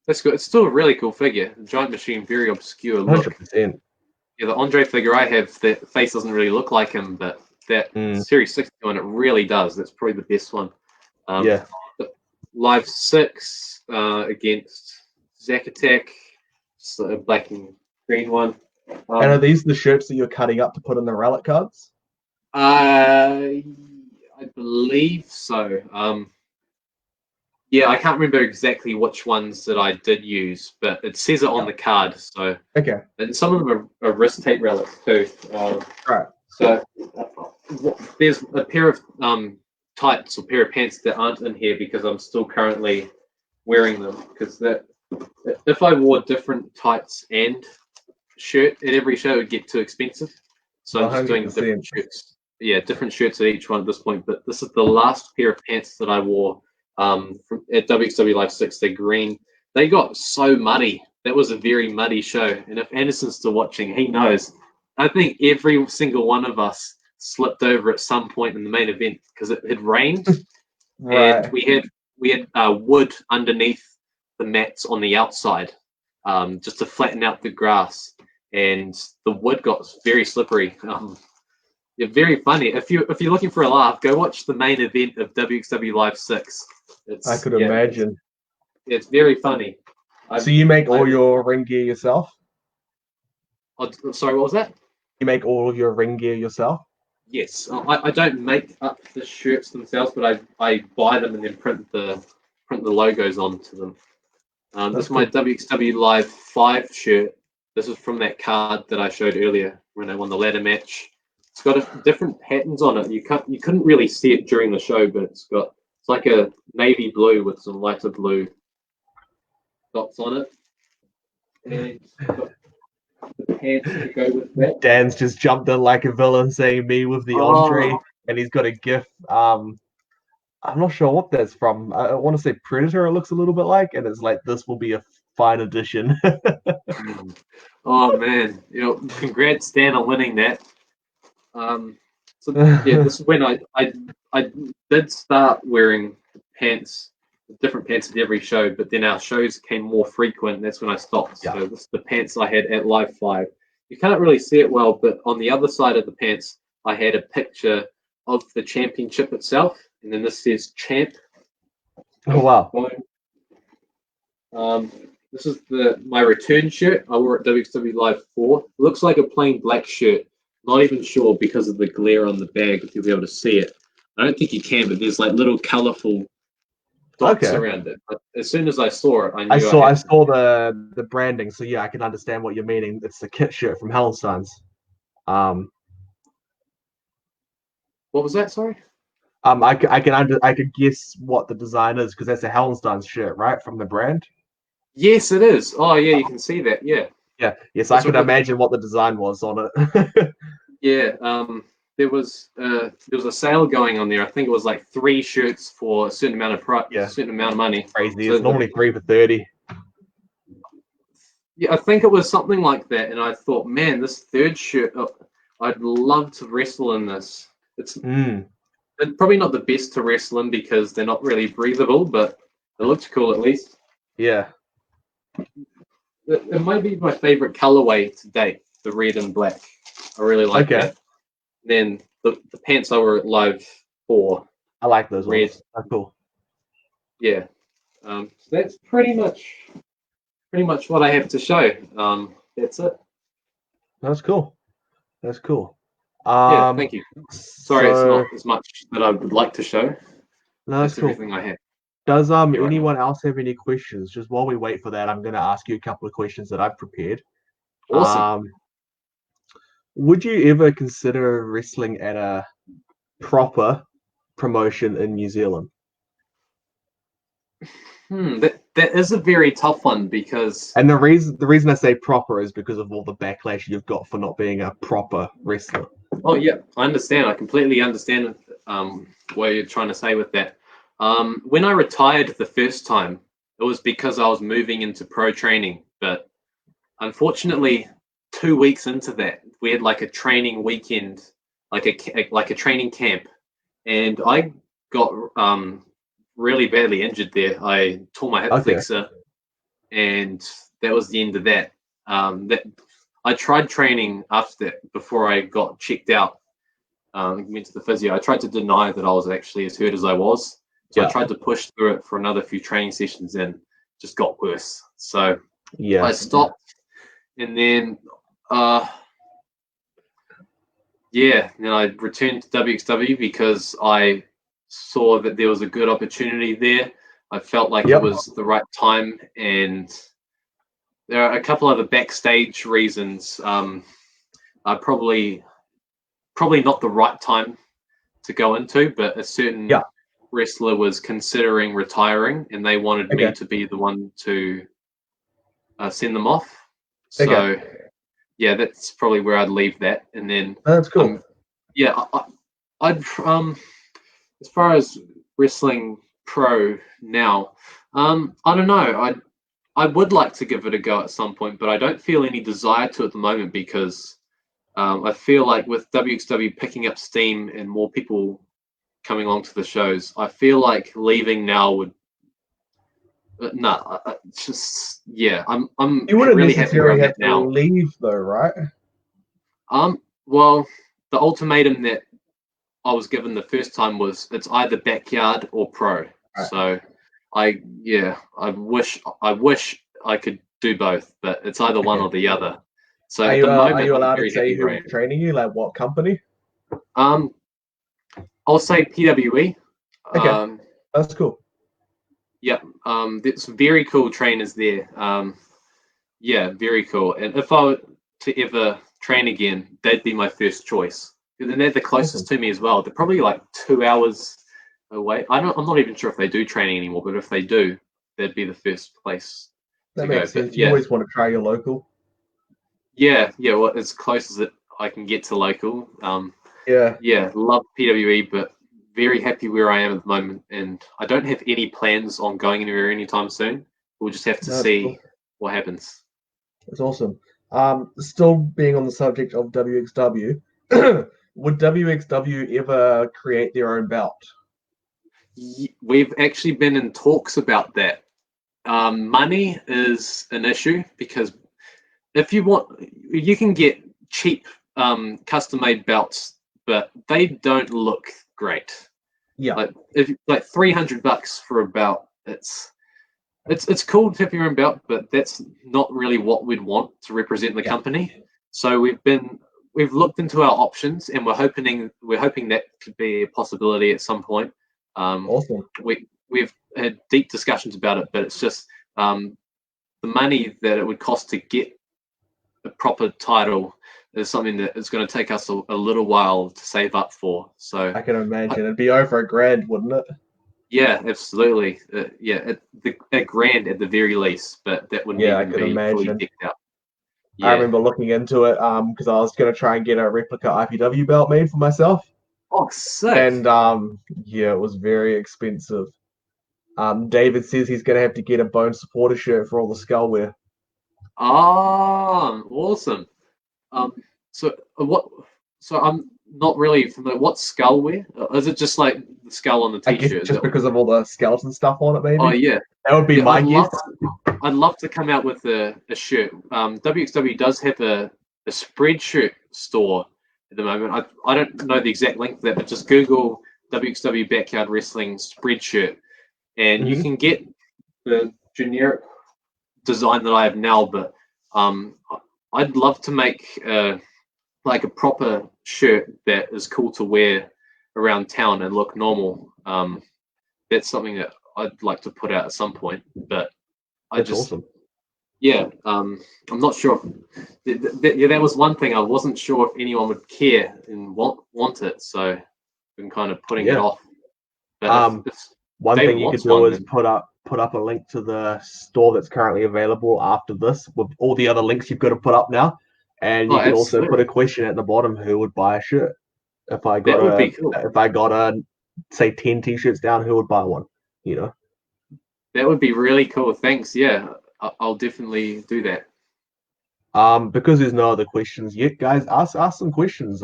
That's good. It's still a really cool figure. The Giant Machine, very obscure look. 100%. Yeah, the Andre figure I have, the face doesn't really look like him, but that Series 60 one, it really does. That's probably the best one. Live 6 against Zack Attack, so a black and green one. And are these the shirts that you're cutting up to put in the relic cards? I believe so. Yeah, I can't remember exactly which ones that I did use, but it says it on the card. So okay, and some of them are wrist tape relics too. Right. So there's a pair of tights or pair of pants that aren't in here because I'm still currently wearing them. Because if I wore different tights and shirt at every show, it would get too expensive. So I'm just doing different shirts. Yeah, different shirts at each one at this point. But this is the last pair of pants that I wore. At WXW Live 6, they're green. They got so muddy. That was a very muddy show. And if Anderson's still watching, he knows. I think every single one of us slipped over at some point in the main event because it had rained. Right. And we had wood underneath the mats on the outside just to flatten out the grass. And the wood got very slippery. Yeah, very funny. If you're looking for a laugh, go watch the main event of WXW Live 6. I could imagine. It's very funny. So you make all your ring gear yourself? Sorry, what was that? You make all of your ring gear yourself? Yes. I don't make up the shirts themselves, but I buy them and then print the logos onto them. This is my WXW Live 5 shirt. This is from that card that I showed earlier when I won the ladder match. It's got different patterns on it. You couldn't really see it during the show, but it's like a navy blue with some lighter blue dots on it. And the pants to go with that. Dan's just jumped in like a villain saying me with the Andre, and he's got a GIF. I'm not sure what that's from. I want to say Predator it looks a little bit like, and it's like this will be a fine addition. Oh man, congrats Dan on winning that. So yeah, this is when I did start wearing pants, different pants at every show, but then our shows became more frequent, and that's when I stopped. Yeah. So this is the pants I had at Live 5. You can't really see it well, but on the other side of the pants, I had a picture of the championship itself. and then this says champ. Oh wow. This is my return shirt I wore at WXW Live 4. It looks like a plain black shirt. Not even sure because of the glare on the bag if you'll be able to see it. I don't think you can, but there's like little colourful dots around it. But as soon as I saw it, I knew I saw the branding, so yeah, I can understand what you're meaning. It's the kit shirt from Hellenstein's. What was that? Sorry. I could guess what the design is because that's a Hellenstein's shirt, right, from the brand. Yes, it is. Oh yeah, you can see that. Yeah. Yeah. Yes, I could imagine what the design was on it. Yeah. There was a sale going on there. I think it was like 3 shirts for a certain amount of price, a certain amount of money. Crazy. So it's normally 3 for 30. Yeah, I think it was something like that, and I thought, man, this third shirt, I'd love to wrestle in this. It's probably not the best to wrestle in because they're not really breathable, but it looks cool at least. Yeah. It might be my favorite colorway to date, the red and black. I really like that. Then the pants I wore at Live 4. I like those red. ones. They're cool. Yeah. So that's pretty much what I have to show. That's it. That's cool. That's cool. Yeah, thank you. Sorry, it's not as much that I would like to show. No, that's cool. Everything I have. Does anyone else have any questions? Just while we wait for that, I'm going to ask you a couple of questions that I've prepared. Awesome. Would you ever consider wrestling at a proper promotion in New Zealand? That is a very tough one because... And the reason I say proper is because of all the backlash you've got for not being a proper wrestler. Oh, yeah, I understand. I completely understand what you're trying to say with that. When I retired the first time, it was because I was moving into pro training. But unfortunately, 2 weeks into that, we had like a training weekend, like a training camp. And I got really badly injured there. I tore my hip flexor, and that was the end of that. I tried training after that before I got checked out. Went to the physio. I tried to deny that I was actually as hurt as I was. So I tried to push through it for another few training sessions and just got worse. So I stopped, and then then I returned to WXW because I saw that there was a good opportunity there. I felt like it was the right time, and there are a couple other backstage reasons. I probably not the right time to go into, but a certain wrestler was considering retiring, and they wanted me to be the one to send them off. So yeah, that's probably where I'd leave that, and then that's cool. I'd as far as wrestling pro now, I don't know. I would like to give it a go at some point, but I don't feel any desire to at the moment because I feel like with WXW picking up steam and more people coming along to the shows, I feel like leaving now would. It's just I'm. You wouldn't really necessarily have to leave though, right? Well, the ultimatum that I was given the first time was it's either backyard or pro. Right. So I wish I could do both, but it's either one or the other. So are you allowed to say who's training you? Like what company? I'll say PWE. Okay, that's cool. Yep. There's some very cool trainers there. Very cool. And if I were to ever train again, they'd be my first choice. And they're the closest to me as well. They're probably like 2 hours away. I'm not even sure if they do training anymore, but if they do, they'd be the first place to go. Sense. You always want to try your local. Yeah. Well, as close as I can get to local. Love PWE, but very happy where I am at the moment, and I don't have any plans on going anywhere anytime soon. We'll just have to see what happens. That's awesome. Still being on the subject of WXW, would WXW ever create their own belt? We've actually been in talks about that. Money is an issue because if you want, you can get cheap custom-made belts, but they don't look great. Yeah. Like $300 for a belt. It's cool to have your own belt, but that's not really what we'd want to represent the company. So we've looked into our options, and we're hoping that could be a possibility at some point. Awesome. We've had deep discussions about it, but it's just the money that it would cost to get a proper title is something that is going to take us a little while to save up for. So I can imagine it'd be over $1,000, wouldn't it? Yeah, absolutely. At grand at the very least, but that wouldn't even be fully decked out. I remember looking into it because I was going to try and get a replica IPW belt made for myself. Oh, sick. And it was very expensive. David says he's going to have to get a bone supporter shirt for all the skull wear. Ah, awesome. So I'm not really familiar. What's skull wear? Is it just like the skull on the t-shirt? I guess just because of all the skeleton stuff on it, maybe. Oh yeah, that would be my guess. I'd love to come out with a shirt. WXW does have a Spreadshirt store at the moment. I don't know the exact link for that, but just Google WXW Backyard Wrestling Spreadshirt, and you can get the generic design that I have now. But I'd love to make like a proper shirt that is cool to wear around town and look normal. That's something that I'd like to put out at some point, but awesome. I'm not sure. That was one thing I wasn't sure if anyone would care and want it, so I've been kind of putting it off. But one thing you could do is put up a link to the store that's currently available after this with all the other links you've got to put up now, and you can also put a question at the bottom: who would buy a shirt? If I got say 10 t-shirts down, who would buy one? That would be really cool. Thanks. Yeah, I'll definitely do that. Because there's no other questions yet, guys, ask some questions.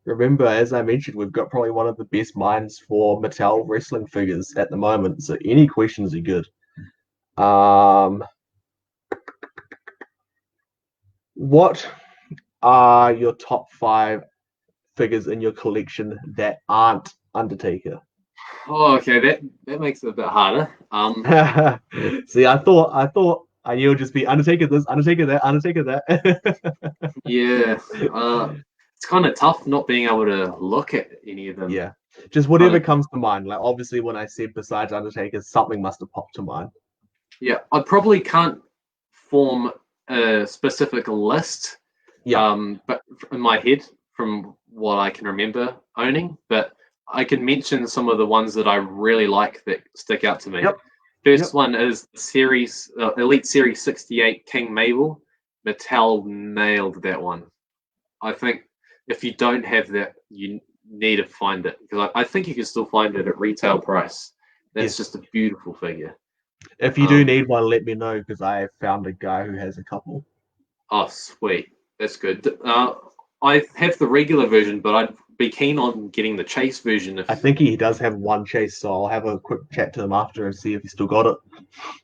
Remember, as I mentioned, we've got probably one of the best minds for Mattel wrestling figures at the moment, so any questions are good. What are your top 5 figures in your collection that aren't Undertaker? Oh, okay, that makes it a bit harder. See, I thought I knew it would just be Undertaker this, Undertaker that, Undertaker that. Yeah, it's kind of tough not being able to look at any of them. Yeah, just whatever comes to mind. Like obviously, when I said besides Undertaker, something must have popped to mind. Yeah, I probably can't form a specific list. But in my head, from what I can remember owning, but I can mention some of the ones that I really like that stick out to me. First one is series Elite Series 68 King Mabel. Mattel nailed that one. I think if you don't have that, you need to find it, because I think you can still find it at retail price. That's just a beautiful figure. If you do need one, let me know, because I have found a guy who has a couple. Oh, sweet. That's good. I have the regular version, but I'd be keen on getting the Chase version. I think he does have one Chase, so I'll have a quick chat to him after and see if he still got it.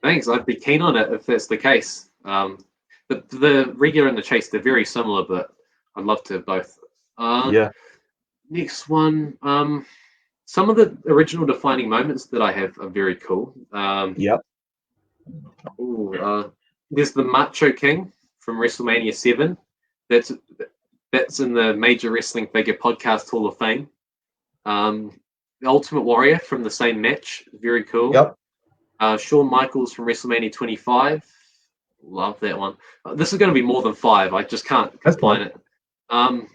Thanks. I'd be keen on it if that's the case. The regular and the Chase, they're very similar, but I'd love to have both. Next one. Some of the original defining moments that I have are very cool. There's the Macho King from WrestleMania 7. That's in the Major Wrestling Figure Podcast Hall of Fame. The Ultimate Warrior from the same match, very cool. Shawn Michaels from WrestleMania 25. Love that one. This is going to be more than 5. I just can't combine it. The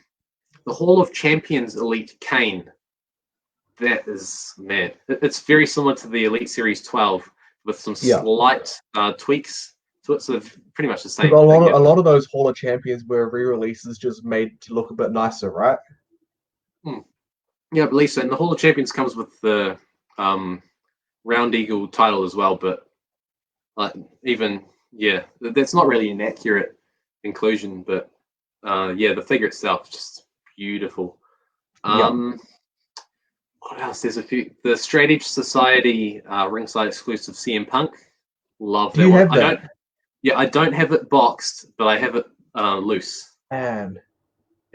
Hall of Champions Elite Kane. That is mad. It's very similar to the Elite Series 12 with some slight tweaks. So it's pretty much the same. A lot of those Hall of Champions were re-releases, just made to look a bit nicer, right? Yeah, I believe so. And the Hall of Champions comes with the Round Eagle title as well, but that's not really an accurate inclusion. But the figure itself is just beautiful. What else? There's a few. The Straight Edge Society ringside exclusive CM Punk. Love that one. I don't have it boxed, but I have it loose. And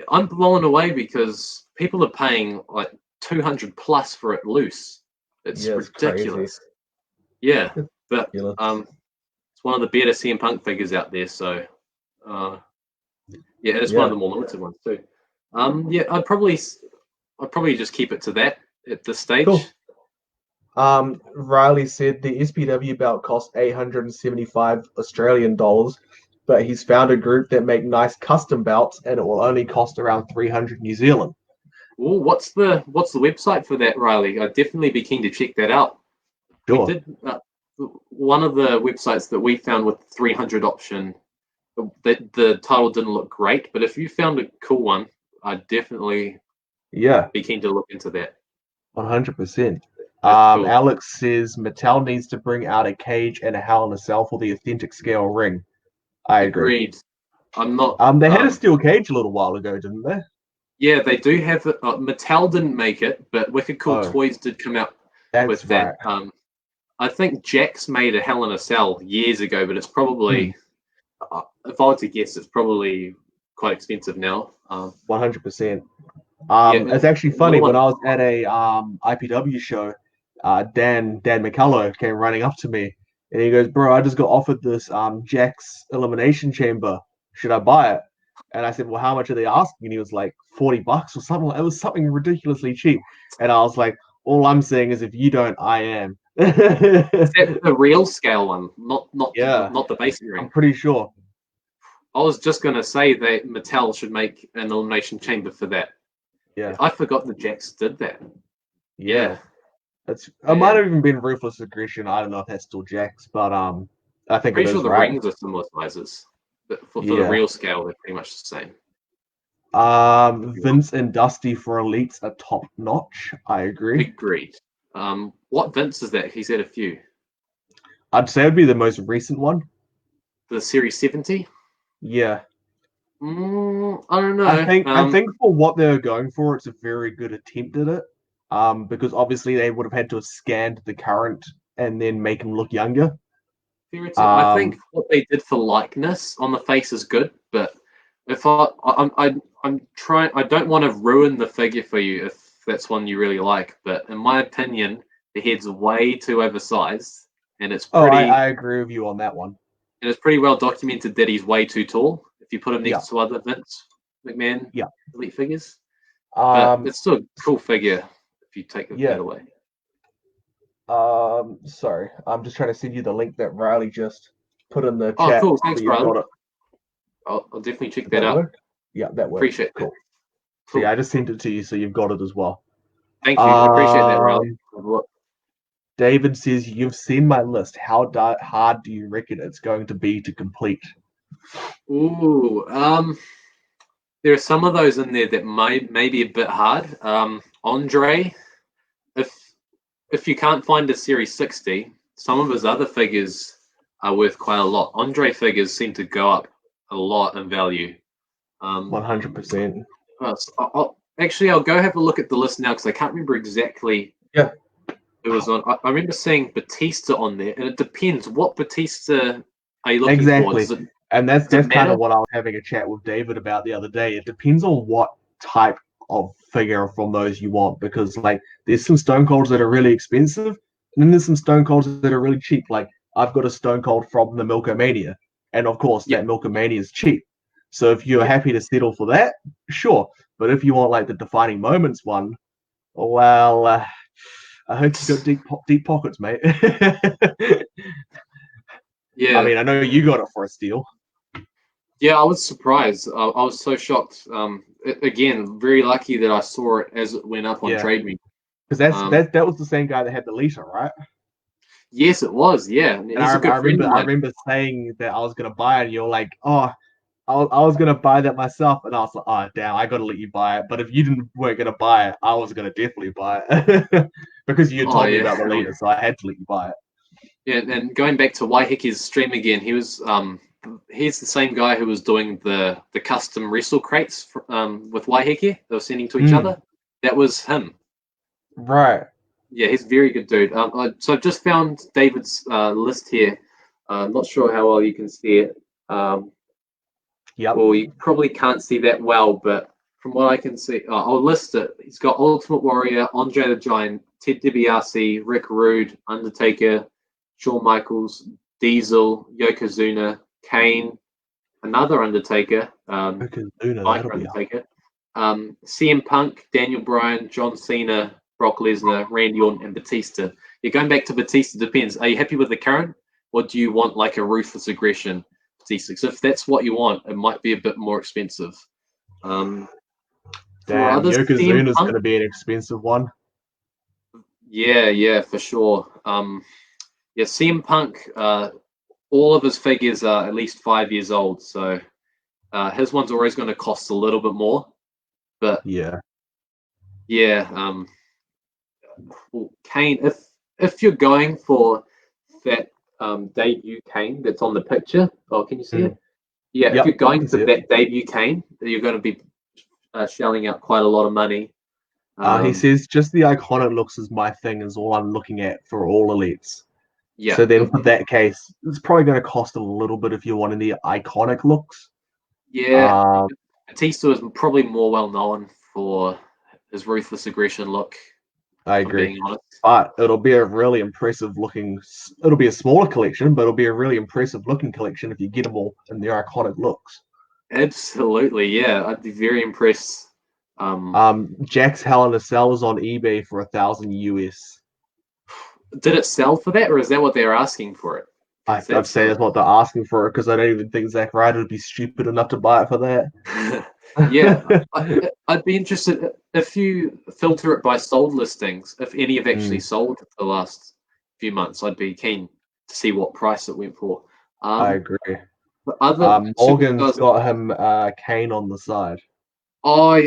I'm blown away because people are paying like $200 plus for it loose. It's Yeah, it's crazy. ridiculous. Yeah, but Ridiculous. it's one of the better CM Punk figures out there. So, yeah, it's one of the more limited ones too. Yeah, I'd probably just keep it to that at this stage. Cool. Riley said the SPW belt cost 875 Australian dollars, but he's found a group that make nice custom belts, and it will only cost around 300 New Zealand. Well, what's the website for that, Riley? I'd definitely be keen to check that out. Sure. We did one of the websites that we found with 300 option. The title didn't look great, but if you found a cool one, I'd definitely be keen to look into that. 100%. Cool. Alex says Mattel needs to bring out a cage and a Hell in a Cell for the authentic scale ring. I agree. Agreed. I'm not. They had a steel cage a little while ago, didn't they? Yeah, they do have it. Mattel didn't make it, but Wicked Cool Toys did come out with that. Right. I think Jax made a Hell in a Cell years ago, but it's probably, if I were to guess, it's probably quite expensive now. 100%. It's actually funny, when I was at a IPW show, Dan McCullough came running up to me and he goes, "Bro, I just got offered this Jax Elimination Chamber. Should I buy it?" And I said, "Well, how much are they asking?" And he was like, $40 or something. It was something ridiculously cheap. And I was like, "All I'm saying is, if you don't, I am." Is that the real scale one, not the basic ring? I'm pretty sure. I was just gonna say that Mattel should make an elimination chamber for that. Yeah, I forgot the Jax did that. Yeah. It might have even been Ruthless Aggression. I don't know if that's still Jax, but I think pretty it is, sure the right? rings are similar sizes, but for the real scale, they're pretty much the same. Vince and Dusty for Elites are top notch. I agree. Agreed. What Vince is that? He's had a few. I'd say it would be the most recent one. The Series 70? Yeah. I don't know. I think for what they're going for, it's a very good attempt at it. Because obviously they would have had to have scanned the current and then make him look younger. I think what they did for likeness on the face is good, but if I'm trying, I don't want to ruin the figure for you if that's one you really like. But in my opinion, the head's way too oversized, and it's pretty. I agree with you on that one. And it's pretty well documented that he's way too tall if you put him next to other Vince McMahon elite figures. But it's still a cool figure if you take that away. Sorry, I'm just trying to send you the link that Riley just put in the chat. Oh, cool. Thanks, Riley. I'll definitely check that out. Work? Yeah, that works. Appreciate cool. That. So yeah, I just sent it to you, so you've got it as well. Thank you. I appreciate that, Riley. David says, "You've seen my list. How hard do you reckon it's going to be to complete?" Ooh, there are some of those in there that may be a bit hard. Andre, if you can't find a Series 60, some of his other figures are worth quite a lot. Andre figures seem to go up a lot in value. 100%. I'll go have a look at the list now because I can't remember exactly. Yeah. It was on. I remember seeing Batista on there, and it depends what Batista are you looking for. And that's kind of what I was having a chat with David about the other day. It depends on what type of figure from those you want, because like there's some Stone Colds that are really expensive, and then there's some Stone Colds that are really cheap. Like I've got a Stone Cold from the Milkomania, and of course that Milkomania is cheap. So if you're happy to settle for that, sure. But if you want like the Defining Moments one, well, I hope you got deep pockets, mate. Yeah. I mean, I know you got it for a steal. Yeah, I was surprised. I was so shocked. Again, very lucky that I saw it as it went up on Trade Me. Because that was the same guy that had the Lita, right? Yes, it was. Yeah, and I remember saying that I was gonna buy it, and you're like, "Oh, I was gonna buy that myself," and I was like, "Oh, damn, I gotta let you buy it." But if you weren't gonna buy it, I was gonna definitely buy it because you told me about the Lita, so I had to let you buy it. Yeah, and going back to Waihiki's stream again, he was he's the same guy who was doing the custom wrestle crates with Waihiki. They were sending to each other. That was him. Right. Yeah, he's a very good dude. So I've just found David's list here. Not sure how well you can see it. Well, you probably can't see that well, but from what I can see, I'll list it. He's got Ultimate Warrior, Andre the Giant, Ted DiBiase, Rick Rude, Undertaker, Shawn Michaels, Diesel, Yokozuna, Kane, another Undertaker, Biker Undertaker, CM Punk, Daniel Bryan, John Cena, Brock Lesnar, Randy Orton, and Batista. You're going back to Batista. Depends. Are you happy with the current, or do you want like a ruthless aggression Batista? So if that's what you want, it might be a bit more expensive. Damn, Yokozuna is going to be an expensive one. Yeah, for sure. Yeah, CM Punk. All of his figures are at least 5 years old, so his one's always going to cost a little bit more. But yeah. Well, Kane, if you're going for that debut Kane that's on the picture, can you see it? Yeah, if you're going for that debut Kane, you're going to be shelling out quite a lot of money. He says just the iconic looks is my thing, is all I'm looking at for all elites. Yeah. So then, for that case, it's probably going to cost a little bit if you want the iconic looks. Yeah, Batista is probably more well known for his ruthless aggression look. I agree, but it'll be a really impressive looking. It'll be a smaller collection, but it'll be a really impressive looking collection if you get them all in their iconic looks. Absolutely, yeah, I'd be very impressed. Jack's Hell in a Cell is on eBay for $1,000 US. Did it sell for that, or is that what they're asking for it? I'd say that's what they're asking for it, because I don't even think Zack Ryder would be stupid enough to buy it for that. Yeah, I'd be interested if you filter it by sold listings. If any have actually sold the last few months, I'd be keen to see what price it went for. I agree. Morgan's got him Kane on the side. Oh,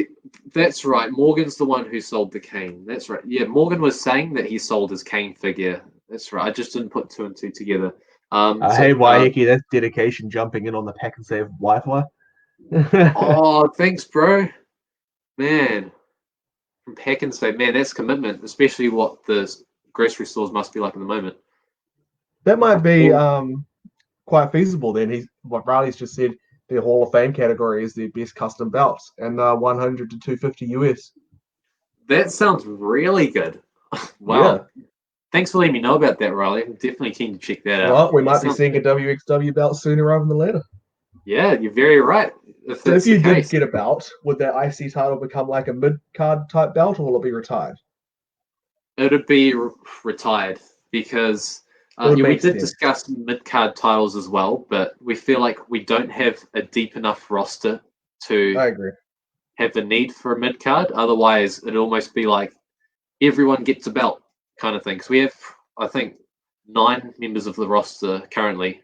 that's right. Morgan's the one who sold the Kane. That's right. Yeah, Morgan was saying that he sold his Kane figure. That's right. I just didn't put two and two together. Hey, Waiheke, that's dedication jumping in on the Pack and Save Wi-Fi. Oh, thanks, bro. Man, from Pack and Save, man, that's commitment, especially what the grocery stores must be like at the moment. That might be quite feasible then. What Riley's just said, their Hall of Fame category is their best custom belts, and 100 to 250 US. That sounds really good. Wow. Yeah. Thanks for letting me know about that, Riley. I'm definitely keen to check that out. Well, we might be seeing a WXW belt sooner rather than later. Yeah, you're very right. If you did get a belt, would that IC title become like a mid-card type belt, or will it be retired? It would be retired, because we did discuss mid-card titles as well, but we feel like we don't have a deep enough roster to have the need for a mid-card. Otherwise, it'd almost be like everyone gets a belt kind of thing. Because we have, I think, 9 members of the roster currently.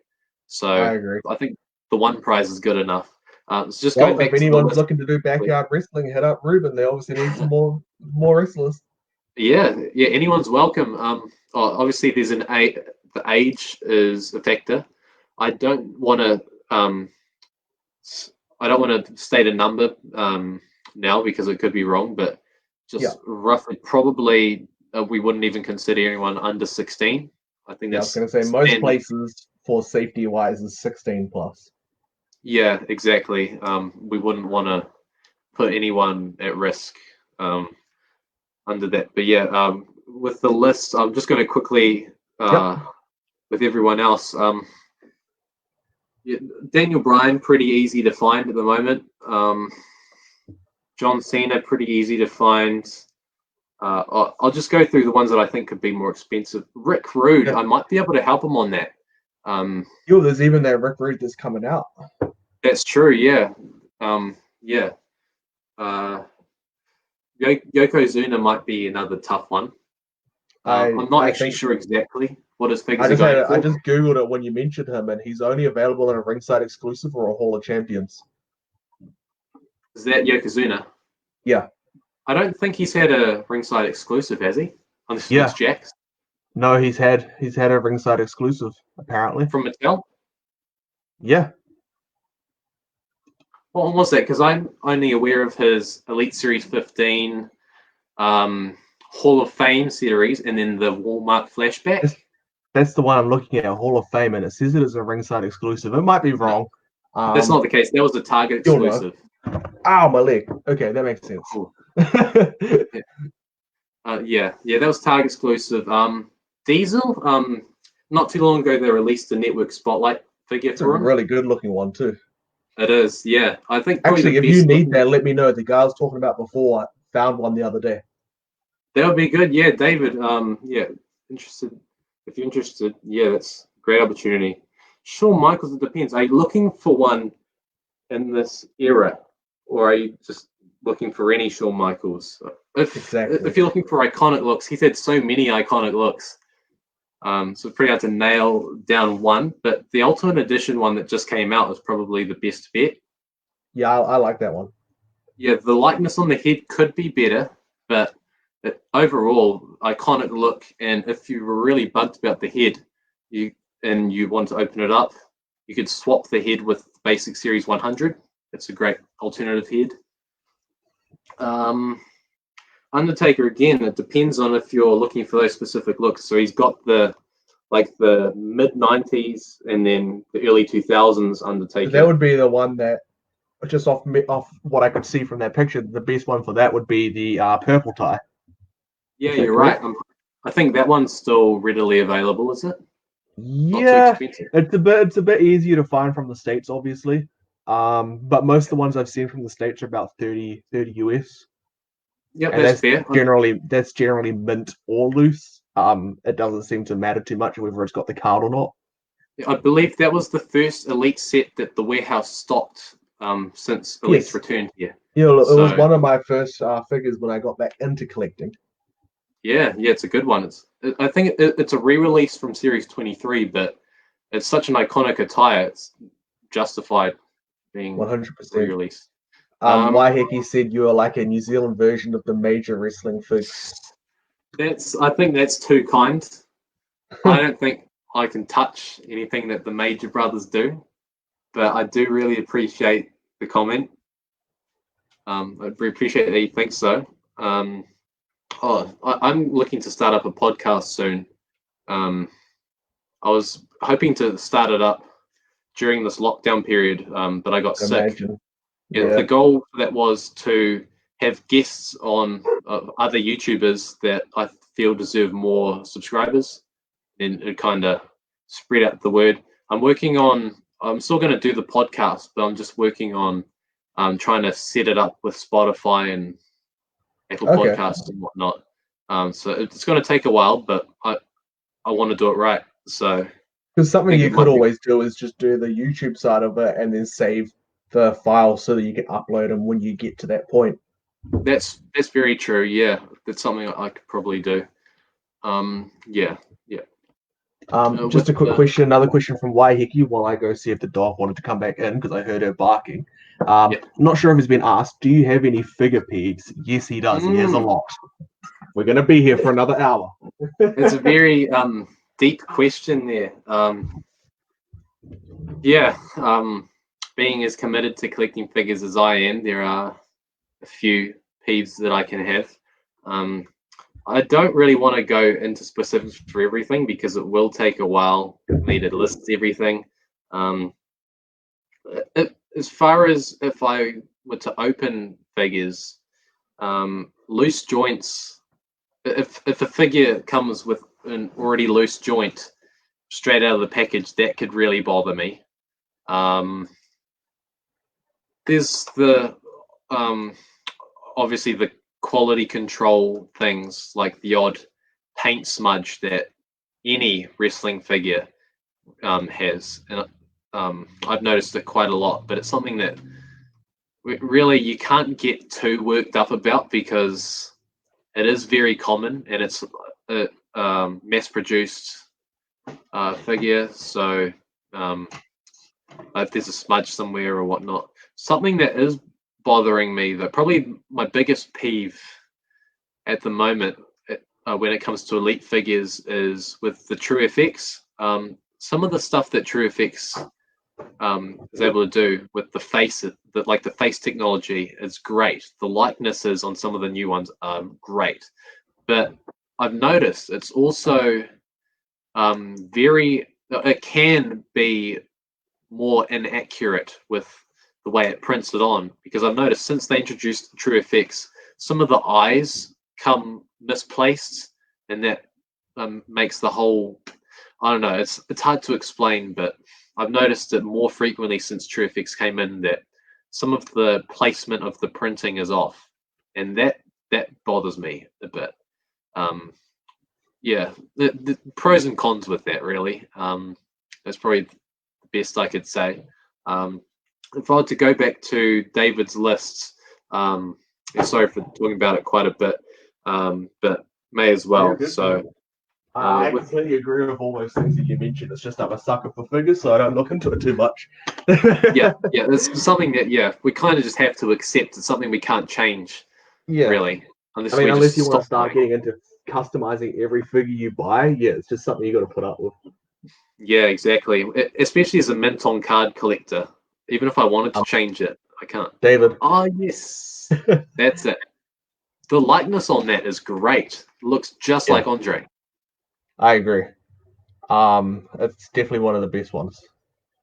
So I think the one prize is good enough. It's just going back if anyone's looking to do backyard wrestling, hit up Ruben. They obviously need some more wrestlers. Yeah, anyone's welcome. Obviously, there's the age is a factor. I don't want to state a number now, because it could be wrong, but just roughly, probably we wouldn't even consider anyone under 16. I think that's. I was going to say most places for safety wise is 16 plus. Yeah, exactly. We wouldn't want to put anyone at risk under that. But yeah, with the list, I'm just going to quickly with everyone else. Daniel Bryan, pretty easy to find at the moment. John Cena, pretty easy to find. I'll just go through the ones that I think could be more expensive. Rick Rude, I might be able to help him on that. There's even that Rick Rude that's coming out. That's true, yeah. Yokozuna might be another tough one. I'm not actually sure exactly what his figures are going for. I just Googled it when you mentioned him, and he's only available in a ringside exclusive or a Hall of Champions. Is that Yokozuna? Yeah. I don't think he's had a ringside exclusive, has he? On this Jack's? No, he's had a ringside exclusive, apparently. From Mattel? Yeah. What was that? Because I'm only aware of his Elite Series 15 Hall of Fame series, and then the Walmart flashback. That's the one I'm looking at, Hall of Fame, and it says it is a ringside exclusive. It might be wrong. That's not the case. That was a Target exclusive. Ow, my leg. Okay, that makes sense. Cool. Yeah, that was Target exclusive. Diesel. Not too long ago they released a Network Spotlight figure It's a for him. really good looking one too. It is, yeah. I think probably actually, the if you best need looking... that, let me know. The guy I was talking about before found one the other day. That would be good. Yeah, David. Yeah, interested. If you're interested, yeah, that's a great opportunity. Shawn Michaels, it depends. Are you looking for one in this era, or are you just looking for any Shawn Michaels? If you're looking for iconic looks, he's had so many iconic looks. So it's pretty hard to nail down one. But the Ultimate Edition one that just came out is probably the best bet. Yeah, I like that one. Yeah, the likeness on the head could be better, but overall, iconic look. And if you were really bugged about the head, you want to open it up, you could swap the head with Basic Series 100. It's a great alternative head. Undertaker, again, it depends on if you're looking for those specific looks. So he's got the mid 90s and then the early 2000s Undertaker. That would be the one that, just off what I could see from that picture, the best one for that would be the purple tie. Yeah, you're right. I think that one's still readily available, is it? Yeah, it's a bit easier to find from the States, obviously. But most of the ones I've seen from the States are about 30 US. Yeah, that's fair. That's generally mint or loose. It doesn't seem to matter too much whether it's got the card or not. I believe that was the first Elite set that the warehouse stocked since Elite's returned here. Yeah, it was one of my first figures when I got back into collecting. Yeah, it's a good one. I think it's a re-release from Series 23, but it's such an iconic attire. It's justified being 100% re-released. Waiheke said you are like a New Zealand version of the major wrestling figs. I think that's too kind. I don't think I can touch anything that the Major Brothers do, but I do really appreciate the comment. I appreciate that you think so. I'm looking to start up a podcast soon. I was hoping to start it up during this lockdown period, but I got sick. Yeah. The goal for that was to have guests on other YouTubers that I feel deserve more subscribers, and it kind of spread out the word. I'm still going to do the podcast, but I'm just working on trying to set it up with Spotify and Apple Podcasts and whatnot. So it's going to take a while, but I want to do it right. So because something you could always do is just do the YouTube side of it and then save the file so that you can upload them when you get to that point. That's very true. Yeah, that's something I could probably do. Yeah. Just a quick question, another question from Waiheke while I go see if the dog wanted to come back in because I heard her barking. Not sure if it's been asked. Do you have any figure peeves? Yes, he does. He has a lot. We're going to be here for another hour. It's a very deep question there. Being as committed to collecting figures as I am, there are a few peeves that I can have. I don't really want to go into specifics for everything because it will take a while for me to list everything. As far as if I were to open figures, loose joints, if a figure comes with an already loose joint straight out of the package, that could really bother me. There's the obviously the quality control things like the odd paint smudge that any wrestling figure has, and I've noticed it quite a lot. But it's something that really you can't get too worked up about because it is very common and it's a mass-produced figure. So if there's a smudge somewhere or whatnot, something that is bothering me, though, probably my biggest peeve at the moment when it comes to Elite figures is with the True FX. Some of the stuff that True FX is able to do with the face, the face technology is great. The likenesses on some of the new ones are great, but I've noticed it's also it can be more inaccurate with the way it prints it on, because I've noticed since they introduced True FX, some of the eyes come misplaced, and that makes the whole. I don't know. It's hard to explain, but I've noticed it more frequently since TrueFX came in that some of the placement of the printing is off, and that bothers me a bit. Yeah, the pros and cons with that really. That's probably the best I could say. If I were to go back to David's lists, sorry for talking about it quite a bit, but may as well. So. I completely agree with all those things that you mentioned. It's just I'm a sucker for figures, so I don't look into it too much. yeah, it's something that we kind of just have to accept. It's something we can't change, really. Unless you want to start getting into customizing every figure you buy, it's just something you got to put up with. Yeah, exactly. Especially as a mint on card collector, even if I wanted to change it, I can't. David. Oh yes, that's it. The likeness on that is great. It looks just like Andre. I agree. It's definitely one of the best ones.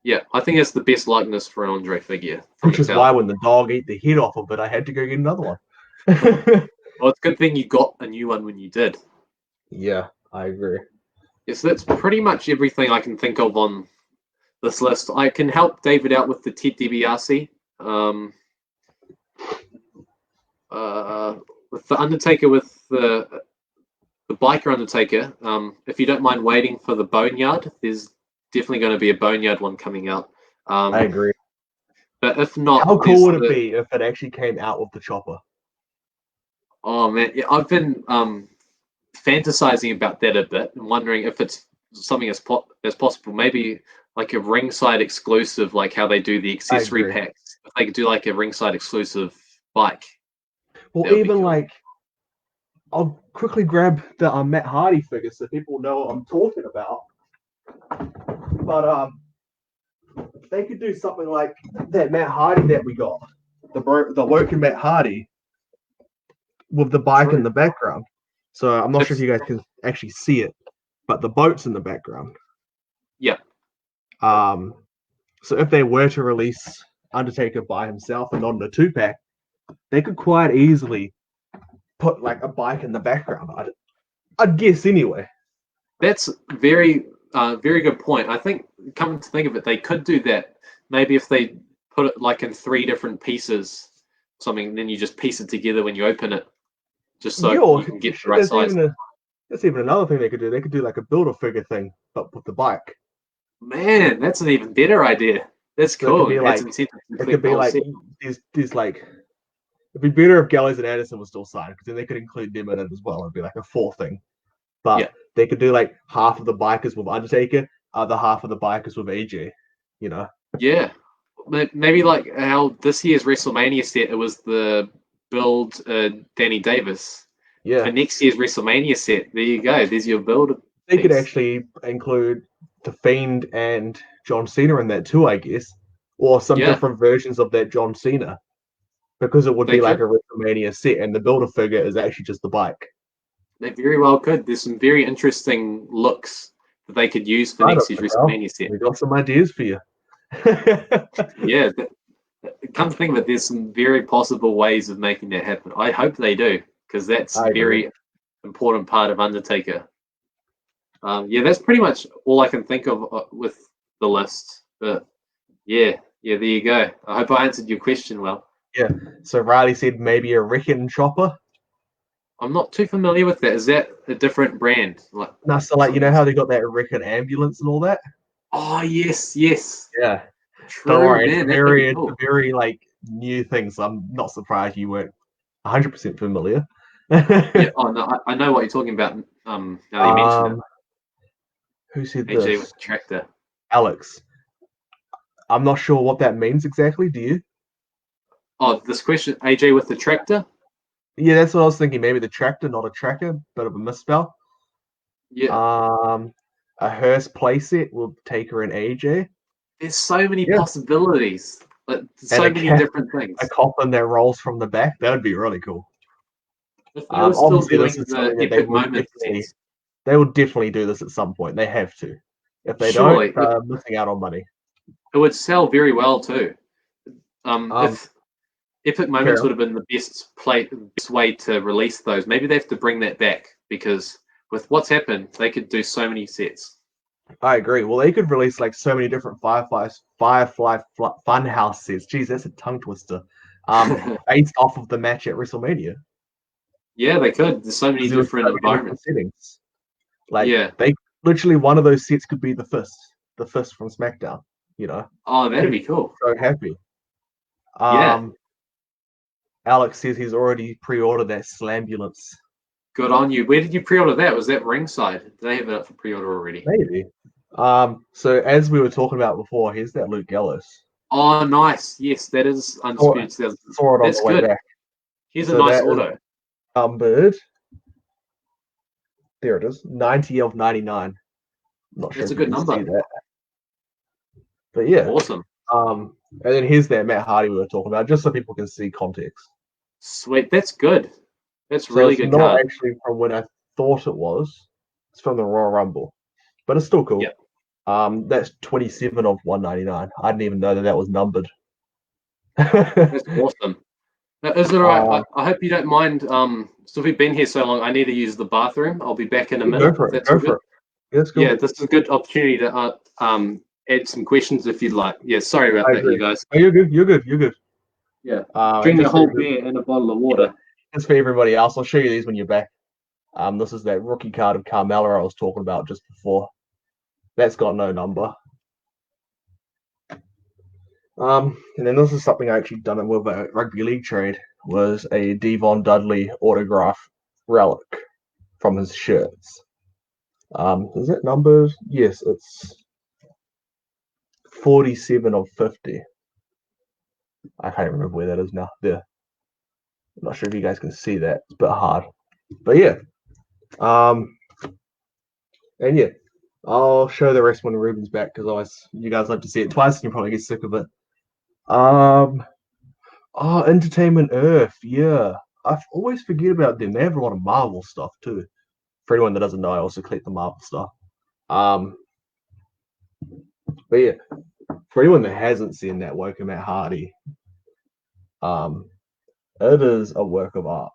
Yeah, I think it's the best likeness for an Andre figure. Which is why when the dog ate the head off of it, I had to go get another one. Well, it's a good thing you got a new one when you did. Yeah, I agree. Yes, that's pretty much everything I can think of on this list. I can help David out with the Ted DiBiase. With the Undertaker, with the Biker Undertaker, if you don't mind waiting for the Boneyard, there's definitely going to be a Boneyard one coming out. I agree. But if not, how cool would it be if it actually came out with the chopper? Oh man, yeah, I've been fantasizing about that a bit and wondering if it's something as possible. Maybe like a ringside exclusive, like how they do the accessory packs. If they could do like a ringside exclusive bike. Well, even cool. I'll quickly grab the Matt Hardy figure so people know what I'm talking about. But they could do something like that Matt Hardy that we got, the working Matt Hardy with the bike in the background. So I'm not sure if you guys can actually see it, but the boat's in the background. Yeah. So if they were to release Undertaker by himself and not in a 2-pack, they could quite easily put like a bike in the background. I'd guess anyway. That's very good point. I think, coming to think of it, they could do that. Maybe if they put it like in 3 different pieces, something, and then you just piece it together when you open it, just so you can get the right size. That's even another thing they could do. They could do like a Build-A-Figure thing, but with the bike. Man, that's an even better idea. That's cool. It could be like there's like. It'd be better if Gallows and Anderson was still signed, because then they could include them in it as well. It'd be like a 4th thing. But they could do like half of the bikers with Undertaker, other half of the bikers with AJ. Yeah, maybe like how this year's WrestleMania set, it was the build Danny Davis. Yeah. For next year's WrestleMania set, there you go. There's your build. They could actually include The Fiend and John Cena in that too, I guess, or some different versions of that John Cena, because it would be like a WrestleMania set, and the Build-A-Figure is actually just the bike. They very well could. There's some very interesting looks that they could use for next year's WrestleMania set. We got some ideas for you. Yeah, come to think of it, there's some very possible ways of making that happen. I hope they do, because that's a very important part of Undertaker. That's pretty much all I can think of with the list. But there you go. I hope I answered your question well. Yeah. So Riley said maybe a Wrecking Chopper. I'm not too familiar with that. Is that a different brand? No, so like, you know how they got that Wrecking ambulance and all that? Oh yes. Yeah. True, don't worry, man. It's a very like new thing, so I'm not surprised you weren't 100% familiar. Yeah. Oh no, I know what you're talking about. Now that you mentioned it. Who said AJ this? with the tractor. Alex. I'm not sure what that means exactly. Do you? Oh, this question, AJ with the tractor? Yeah, that's what I was thinking. Maybe the tractor, not a tracker, bit of a misspell. Yeah. A Hearst playset will take her an AJ. There's so many possibilities. So many different things. A coffin that rolls from the back. That would be really cool. If they were still doing the epic moment, they would definitely do this at some point. They have to. If they don't, they're missing out on money. It would sell very well too. Epic Moments would have been the best way to release those. Maybe they have to bring that back, because with what's happened, they could do so many sets. I agree. Well, they could release like so many different Firefly Funhouse sets. Jeez, that's a tongue twister. Based off of the match at WrestleMania. Yeah, they could. There's so many different environments. Settings. Like, they literally, one of those sets could be the fist from SmackDown. You know. Oh, that'd be cool. So happy. Alex says he's already pre-ordered that Slambulance. Good on you. Where did you pre-order that? Was that ringside? Did they have it up for pre-order already? Maybe. So as we were talking about before, here's that Luke Gallows. Oh, nice. Yes, that is Undisputed. Saw it on That's the way good. back. Here's a nice auto. Numbered. There it is. 90 of 99. Not sure. That's a good number. That. But yeah. Awesome. And then here's that Matt Hardy we were talking about, just so people can see context. Sweet. That's good. That's so really it's good not card. Actually from when I thought it was. It's from the Royal Rumble. But it's still cool. Yep. That's 27 of 199. I didn't even know that was numbered. That's awesome. Now, is it all right? I hope you don't mind. So we've been here so long, I need to use the bathroom. I'll be back in a minute. Go for it. Go for it. That's cool. Yeah, this is a good opportunity to add some questions if you'd like. Yeah, sorry about that, you guys. Oh, you're good. You're good. You're good. Yeah. Drink a whole beer and a bottle of water. It's for everybody else. I'll show you these when you're back. This is that rookie card of Carmella I was talking about just before. That's got no number. And then this is something I actually done it with a rugby league trade. Was a Devon Dudley autograph relic from his shirts. Is it numbered? Yes, it's 47 of 50. I can't remember where that is now. There. I'm not sure if you guys can see that. It's a bit hard. But yeah. And yeah. I'll show the rest when Ruben's back, because otherwise you guys like to see it twice and you probably get sick of it. Entertainment Earth, yeah. I always forget about them. They have a lot of Marvel stuff too. For anyone that doesn't know, I also collect the Marvel stuff. But yeah, for anyone that hasn't seen that work of Matt Hardy, it is a work of art,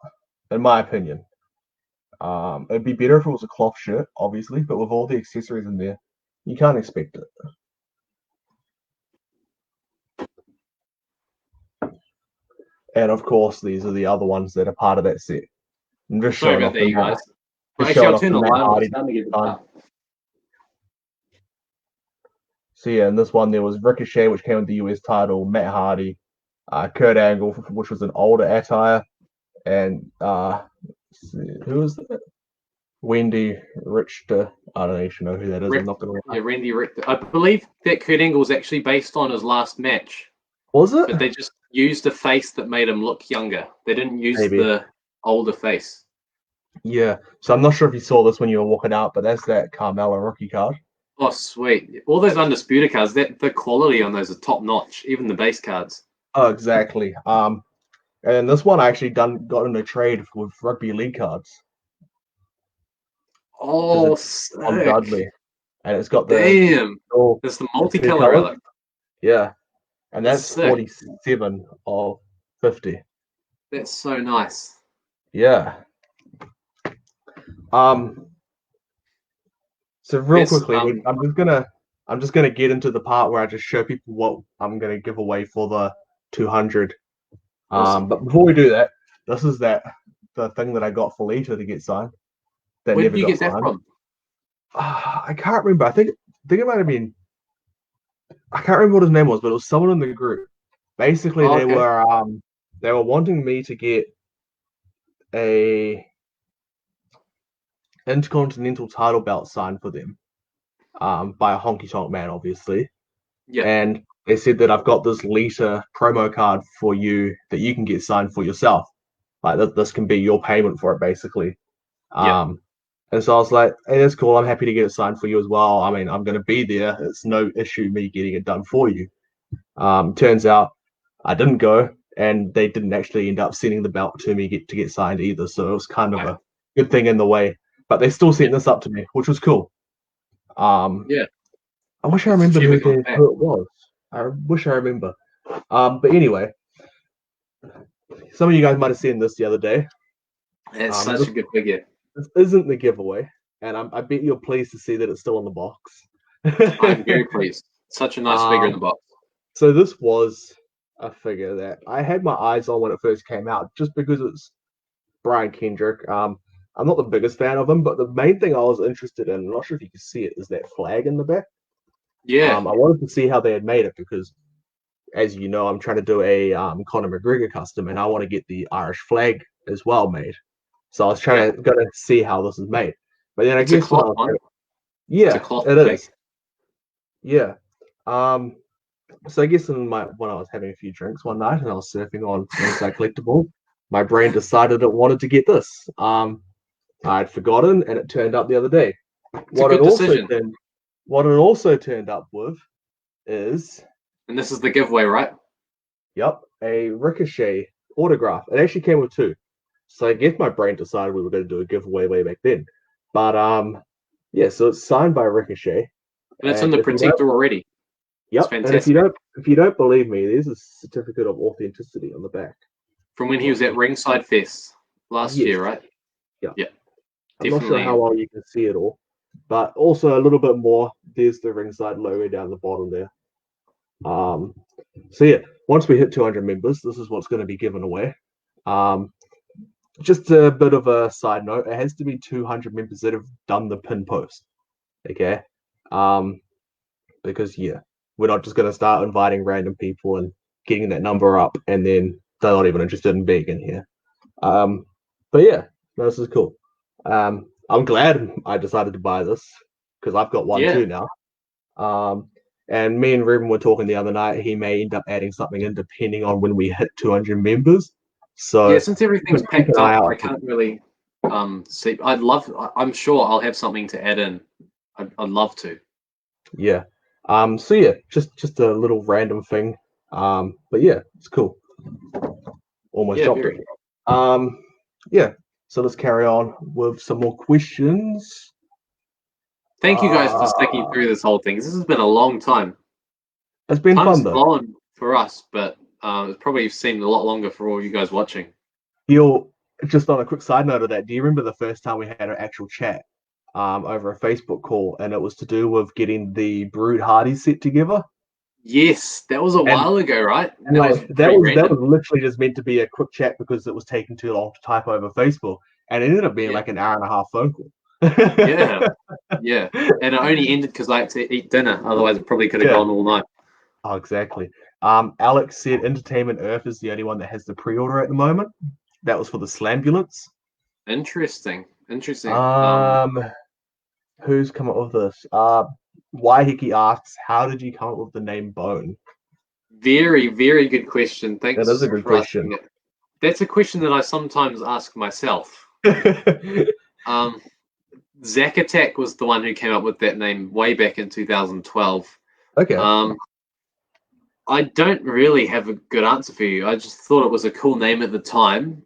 in my opinion. It'd be better if it was a cloth shirt, obviously, but with all the accessories in there, you can't expect it. And of course, these are the other ones that are part of that set. I'm just Sorry about that, you guys. Actually, I'll turn the light on. It's starting to get dark. So yeah, in this one there was Ricochet, which came with the US title, Matt Hardy, Kurt Angle, which was an older attire, and who was that? Wendy Richter. I don't even know who that is. I'm not gonna lie. Yeah, Wendy Richter. I believe that Kurt Angle was actually based on his last match. Was it? But they just used a face that made him look younger. They didn't use the older face. Yeah. So I'm not sure if you saw this when you were walking out, but that's that Carmella rookie card. Oh, sweet. All those Undisputed cards, the quality on those are top notch, even the base cards. Oh, exactly. And this one I actually got in a trade with rugby league cards. Oh, on Dudley. And it's got the it's the multicolor relic. Yeah. And that's 47 of 50. That's so nice. Yeah. So real quickly, I'm just gonna get into the part where I just show people what I'm gonna give away for the 200. Awesome. But before we do that, this is the thing that I got for Lita to get signed. Where did you get that from? I can't remember. I think it might have been. I can't remember what his name was, but it was someone in the group. Basically, they were wanting me to get a Intercontinental title belt signed for them, by a honky tonk man, obviously. Yeah. And they said that I've got this Lita promo card for you that you can get signed for yourself. Like this can be your payment for it, basically. And so I was like, hey, that's cool. I'm happy to get it signed for you as well. I mean, I'm going to be there. It's no issue me getting it done for you. Turns out I didn't go, and they didn't actually end up sending the belt to me to get signed either. So it was kind of a good thing in the way. But they still sent this up to me, which was cool. Yeah. I wish I remember who it was. I wish I remember. But anyway, some of you guys might have seen this the other day. It's such a good figure. This isn't the giveaway, and I bet you're pleased to see that it's still in the box. I'm very pleased. Such a nice figure in the box. So this was a figure that I had my eyes on when it first came out, just because it's Brian Kendrick. I'm not the biggest fan of him, but the main thing I was interested in, I'm not sure if you can see it, is that flag in the back. Yeah. I wanted to see how they had made it because, as you know, I'm trying to do a Conor McGregor custom, and I want to get the Irish flag as well made. So I was trying to see how this is made. But then I guess when I was, it's a cloth it flag. is. Yeah. So I guess when I was having a few drinks one night and I was surfing on Ringside Collectibles, my brain decided it wanted to get this. I'd forgotten, and it turned up the other day. It's a good decision. What it also turned up with is, and this is the giveaway, right? Yep, a Ricochet autograph. It actually came with two. So I guess my brain decided we were going to do a giveaway way back then. But yeah, so it's signed by Ricochet. And it's in the protector already. Yep. And if you don't believe me, there's a certificate of authenticity on the back. From when he was at Ringside Fest last year, right? Yeah. Yeah. I'm not sure how well you can see it all, but also a little bit more. There's the Ringside logo down the bottom there. So yeah, once we hit 200 members, this is what's going to be given away. Just a bit of a side note, it has to be 200 members that have done the pin post. Okay. Because we're not just going to start inviting random people and getting that number up, and then they're not even interested in being in here. But yeah, this is cool. I'm glad I decided to buy this because I've got one too now. And me and Ruben were talking the other night. He may end up adding something in depending on when we hit 200 members. So since everything's packed up, I can't really see. I'm sure I'll have something to add in. I'd love to. Yeah. So yeah, just a little random thing. But yeah, it's cool. Almost dropped it. Yeah. So let's carry on with some more questions. Thank you guys for sticking through this whole thing. This has been a long time. It's been fun though. Flown for us, but it's probably seemed a lot longer for all you guys watching. Just on a quick side note of that, do you remember the first time we had an actual chat over a Facebook call, and it was to do with getting the Brood Hardy set together? Yes, that was a while ago, right? That was literally just meant to be a quick chat because it was taking too long to type over Facebook, and it ended up being like an hour and a half phone call. Yeah, and it only ended because I had to eat dinner. Otherwise, it probably could have gone all night. Oh, exactly. Alex said Entertainment Earth is the only one that has the pre-order at the moment. That was for the Slambulance. Interesting. Who's come up with this? Waihiki asks, how did you come up with the name Bone? Very, very good question. Thanks. That is a good question. That's a question that I sometimes ask myself. Zack Attack was the one who came up with that name way back in 2012. Okay. I don't really have a good answer for you. I just thought it was a cool name at the time.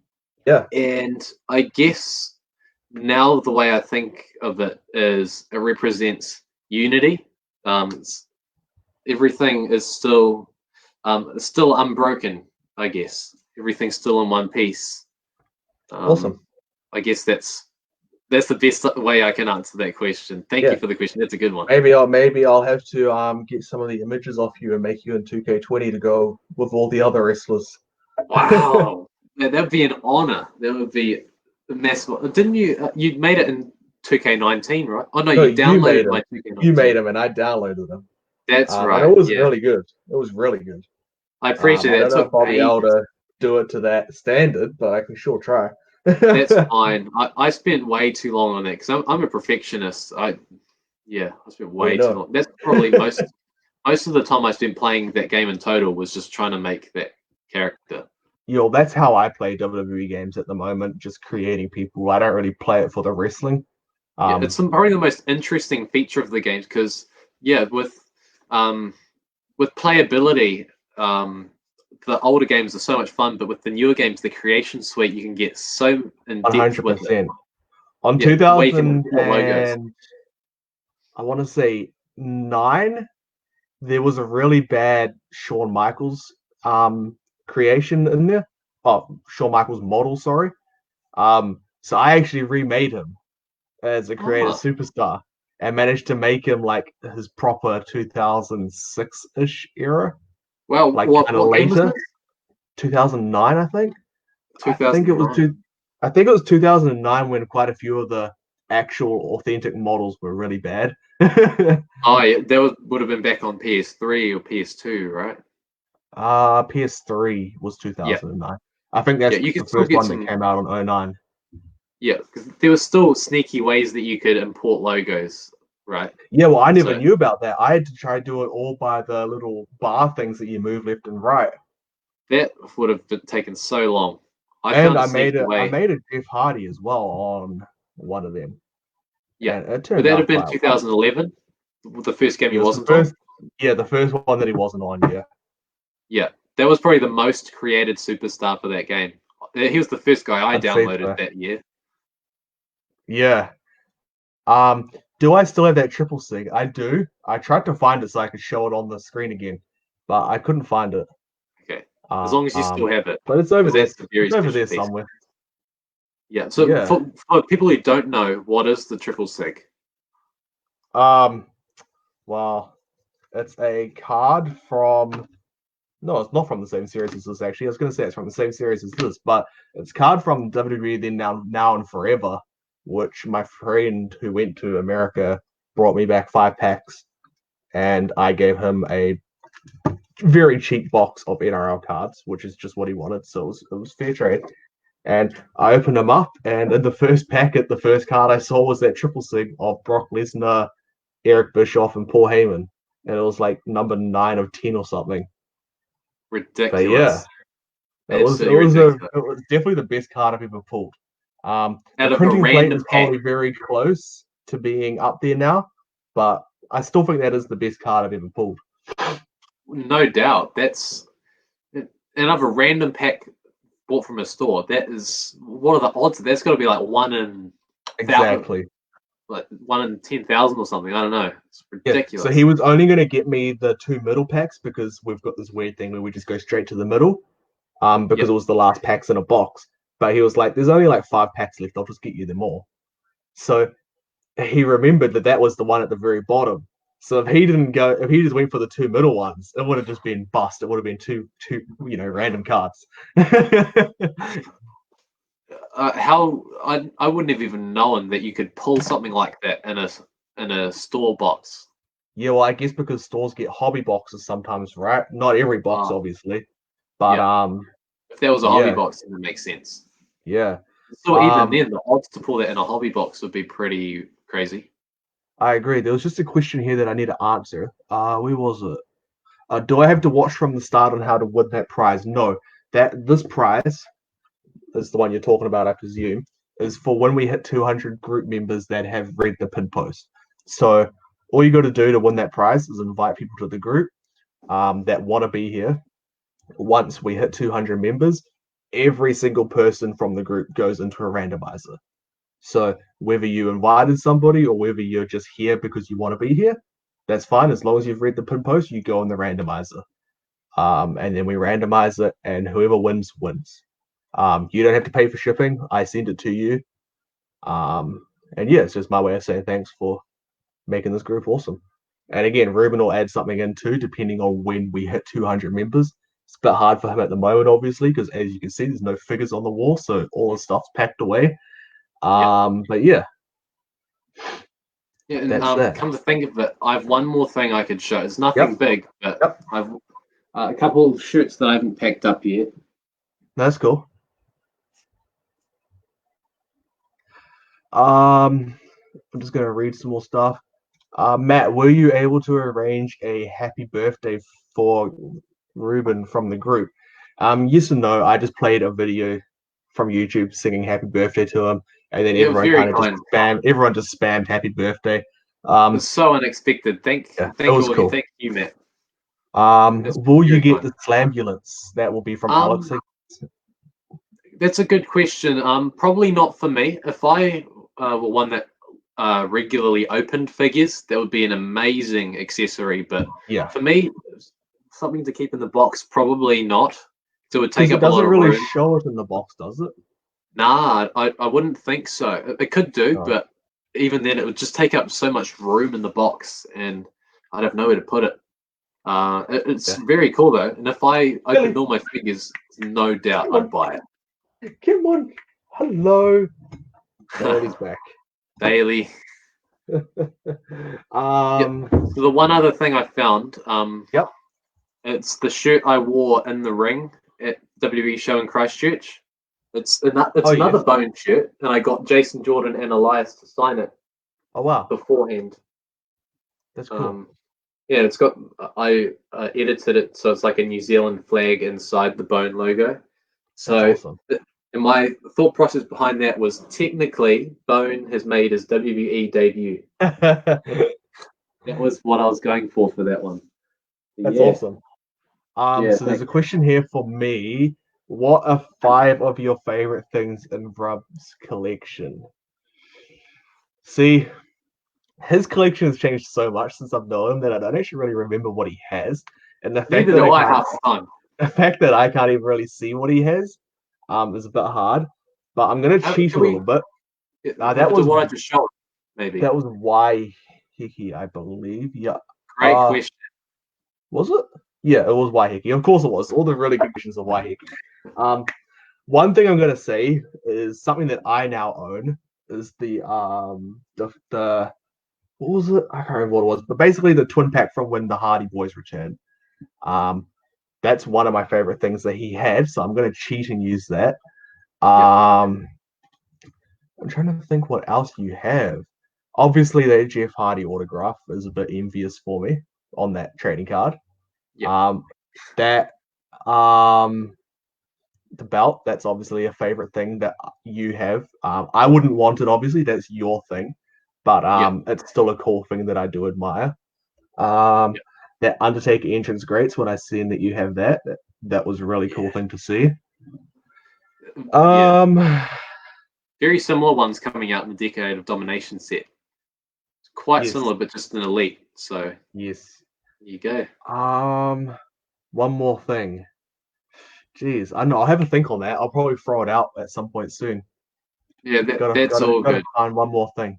Yeah. And I guess now the way I think of it is it represents unity. Everything is still unbroken, I guess. Everything's still in one piece. Awesome. I guess that's the best way I can answer that question. Thank you for the question. That's a good one. Maybe I'll have to get some of the images off you and make you in 2K20 to go with all the other wrestlers. Wow. That would be an honor. That would be a massive. Didn't you? You made it in 2K19, right? Oh no, you downloaded my 2K19. You made them, and I downloaded them. That's right. And it was really good. It was really good. I appreciate that. I don't know if I'll be able to do it to that standard, but I can sure try. That's fine. I spent way too long on that because I'm a perfectionist. I spent way too long. That's probably most of the time I spent playing that game in total was just trying to make that character. That's how I play WWE games at the moment, just creating people. I don't really play it for the wrestling. It's probably the most interesting feature of the games because with playability, the older games are so much fun, but with the newer games, the creation suite, you can get so in depth with it. On 2000 and I want to say 9, there was a really bad Shawn Michaels creation in there. Shawn Michaels model, sorry. So I actually remade him as a creator superstar and managed to make him like his proper 2006-ish era. Well, like what kind of game was later, this? 2009, I think. I think it was 2009. I think it was 2009 when quite a few of the actual authentic models were really bad. Oh yeah, would have been back on PS3 or PS2, right? PS3 was Yeah, 2009. I think yeah. that's You the could still first get one that some. came out on '09. Yeah, because there were still sneaky ways that you could import logos, right? Yeah, well, I never So knew about that. I had to try to do it all by the little bar things that you move left and right. that would have taken so long. I And found a sneaky I way. made a Jeff Hardy as well on one of them, Yeah, and it would turned that have out been quite well. 2011? The first game It he was the wasn't on? first, yeah, the first one that he wasn't on. Yeah, Yeah, that was probably the most created superstar for that game. He was the first guy I I'd say downloaded so. that year. Yeah. Um, do I still have that triple sig? I do. I tried to find it so I could show it on the screen again, but I couldn't find it. Okay, as Uh, long as you still um, have it, but it's over because there. that's a very It's over special there piece. somewhere. Yeah. So Yeah. for people who don't know, what is the triple sig? Um, well, it's a card from. No, it's not from the same series as this. Actually, I was going to say it's from the same series as this, but it's a card from WWE then now and forever, which my friend who went to America brought me back 5 packs, and I gave him a very cheap box of NRL cards, which is just what he wanted. So it was fair trade. And I opened them up, and in the first packet, the first card I saw was that triple sig of Brock Lesnar, Eric Bischoff, and Paul Heyman, and it was like number 9 of 10 or something. But yeah, Ridiculous. it Absolutely was ridiculous. it was definitely the best card I've ever pulled. The Out of a printing plate random is pack, probably very close to being up there now, but I still think that is the best card I've ever pulled. no doubt. That's out of a random pack bought from a store. That is, what are the odds? That's got to be like one in Exactly. like 1 in 10,000 or something. I don't know. It's Yeah, so ridiculous. he was only going to get me the 2 middle packs because we've got this weird thing where we just go straight to the middle, because Yep. it was the last packs in a box. But he was like, "There's only like 5 packs left. I'll just get you them all." So he remembered that that was the one at the very bottom. So if he just went for the 2 middle ones, it would have just been bust. It would have been two random cards. How I wouldn't have even known that you could pull something like that in a store box. Yeah, well, I guess because stores get hobby boxes sometimes, right? Not every box, Oh, obviously, but yeah. If that was a hobby yeah, box, then it makes sense. yeah. So even Um, then, the odds to pull that in a hobby box would be pretty crazy. I agree. There was just a question here that I need to answer. Where was it? Do I have to watch from the start on how to win that prize? No. This prize is the one you're talking about, I presume, is for when we hit 200 group members that have read the pin post. So all you got to do to win that prize is invite people to the group that want to be here. Once we hit 200 members, every single person from the group goes into a randomizer. So whether you invited somebody or whether you're just here because you want to be here, that's fine. As long as you've read the pin post, you go in the randomizer. And then we randomize it, and whoever wins wins. You don't have to pay for shipping. I send it to you. And yeah, it's just my way of saying thanks for making this group awesome. And again, Ruben will add something in too, depending on when we hit 200 members. It's a bit hard for him at the moment, obviously, because as you can see, there's no figures on the wall, so all the stuff's packed away. Yep. But yeah, Yeah, and that's that. come to think of it, I have one more thing I could show. It's nothing Yep. big, but Yep. I've a couple of shirts that I haven't packed up yet. That's cool. I'm just gonna read some more stuff. Matt, were you able to arrange a happy birthday for Ruben from the group? Yes and no. I just played a video from YouTube singing happy birthday to him, and then Yeah, everyone very kind of just kind. spammed happy birthday. It was so unexpected. Yeah, it was cool. Thank you, Matt. That's Will you very get kind. the Slambulance? That will be from Alex. Um, that's a good question. Probably not for me. If I were one that regularly opened figures, that would be an amazing accessory. But Yeah, for me, something to keep in the box, probably not. So it would take up a lot doesn't of really room. show it in the box, does it? Nah, I wouldn't think so. It could do, but even then, it would just take up so much room in the box, and I'd have nowhere to put it. It's very cool though, and if I opened all my figures, no doubt I'd buy it. Come on, hello. Bailey's back. Bailey. Yep. So the one other thing I found, yep, it's the shirt I wore in the ring at WWE show in Christchurch. It's another Bone shirt, and I got Jason Jordan and Elias to sign it. Oh wow! Beforehand. That's cool. Yeah, it's got. I edited it so it's like a New Zealand flag inside the Bone logo. So, that's awesome. And my thought process behind that was technically Bone has made his WWE debut. That was what I was going for that one. That's awesome. So there's a question here for me. What are 5 of your favorite things in Rub's collection? See, his collection has changed so much since I've known him that I don't actually really remember what he has. And the fact that I can't even really see what he has is a bit hard. But I'm gonna cheat a little bit. That was what I just showed. Maybe that was Waiheke, I believe. Yeah. Great question. Was it? Yeah, it was Waiheke. Of course it was. All the really good questions are Waiheke. One thing I'm gonna say is something that I now own is the what was it? I can't remember what it was, but basically the twin pack from when the Hardy Boys returned. That's one of my favorite things that he had, so I'm gonna cheat and use that. I'm trying to think what else you have. Obviously, that Jeff Hardy autograph is a bit envious for me on that trading card. The belt, that's obviously a favorite thing that you have. I wouldn't want it, obviously, that's your thing, but it's still a cool thing that I do admire. That Undertaker entrance greats, when I seen that you have that was a really cool thing to see. Very similar ones coming out in the Decade of Domination set. Quite similar, but just an elite. So yes, there you go. One more thing. Jeez, I know. I'll have a think on that. I'll probably throw it out at some point soon. Yeah, that's all good. Find one more thing.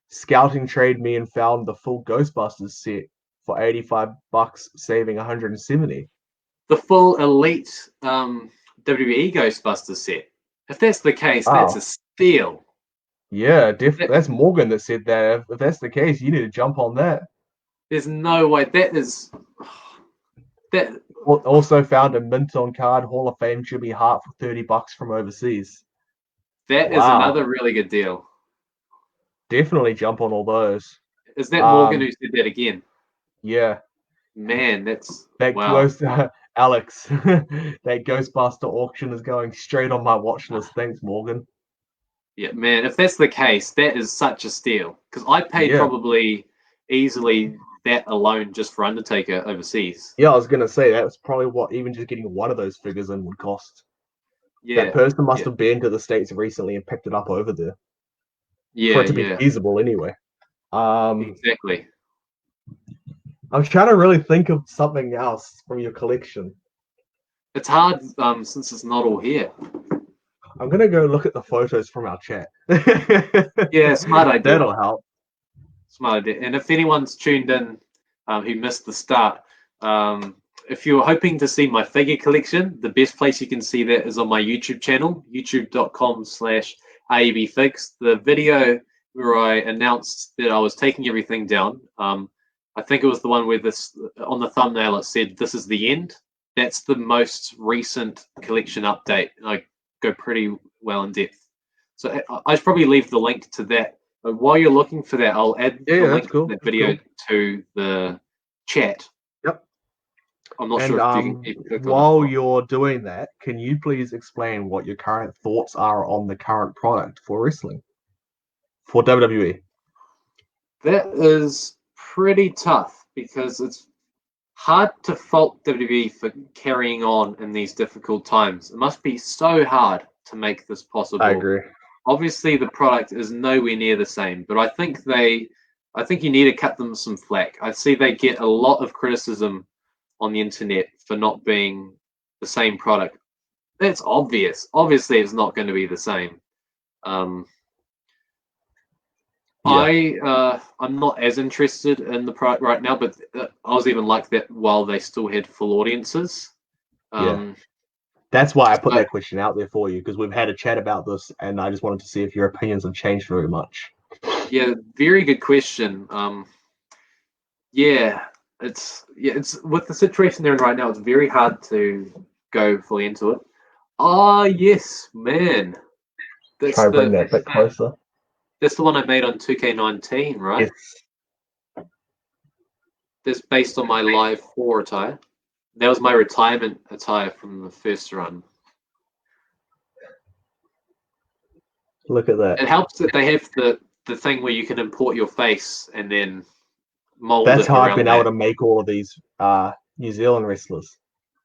Scouting trade me and found the full Ghostbusters set for $85, saving 170. The full elite WWE Ghostbusters set. If that's the case, that's a steal. Yeah, that's Morgan that said that. If that's the case, you need to jump on that. There's no way. That also found a mint on card Hall of Fame Jimmy Hart for $30 from overseas. That is another really good deal. Definitely jump on all those. Is that Morgan who said that again? Yeah. Man, Alex. That Ghostbuster auction is going straight on my watch list. Thanks, Morgan. Yeah, man, if that's the case, that is such a steal. Because I paid probably easily that alone just for Undertaker overseas. Yeah, I was going to say, that's probably what even just getting one of those figures in would cost. Yeah. That person must have been to the States recently and picked it up over there. Yeah, for it to be feasible anyway. Exactly. I'm trying to really think of something else from your collection. It's hard since it's not all here. I'm gonna go look at the photos from our chat. Yeah, smart idea. That'll help. Smart idea. And if anyone's tuned in who missed the start, if you're hoping to see my figure collection, the best place you can see that is on my YouTube channel, youtube.com/AEBFigs. The video where I announced that I was taking everything down, I think it was the one where on the thumbnail it said, "This is the end." That's the most recent collection update. I go pretty well in depth. So I should probably leave the link to that. But while you're looking for that, I'll add the link to that video to the chat. Yep. I'm not sure if you can click on while you're doing that, can you please explain what your current thoughts are on the current product for wrestling? For WWE? That is pretty tough because it's hard to fault WWE for carrying on in these difficult times. It must be so hard to make this possible. I agree. Obviously, the product is nowhere near the same, but I think you need to cut them some flack. I see they get a lot of criticism on the internet for not being the same product. That's obvious. Obviously, it's not going to be the same. I'm not as interested in the product right now, but I was even like that while they still had full audiences. That's why I put that question out there for you, because we've had a chat about this, and I just wanted to see if your opinions have changed very much. Yeah, very good question. It's with the situation they're in right now, it's very hard to go fully into it. Oh yes, man. Try and bring that a bit closer. That's the one I made on 2K19, right? Yes. That's based on my Live 4 attire. That was my retirement attire from the first run. Look at that. It helps that they have the thing where you can import your face and then mold That's it how around I've been that. able to make all of these New Zealand wrestlers.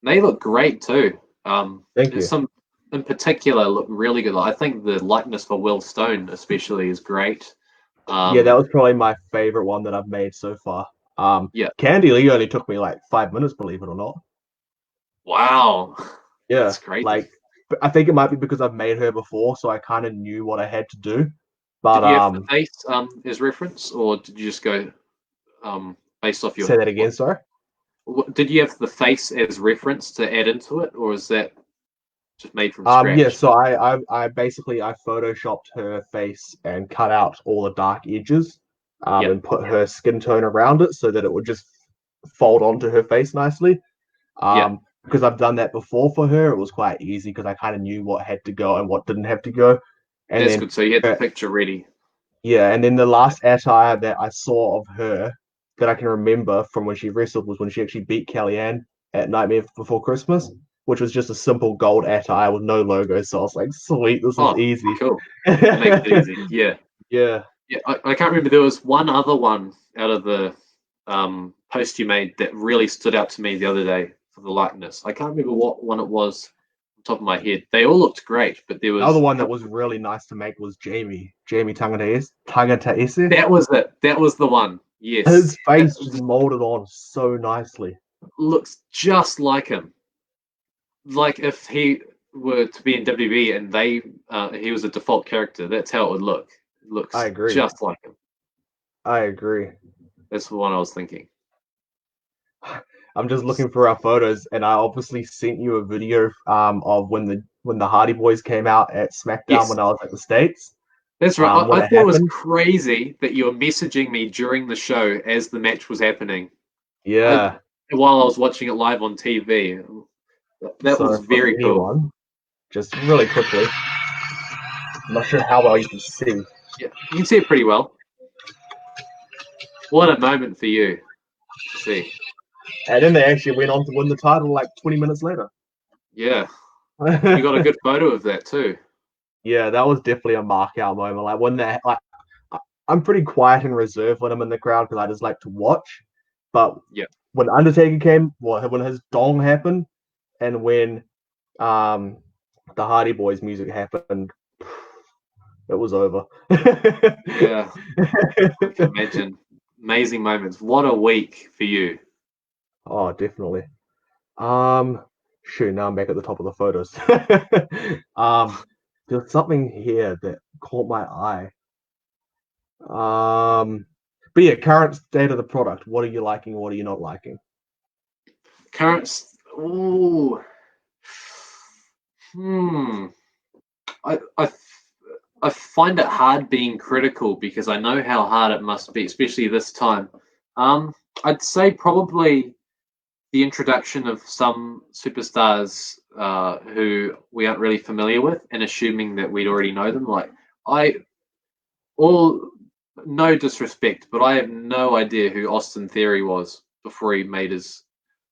They look great too. Thank you. Some in particular look really good. I think the likeness for Will Stone especially is great. Yeah, that was probably my favorite one that I've made so far. Candy Lee only took me like 5 minutes, believe it or not. Wow. Yeah, that's great. Like, I think it might be because I've made her before, so I kind of knew what I had to do. But did you have the face as reference, or did you just go based off your? Say that again, sorry. Did you have the face as reference to add into it, or is that just made from scratch? Yeah, so I basically I photoshopped her face and cut out all the dark edges, and put her skin tone around it so that it would just fold onto her face nicely. Because I've done that before for her, it was quite easy because I kind of knew what had to go and what didn't have to go. And that's then, good. So you had the picture ready. Yeah, and then the last attire that I saw of her that I can remember from when she wrestled was when she actually beat Kellyanne at Nightmare Before Christmas, which was just a simple gold attire with no logo. So I was like, sweet, this is easy. Cool. That makes it easy. Yeah. Yeah. Yeah, I can't remember. There was one other one out of the post you made that really stood out to me the other day for the likeness. I can't remember what one it was on top of my head. They all looked great, but there was... The other one that was really nice to make was Jamie Tangataese. That was it. That was the one. Yes. His face just molded on so nicely. Looks just like him. Like if he were to be in WWE and he was a default character, that's how it would look. It looks I agree. just like him. I agree. That's the one I was thinking. I'm just looking for our photos, and I obviously sent you a video of when the Hardy Boys came out at SmackDown when I was at the States. That's right. I thought it was crazy that you were messaging me during the show as the match was happening. Yeah. While I was watching it live on TV. That was very cool. Just really quickly. I'm not sure how well you can see. Yeah, you can see it pretty well. What a moment for you to see. And then they actually went on to win the title like 20 minutes later. Yeah. You got a good photo of that too. Yeah, that was definitely a mark-out moment. Like when they I'm pretty quiet and reserved when I'm in the crowd because I just like to watch. But when Undertaker came, when his dong happened, and when the Hardy Boys music happened, it was over. Yeah, I can imagine. Amazing moments. What a week for you. Oh, definitely. Shoot, now I'm back at the top of the photos. There's something here that caught my eye. But yeah, current state of the product. What are you liking? What are you not liking? I find it hard being critical because I know how hard it must be, especially this time. I'd say probably the introduction of some superstars who we aren't really familiar with, and assuming that we'd already know them. Like no disrespect, but I have no idea who Austin Theory was before he made his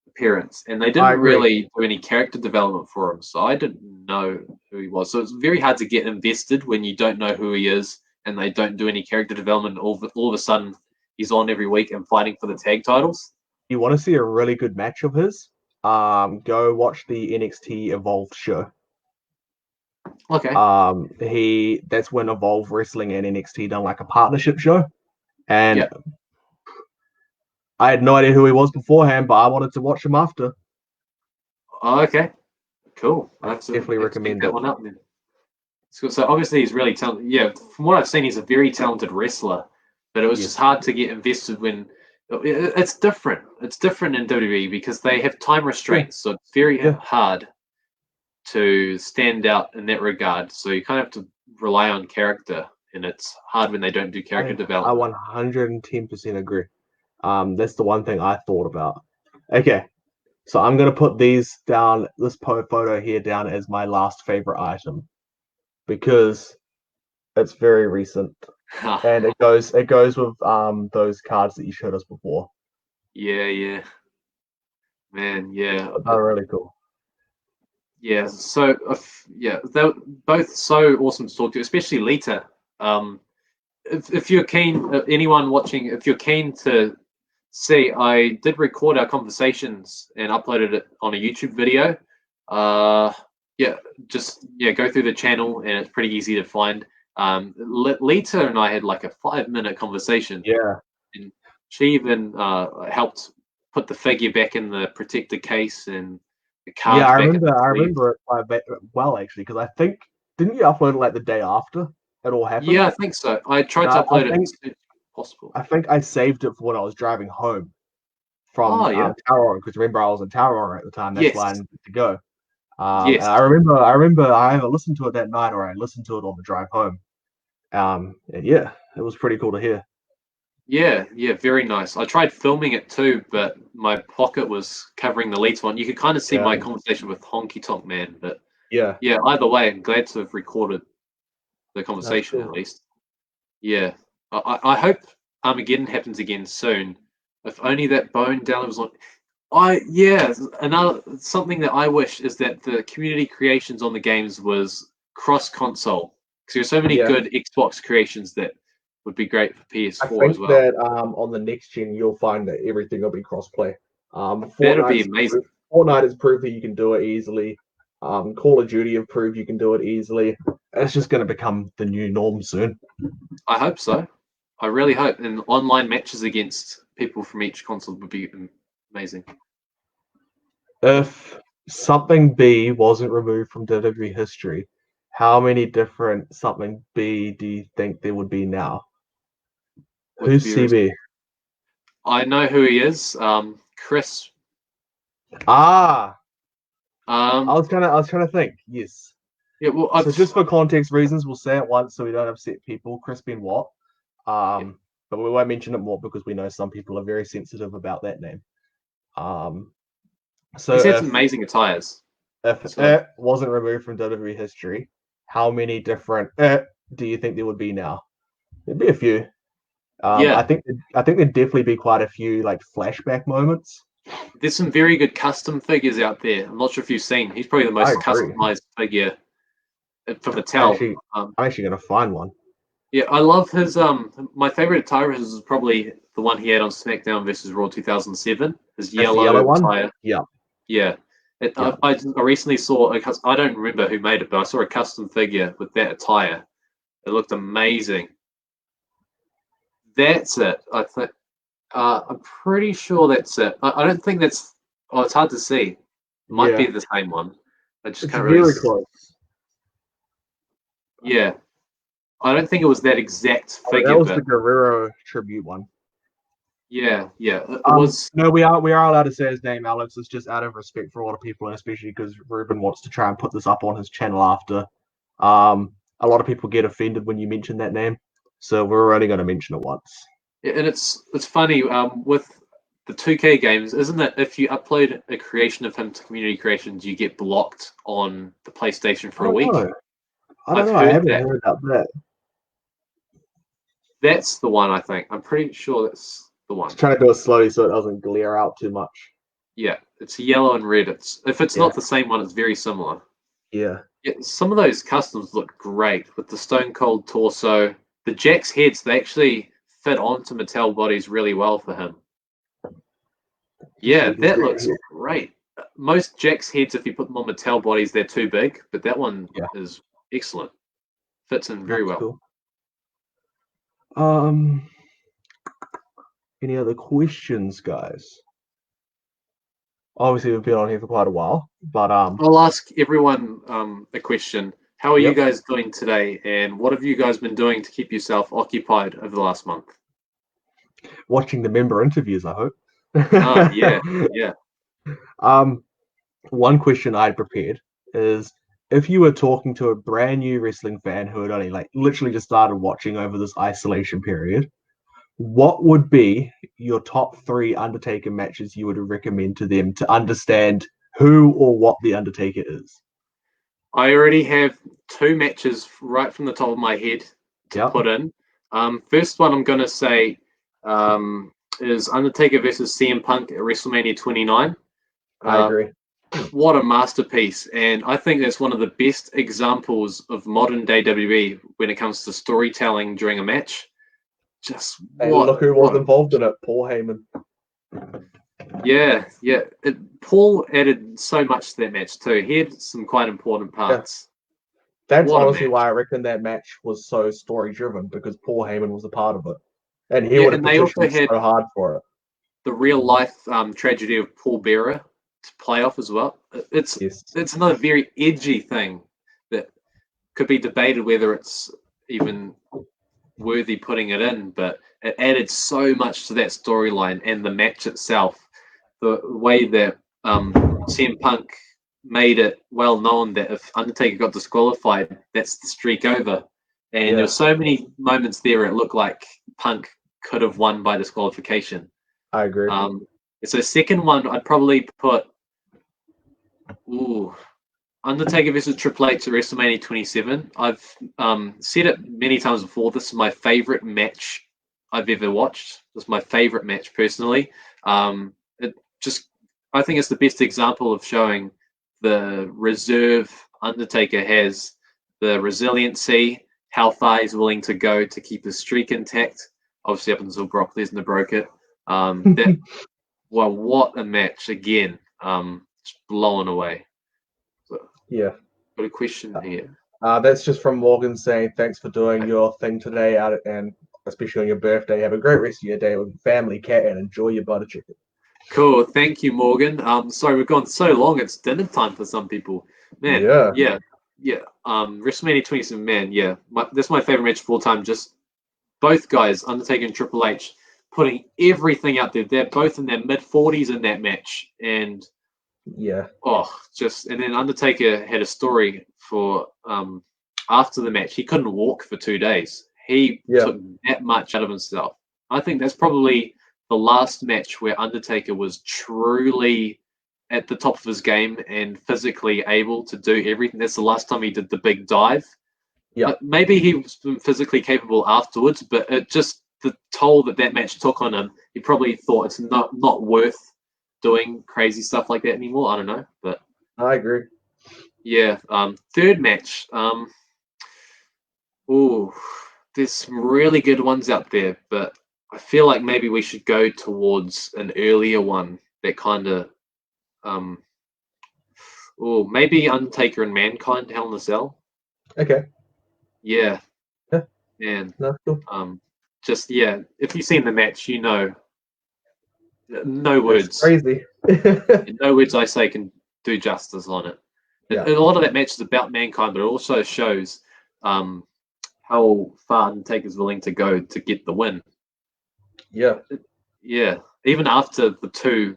appearance, and they didn't really do any character development for him, so I didn't know who he was. So it's very hard to get invested when you don't know who he is and they don't do any character development. All of a sudden, he's on every week and fighting for the tag titles. You want to see a really good match of his? Go watch the NXT Evolve show. Okay. That's when Evolve Wrestling and NXT done like a partnership show, and I had no idea who he was beforehand, but I wanted to watch him after. Oh, okay, cool. I definitely recommend that it. one up then. So obviously he's really talented. Yeah, from what I've seen, he's a very talented wrestler. But it was just hard to get invested when it's different. It's different in WWE because they have time restraints, so it's very hard to stand out in that regard. So you kind of have to rely on character, and it's hard when they don't do character development. I 110% agree. That's the one thing I thought about. Okay, so I'm gonna put this photo here down as my last favorite item because it's very recent and it goes with those cards that you showed us before. Yeah, man, yeah, They're really cool. Yeah, so they're both so awesome to talk to, especially Lita. If you're keen, anyone watching, if you're keen to see, I did record our conversations and uploaded it on a YouTube video. Go through the channel and it's pretty easy to find. Lita and I had like a 5-minute conversation. Yeah, and she even helped put the figure back in the protector case and the cards. Yeah, I remember it quite well actually because I think didn't you upload it like the day after it all happened? Yeah, I think so. I tried to upload it as soon as possible. I think I saved it for when I was driving home from yeah. Tauranga because remember I was in Tauranga at the time. That's why I needed to go. Yes. And I remember I either listened to it that night or I listened to it on the drive home. And yeah, it was pretty cool to hear. Yeah, very nice. I tried filming it too, but my pocket was covering the lead one. You could kind of see my conversation with Honky Tonk Man, but yeah, either way, I'm glad to have recorded the conversation cool. at least. Yeah, I hope Armageddon happens again soon. If only that bone down was on. Another something that I wish is that the community creations on the games was cross console because there's so many good Xbox creations that would be great for PS4 as well. I think that on the next gen you'll find that everything will be cross-play. That'd be amazing. Fortnite has proved that you can do it easily. Call of Duty have proved you can do it easily. It's just going to become the new norm soon. I hope so. I really hope. And online matches against people from each console would be amazing. If something B wasn't removed from WWE history, how many different something B do you think there would be now? Who's CB? I know who he is. Chris. I was trying to think. Yes. Yeah. Well, so just for context reasons, we'll say it once so we don't upset people. Chris Benoit. But we won't mention it more because we know some people are very sensitive about that name. So he's had some amazing attires. If it wasn't removed from WWE history, how many different do you think there would be now? There'd be a few. I think there'd definitely be quite a few like flashback moments. There's some very good custom figures out there. I'm not sure if you've seen. He's probably the most customized figure from Mattel. I'm actually gonna find one. Yeah, I love his. My favorite attire is probably the one he had on SmackDown versus Raw 2007. His yellow attire. Yeah. I recently saw. I don't remember who made it, but I saw a custom figure with that attire. It looked amazing. That's it. I think. I'm pretty sure that's it. I don't think that's. Oh, it's hard to see. It might be the same one. I just can't really. Very close. Yeah. I don't think it was that exact figure. That was the Guerrero tribute one. Yeah. It was. No, we are allowed to say his name, Alex. It's just out of respect for a lot of people, and especially because Ruben wants to try and put this up on his channel after. A lot of people get offended when you mention that name, so we're only going to mention it once. Yeah, and it's funny with the 2K games, isn't it? If you upload a creation of him to community creations, you get blocked on the PlayStation for a week. I don't know. I haven't heard about that. That's the one, I think. I'm pretty sure that's the one. Just trying to do it slowly so it doesn't glare out too much. Yeah, it's yellow and red. If it's not the same one, it's very similar. Yeah. Some of those customs look great with the Stone Cold torso. The Jack's heads, they actually fit onto Mattel bodies really well for him. Yeah, that looks great. Most Jack's heads, if you put them on Mattel bodies, they're too big, but that one is excellent. Fits in very well. Cool. Any other questions, guys? Obviously, we've been on here for quite a while, but I'll ask everyone a question. How are you yep. guys doing today, and what have you guys been doing to keep yourself occupied over the last month? Watching the member interviews, I hope. Oh, yeah. One question I prepared is if you were talking to a brand new wrestling fan who had only like literally just started watching over this isolation period, what would be your top 3 Undertaker matches you would recommend to them to understand who or what the Undertaker is? I already have 2 matches right from the top of my head to Yep, put in. First one I'm going to say is Undertaker versus CM Punk at WrestleMania 29. I agree. What a masterpiece. And I think that's one of the best examples of modern day WWE when it comes to storytelling during a match. Just And look who was involved in it, Paul Heyman. Yeah. Paul added so much to that match too. He had some quite important parts. Yeah. That's honestly why I reckon that match was so story driven, because Paul Heyman was a part of it. And he would have petitioned so hard for it. The real life tragedy of Paul Bearer to play off as well. It's another very edgy thing that could be debated whether it's even worthy putting it in, but it added so much to that storyline and the match itself. The way that CM Punk made it well known that if Undertaker got disqualified, that's the streak over. And there were so many moments there it looked like Punk could have won by disqualification. I agree. So second one, I'd probably put Undertaker versus Triple H at WrestleMania 27. I've said it many times before. This is my favorite match I've ever watched. This is my favorite match personally. I think it's the best example of showing the reserve Undertaker has, the resiliency, how far he's willing to go to keep his streak intact. Obviously, up until Brock Lesnar broke it. Well, what a match again! Just blown away. So, yeah. Got a question here. That's just from Morgan saying thanks for doing your thing today, and especially on your birthday. Have a great rest of your day with your family, cat, and enjoy your butter chicken. Cool, thank you, Morgan. Sorry we've gone so long. It's dinner time for some people. Man, yeah. WrestleMania 27, man, yeah. That's my favorite match of all time. Just both guys, Undertaker and Triple H, putting everything out there. They're both in their mid-40s in that match, and and then Undertaker had a story for after the match. He couldn't walk for 2 days. He took that much out of himself. I think that's probably the last match where Undertaker was truly at the top of his game and physically able to do everything. That's the last time he did the big dive. Yeah, maybe he was physically capable afterwards, but it just the toll that match took on him. He probably thought it's not worth doing crazy stuff like that anymore. I don't know, but I agree. Yeah. Third match. There's some really good ones out there, but I feel like maybe we should go towards an earlier one that kind of maybe Undertaker and Mankind, Hell in a Cell. Okay. Yeah. Man. That's cool. If you've seen the match, you know. No words. That's crazy. No words I say can do justice on it. Yeah. A lot of that match is about Mankind, but it also shows how far Undertaker's willing to go to get the win. Yeah. Even after the 2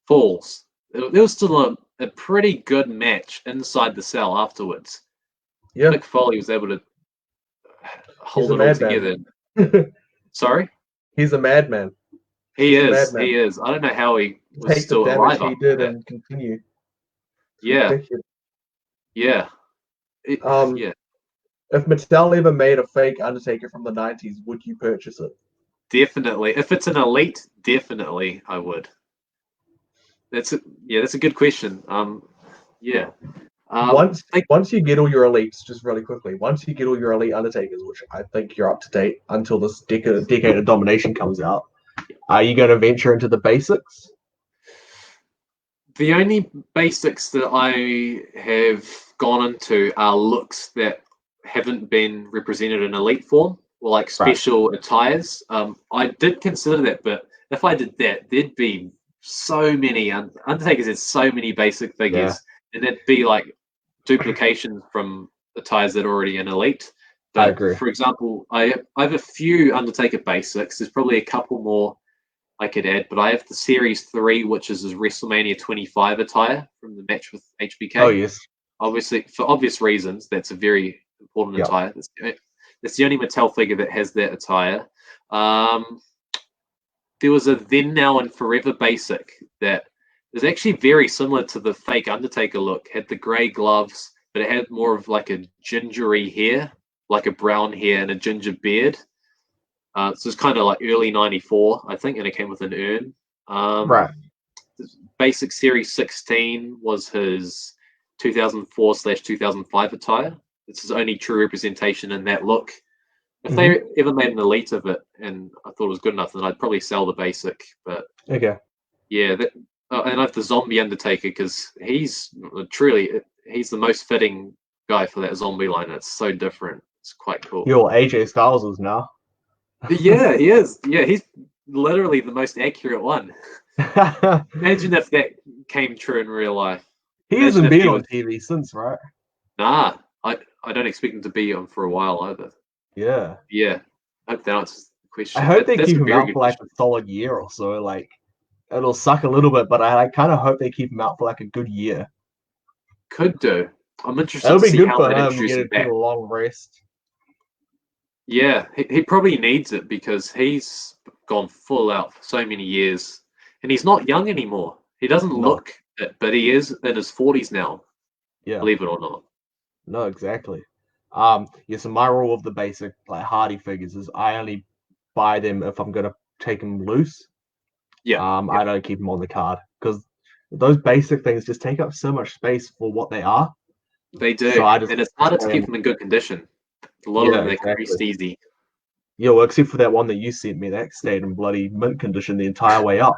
falls, there was still a pretty good match inside the cell afterwards. Yeah. Mick Foley was able to hold it all together. Sorry? He's a madman. He is. I don't know how he was still alive. He did and continue. Yeah. Yeah. If Mattel ever made a fake Undertaker from the 90s, would you purchase it? Definitely. If it's an elite, definitely I would. That's a good question. Once you get all your elites, just really quickly, once you get all your elite Undertakers, which I think you're up to date until this Decade of Domination comes out, are you going to venture into the basics? The only basics that I have gone into are looks that haven't been represented in elite form, or like special attires. I did consider that, but if I did that, there'd be so many Undertakers had so many basic figures, and there'd be like duplications from the ties that are already in Elite. I But agree. for example, I have a few Undertaker basics. There's probably a couple more I could add, but I have the Series 3, which is his WrestleMania 25 attire from the match with HBK. Oh, yes. Obviously, for obvious reasons, that's a very important attire. That's the only Mattel figure that has that attire. There was a Then, Now, and Forever basic that is actually very similar to the fake Undertaker look. Had the grey gloves, but it had more of like a gingery hair, like a brown hair and a ginger beard. So it's kind of like early '94, I think, and it came with an urn. Right. Basic Series 16 was his 2004/2005 attire. It's his only true representation in that look. If they ever made an Elite of it, and I thought it was good enough, then I'd probably sell the basic. But yeah, and I have the Zombie Undertaker because he's the most fitting guy for that zombie line. It's so different. It's quite cool. You're AJ Styles is now. Yeah, he is. Yeah, he's literally the most accurate one. Imagine if that came true in real life. He hasn't been on TV since, right? Nah, I don't expect him to be on for a while either. Yeah. Yeah. I hope that answers the question. I hope they keep him out for like a solid year or so. Like, it'll suck a little bit, but I kind of hope they keep him out for like a good year. Could do. I'm interested It'll to be see good how for they him introduce him get back. a long rest. Yeah, he probably needs it because he's gone full out for so many years, and he's not young anymore. He doesn't look it, but he is in his 40s now. Yeah, believe it or not. No, exactly. So my rule of the basic like Hardy figures is I only buy them if I'm gonna take them loose. Yeah. I don't keep them on the card because those basic things just take up so much space for what they are. They do, so and it's harder to keep them in good condition. A lot of them they creased easy. Yeah, well, except for that one that you sent me, that stayed in bloody mint condition the entire way up.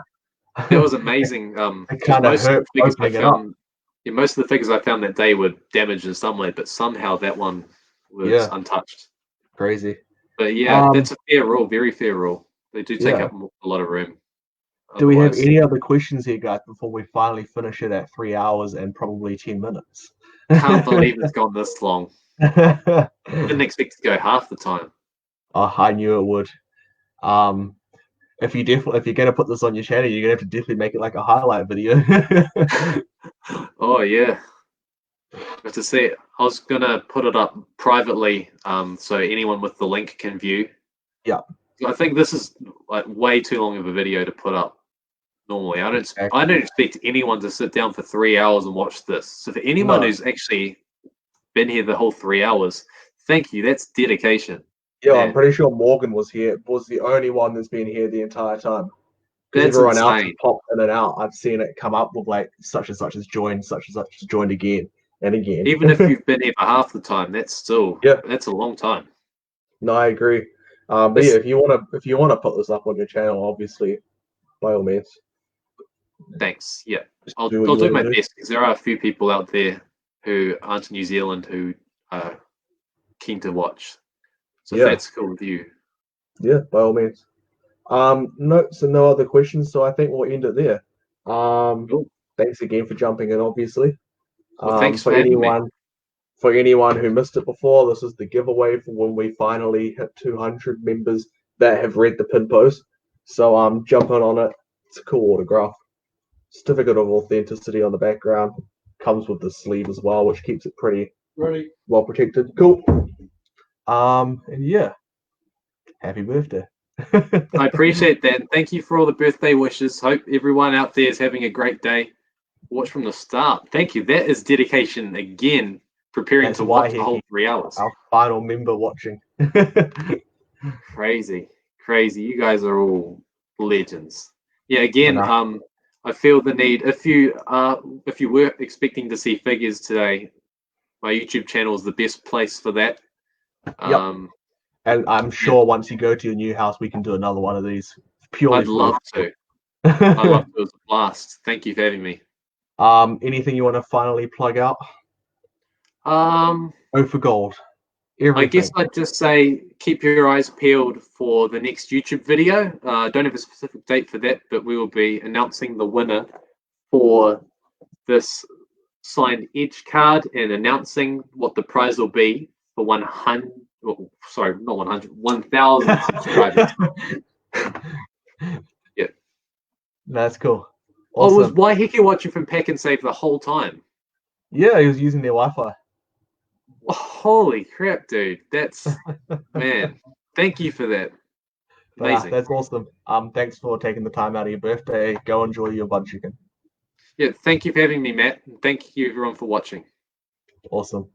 That was amazing. It kind of hurt opening it up. Yeah, most of the figures I found that day were damaged in some way, but somehow that one was untouched. Crazy. But yeah, that's a fair rule, very fair rule. They do take up a lot of room. Do we have any other questions here, guys, before we finally finish it at 3 hours and probably 10 minutes? Can't believe it's gone this long. Didn't expect to go half the time. Oh, I knew it would. If you're gonna put this on your channel, you're gonna have to definitely make it like a highlight video. Oh yeah. But to see it, I was gonna put it up privately, so anyone with the link can view. Yeah. I think this is like way too long of a video to put up. Normally, I don't expect anyone to sit down for 3 hours and watch this. So for anyone who's actually been here the whole 3 hours, thank you. That's dedication. Yeah, I'm pretty sure Morgan was the only one that's been here the entire time. Because everyone else has popped in and out. I've seen it come up with like such and such has joined, such and such has joined again and again. Even if you've been here for half the time, that's still that's a long time. No, I agree. But yeah, if you wanna put this up on your channel, obviously, by all means. Thanks. Yeah, I'll do my best because there are a few people out there who aren't in New Zealand who are keen to watch. So if that's cool with you. Yeah, by all means. No other questions, so I think we'll end it there. Thanks again for jumping in, obviously. Well, thanks for anyone. For anyone who missed it before, this is the giveaway for when we finally hit 200 members that have read the pin post. So jump in on it. It's a cool autograph. Certificate of authenticity on the background. Comes with the sleeve as well, which keeps it pretty well protected. Cool. And yeah. Happy birthday. I appreciate that. Thank you for all the birthday wishes. Hope everyone out there is having a great day. Watch from the start. Thank you. That is dedication again. Preparing to watch the whole 3 hours. Our final member watching. Crazy. You guys are all legends. Yeah, again, I feel the need. If you were expecting to see figures today, my YouTube channel is the best place for that. And I'm sure once you go to your new house, we can do another one of these. Purely I'd love to. I'd love to. It was a blast. Thank you for having me. Anything you want to finally plug out? Go for gold. I guess I'd just say keep your eyes peeled for the next YouTube video. Don't have a specific date for that, but we will be announcing the winner for this signed Edge card and announcing what the prize will be for 100. Oh, sorry, not 100. 1,000 subscribers. Yeah, That's cool. Awesome. Oh, was Waiheke watching from Pack and Save the whole time? Yeah, he was using their Wi-Fi. Oh, holy crap, dude! That's man. Thank you for that. Amazing. That's awesome. Thanks for taking the time out of your birthday. Go enjoy your butt chicken. Yeah, thank you for having me, Matt. Thank you everyone for watching. Awesome.